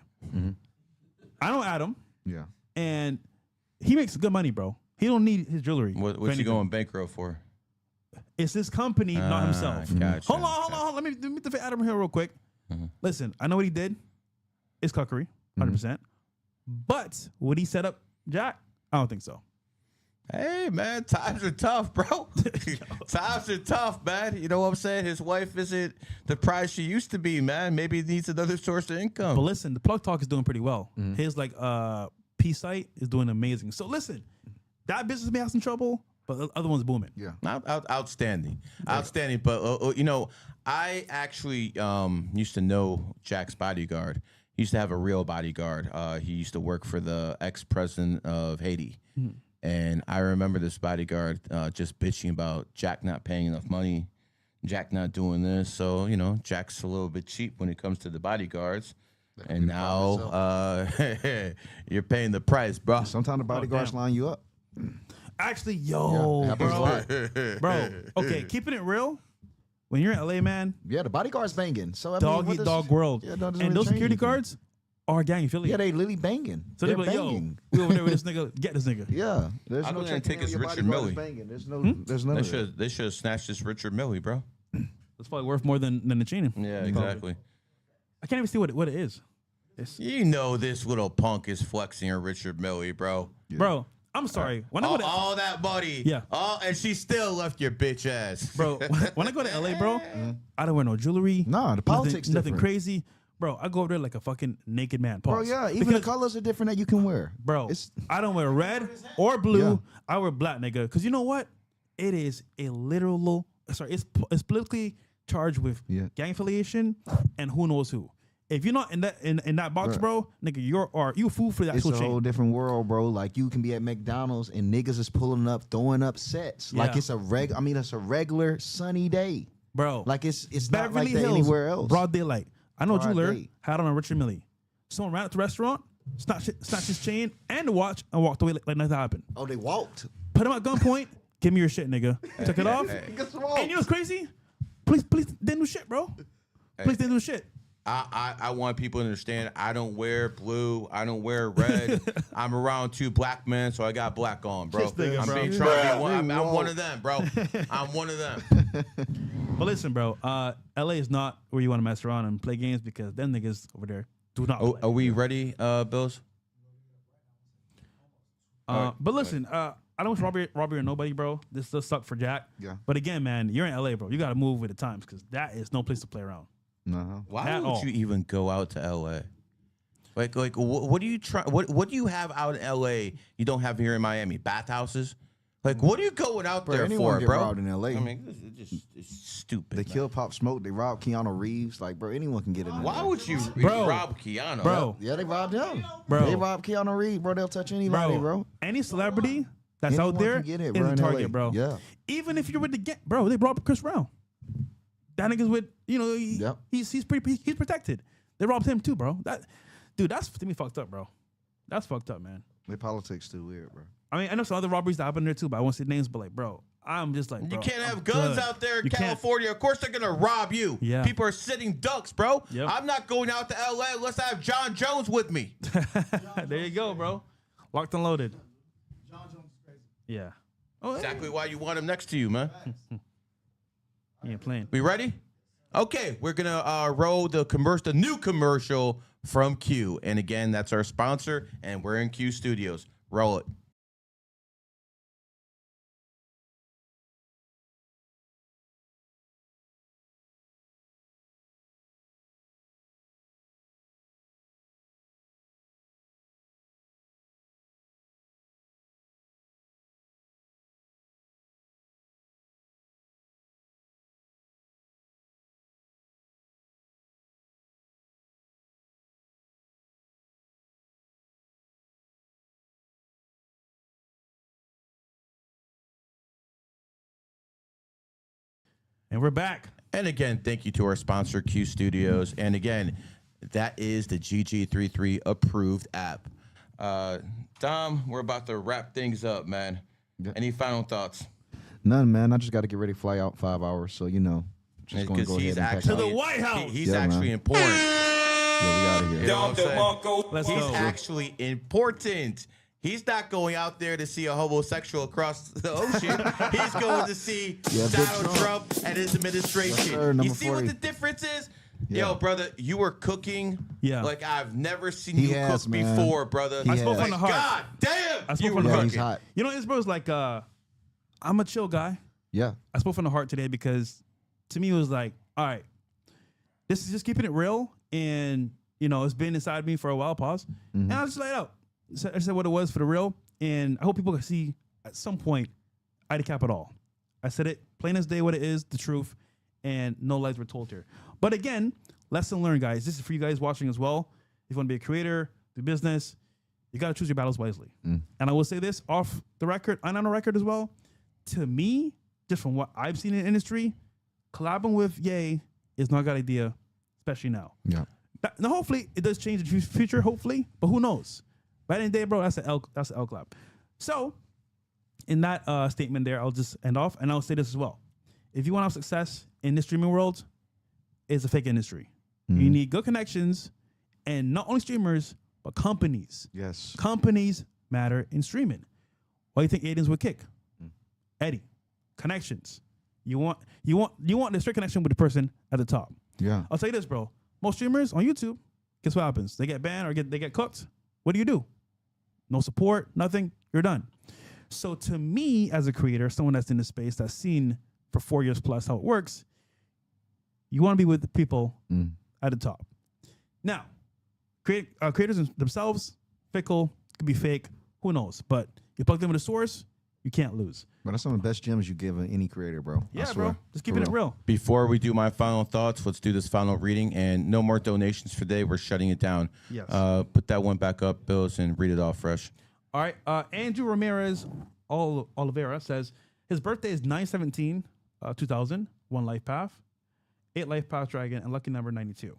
I know Adam,
Yeah.
and he makes good money, bro. He don't need his jewelry.
What's
for
he
anything.
going bankrupt for?
It's his company, not himself.
Gotcha.
Hold on. Let me defend Adam here real quick. Listen, I know what he did. It's cuckery, 100%. But would he set up Jack? I don't think so.
Hey, man, times are tough, bro. Times are tough, man. You know what I'm saying? His wife isn't the prize she used to be, man. Maybe he needs another source of income.
But listen, the Plug Talk is doing pretty well. His P site is doing amazing. So listen, that business may have some trouble, but the other one's booming.
Yeah.
Outstanding. Outstanding. But, I actually used to know Jack's bodyguard. He used to have a real bodyguard. He used to work for the ex-president of Haiti. And I remember this bodyguard just bitching about Jack not paying enough money, Jack not doing this. So, Jack's a little bit cheap when it comes to the bodyguards. And now you're paying the price, bro.
Sometimes the bodyguards line you up.
Actually,
Yeah, happens a lot.
bro. Okay, keeping it real. When you're in LA, man,
Yeah, the bodyguard's banging. So I
dog
mean,
eat
what
dog
does-
world.
Yeah, doesn't
And
really
those
change
security
anything.
guards are gang affiliated.
Yeah, they literally banging.
So
They're
they be like, yo,
banging.
we over there with this nigga, get this nigga.
Yeah, there's
I'll
no
go there and
checking
take
in
his
when your
Richard
bodyguard is
Mille.
banging. There's none of that.
They should have snatched this Richard Mille, bro.
That's probably worth more than the cheating.
Yeah, exactly.
I can't even see what it is.
You know this little punk is flexing a Richard Mille, bro.
Bro, I'm sorry. When I go to
all that money.
Yeah.
And she still left your bitch ass.
bro, when I go to LA, bro, I don't wear no jewelry.
Nah, the politics
nothing
different.
crazy. Bro, I go over there like a fucking naked man.
Bro,
Pause.
yeah, even the colors are different that you can wear.
Bro,
It's-
I don't wear red or blue.
Yeah.
I wear black, nigga. Because you know what? It is a literal. Sorry, it's politically charged with gang affiliation and who knows who. If you're not in that box, bro, nigga, you fool for the
It's
actual
a
chain.
whole different world, bro. Like you can be at McDonald's and niggas is pulling up, throwing up sets. Like
Yeah.
it's a regular sunny day,
bro.
Like it's
Beverly
not like that
Hills,
anywhere else.
Broad daylight. I know a
Broad
jeweler
day.
had on a Richard Mille. Someone ran out to the restaurant, snatched his chain and the watch, and walked away like nothing happened.
Oh, they walked.
Put him at gunpoint. Give me your shit, nigga. Took it off. And you know what's crazy? Police didn't do shit, bro. Police didn't do shit.
I want people to understand I don't wear blue. I don't wear red. I'm around 2 black men, so I got black on, bro.
This nigga,
I'm
bro.
being trying to be one. I'm one of them, bro. I'm one of them.
But listen, bro. LA is not where you want to mess around and play games because them niggas over there do not play.
Are we ready, Bills?
But listen, I don't wish Robbie or nobody, bro. This does suck for Jack.
Yeah.
But again, man, you're in LA, bro. You got to move with the times because that is no place to play around.
No.
Why
At
would
all.
you even go out to LA? Like what do you try? What do you have out in LA you don't have here in Miami? Bathhouses? Like what are you going out there
anyone
for,
get
bro?
robbed in LA.
I mean, it's stupid.
They
man.
killed Pop Smoke. They robbed Keanu Reeves. Like, bro, anyone can get in there.
Why would you
Bro.
rob Keanu?
Bro.
Yeah, they robbed him.
Bro.
They robbed Keanu Reeves, bro. They'll touch anybody, bro.
Any celebrity that's
Anyone
out there
can get it,
is
bro,
a
in
target,
LA.
bro.
Yeah.
Even if you're with the gang, bro, they robbed Chris Brown. That nigga's with, he's protected. They robbed him too, bro. That's to me fucked up, bro. That's fucked up, man.
Their politics too weird, bro.
I mean, I know some other robberies that happened there too, but I won't say names. But like, bro, I'm just like,
You
bro,
can't
I'm
have guns
good.
out there in
You can't.
California. Of course they're gonna rob you.
Yeah.
People are sitting ducks, bro.
Yep.
I'm not going out to LA unless I have John Jones with me.
There you go, bro. Locked and loaded.
John Jones is crazy.
Yeah.
Exactly why you want him next to you, man.
He ain't playing.
We ready? Okay, we're gonna roll the new commercial from Q, and again, that's our sponsor, and we're in Q Studios. Roll it.
And we're back.
And again, thank you to our sponsor, Q Studios. And again, that is the GG33 approved app. Dom, we're about to wrap things up, man. Any final thoughts?
None, man. I just got to get ready to fly out 5 hours, so just going to
Because
go
he's
ahead and pack
actually
out.
To the White House.
He's
Yeah,
actually
man.
important.
Yeah, we out of here.
You know what I'm saying?
Let's
He's
go.
actually important. He's not going out there to see a homosexual across the ocean. He's going to see
Yeah, big
Donald
Trump.
Trump and his administration.
Yes, sir,
You
number
see what
40.
the difference is?
Yeah.
Yo, brother, you were cooking
Yeah.
like I've never seen
He
you
has,
cook
man.
before, brother.
He
I spoke
has.
from the heart.
God damn,
I spoke
you
from
were
the
Yeah,
heart.
he's
cooking.
hot.
You know, this bro's like, I'm a chill guy.
Yeah.
I spoke from the heart today because to me it was like, all right, this is just keeping it real, and it's been inside me for a while. Pause, and I just laid it out. So I said what it was for the real, and I hope people can see at some point I decap it all. I said it plain as day, what it is, the truth, and no lies were told here. But again, lesson learned, guys. This is for you guys watching as well. If you want to be a creator, do business, you got to choose your battles wisely. And I will say this off the record and on the record as well. To me, just from what I've seen in the industry, collabing with Ye is not a good idea, especially now.
Yeah.
Now, hopefully, it does change in the future, hopefully, but who knows? By the end of the day, bro, that's an L collab. So, in that statement there, I'll just end off, and I'll say this as well. If you want to have success in the streaming world, it's a fake industry. You need good connections, and not only streamers, but companies.
Yes.
Companies matter in streaming. Why do you think aliens would kick? Eddie, connections. You want the straight connection with the person at the top.
Yeah.
I'll tell you this, bro. Most streamers on YouTube, guess what happens? They get banned or they get cooked. What do? No support, nothing. You're done. So to me, as a creator, someone that's in the space that's seen for 4 years plus how it works, you want to be with the people at the top. Now, creators themselves, fickle, could be fake, who knows? But you plug them with a source, You can't lose.
But that's some of the best gems you give any creator, bro.
Yeah, bro. Just keeping it real.
Before we do my final thoughts, let's do this final reading. And no more donations for today. We're shutting it down.
Yes.
Put that one back up, Bills, and read it off fresh.
All right. Andrew Ramirez Oliveira says his birthday is 9/17, 2000. 1 life path, 8 life path dragon, and lucky number 92.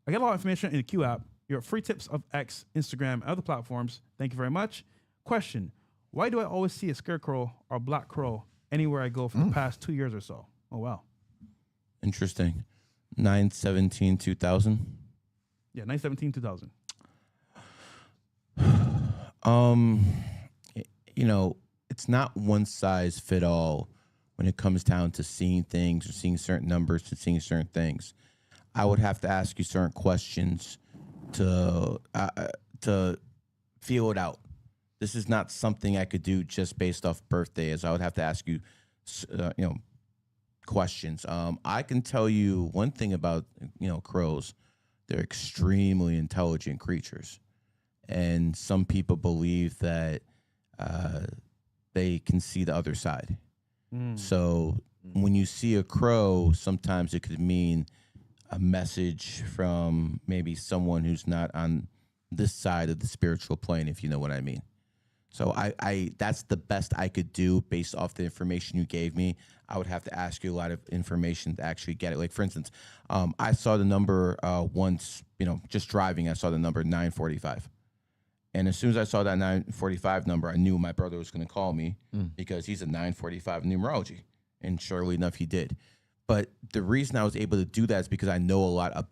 I get a lot of information in the Q app. Your free tips of X, Instagram, and other platforms. Thank you very much. Question: why do I always see a scarecrow or black crow anywhere I go for the past 2 years or so? Oh wow.
Interesting. 9/17/2000.
Yeah, 9/17/2000.
You know, it's not one size fit all when it comes down to seeing things or seeing certain numbers and seeing certain things. I would have to ask you certain questions to feel it out. This is not something I could do just based off birthday, as I would have to ask you, questions. I can tell you one thing about, crows. They're extremely intelligent creatures. And some people believe that they can see the other side. So when you see a crow, sometimes it could mean a message from maybe someone who's not on this side of the spiritual plane, if you know what I mean. So I that's the best I could do based off the information you gave me. I would have to ask you a lot of information to actually get it. Like, for instance, I saw the number once, just driving, I saw the number 945. And as soon as I saw that 945 number, I knew my brother was going to call me because he's a 945 numerology. And surely enough, he did. But the reason I was able to do that is because I know a lot, and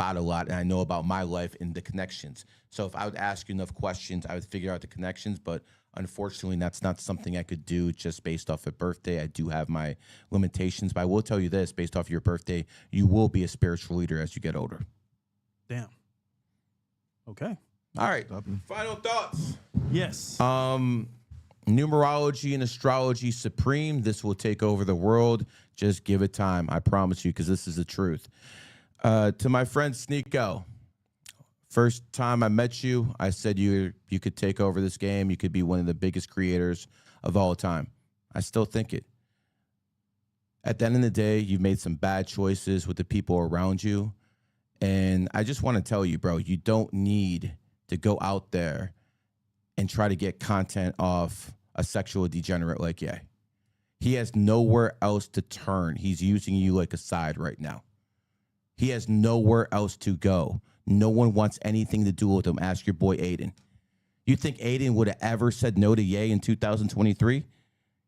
I know about my life and the connections. So if I would ask you enough questions, I would figure out the connections. But unfortunately, that's not something I could do just based off a birthday. I do have my limitations. But I will tell you this, based off your birthday, you will be a spiritual leader as you get older.
Damn. Okay.
All right. Final thoughts.
Yes.
Numerology and astrology supreme. This will take over the world. Just give it time. I promise you, because this is the truth. To my friend Sneeko, first time I met you, I said you could take over this game. You could be one of the biggest creators of all time. I still think it. At the end of the day, you've made some bad choices with the people around you. And I just want to tell you, bro, you don't need to go out there and try to get content off a sexual degenerate like Ye. He has nowhere else to turn. He's using you like a side right now. He has nowhere else to go. No one wants anything to do with him. Ask your boy Aiden. You think Aiden would have ever said no to Ye in 2023?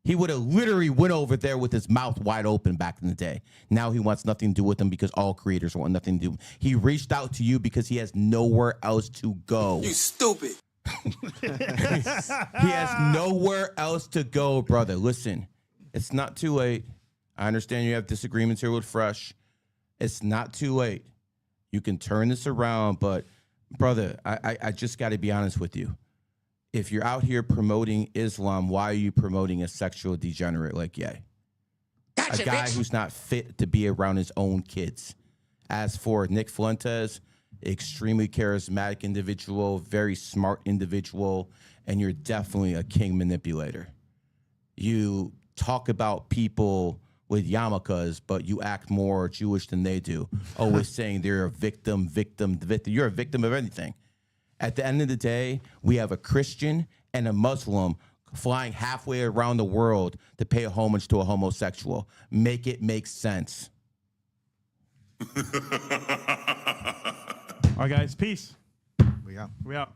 He would have literally went over there with his mouth wide open back in the day. Now he wants nothing to do with him because all creators want nothing to do. He reached out to you because he has nowhere else to go.
You stupid.
He has nowhere else to go, brother. Listen, it's not too late. I understand you have disagreements here with Fresh. It's not too late. You can turn this around, but brother, I just got to be honest with you. If you're out here promoting Islam, why are you promoting a sexual degenerate like Ye? Gotcha, a guy who's not fit to be around his own kids. As for Nick Fuentes, extremely charismatic individual, very smart individual, and you're definitely a king manipulator. You talk about people with yarmulkes, but you act more Jewish than they do. Always saying they're a victim. You're a victim of anything. At the end of the day, we have a Christian and a Muslim flying halfway around the world to pay homage to a homosexual. Make it make sense.
All right, guys. Peace.
We out.
We out.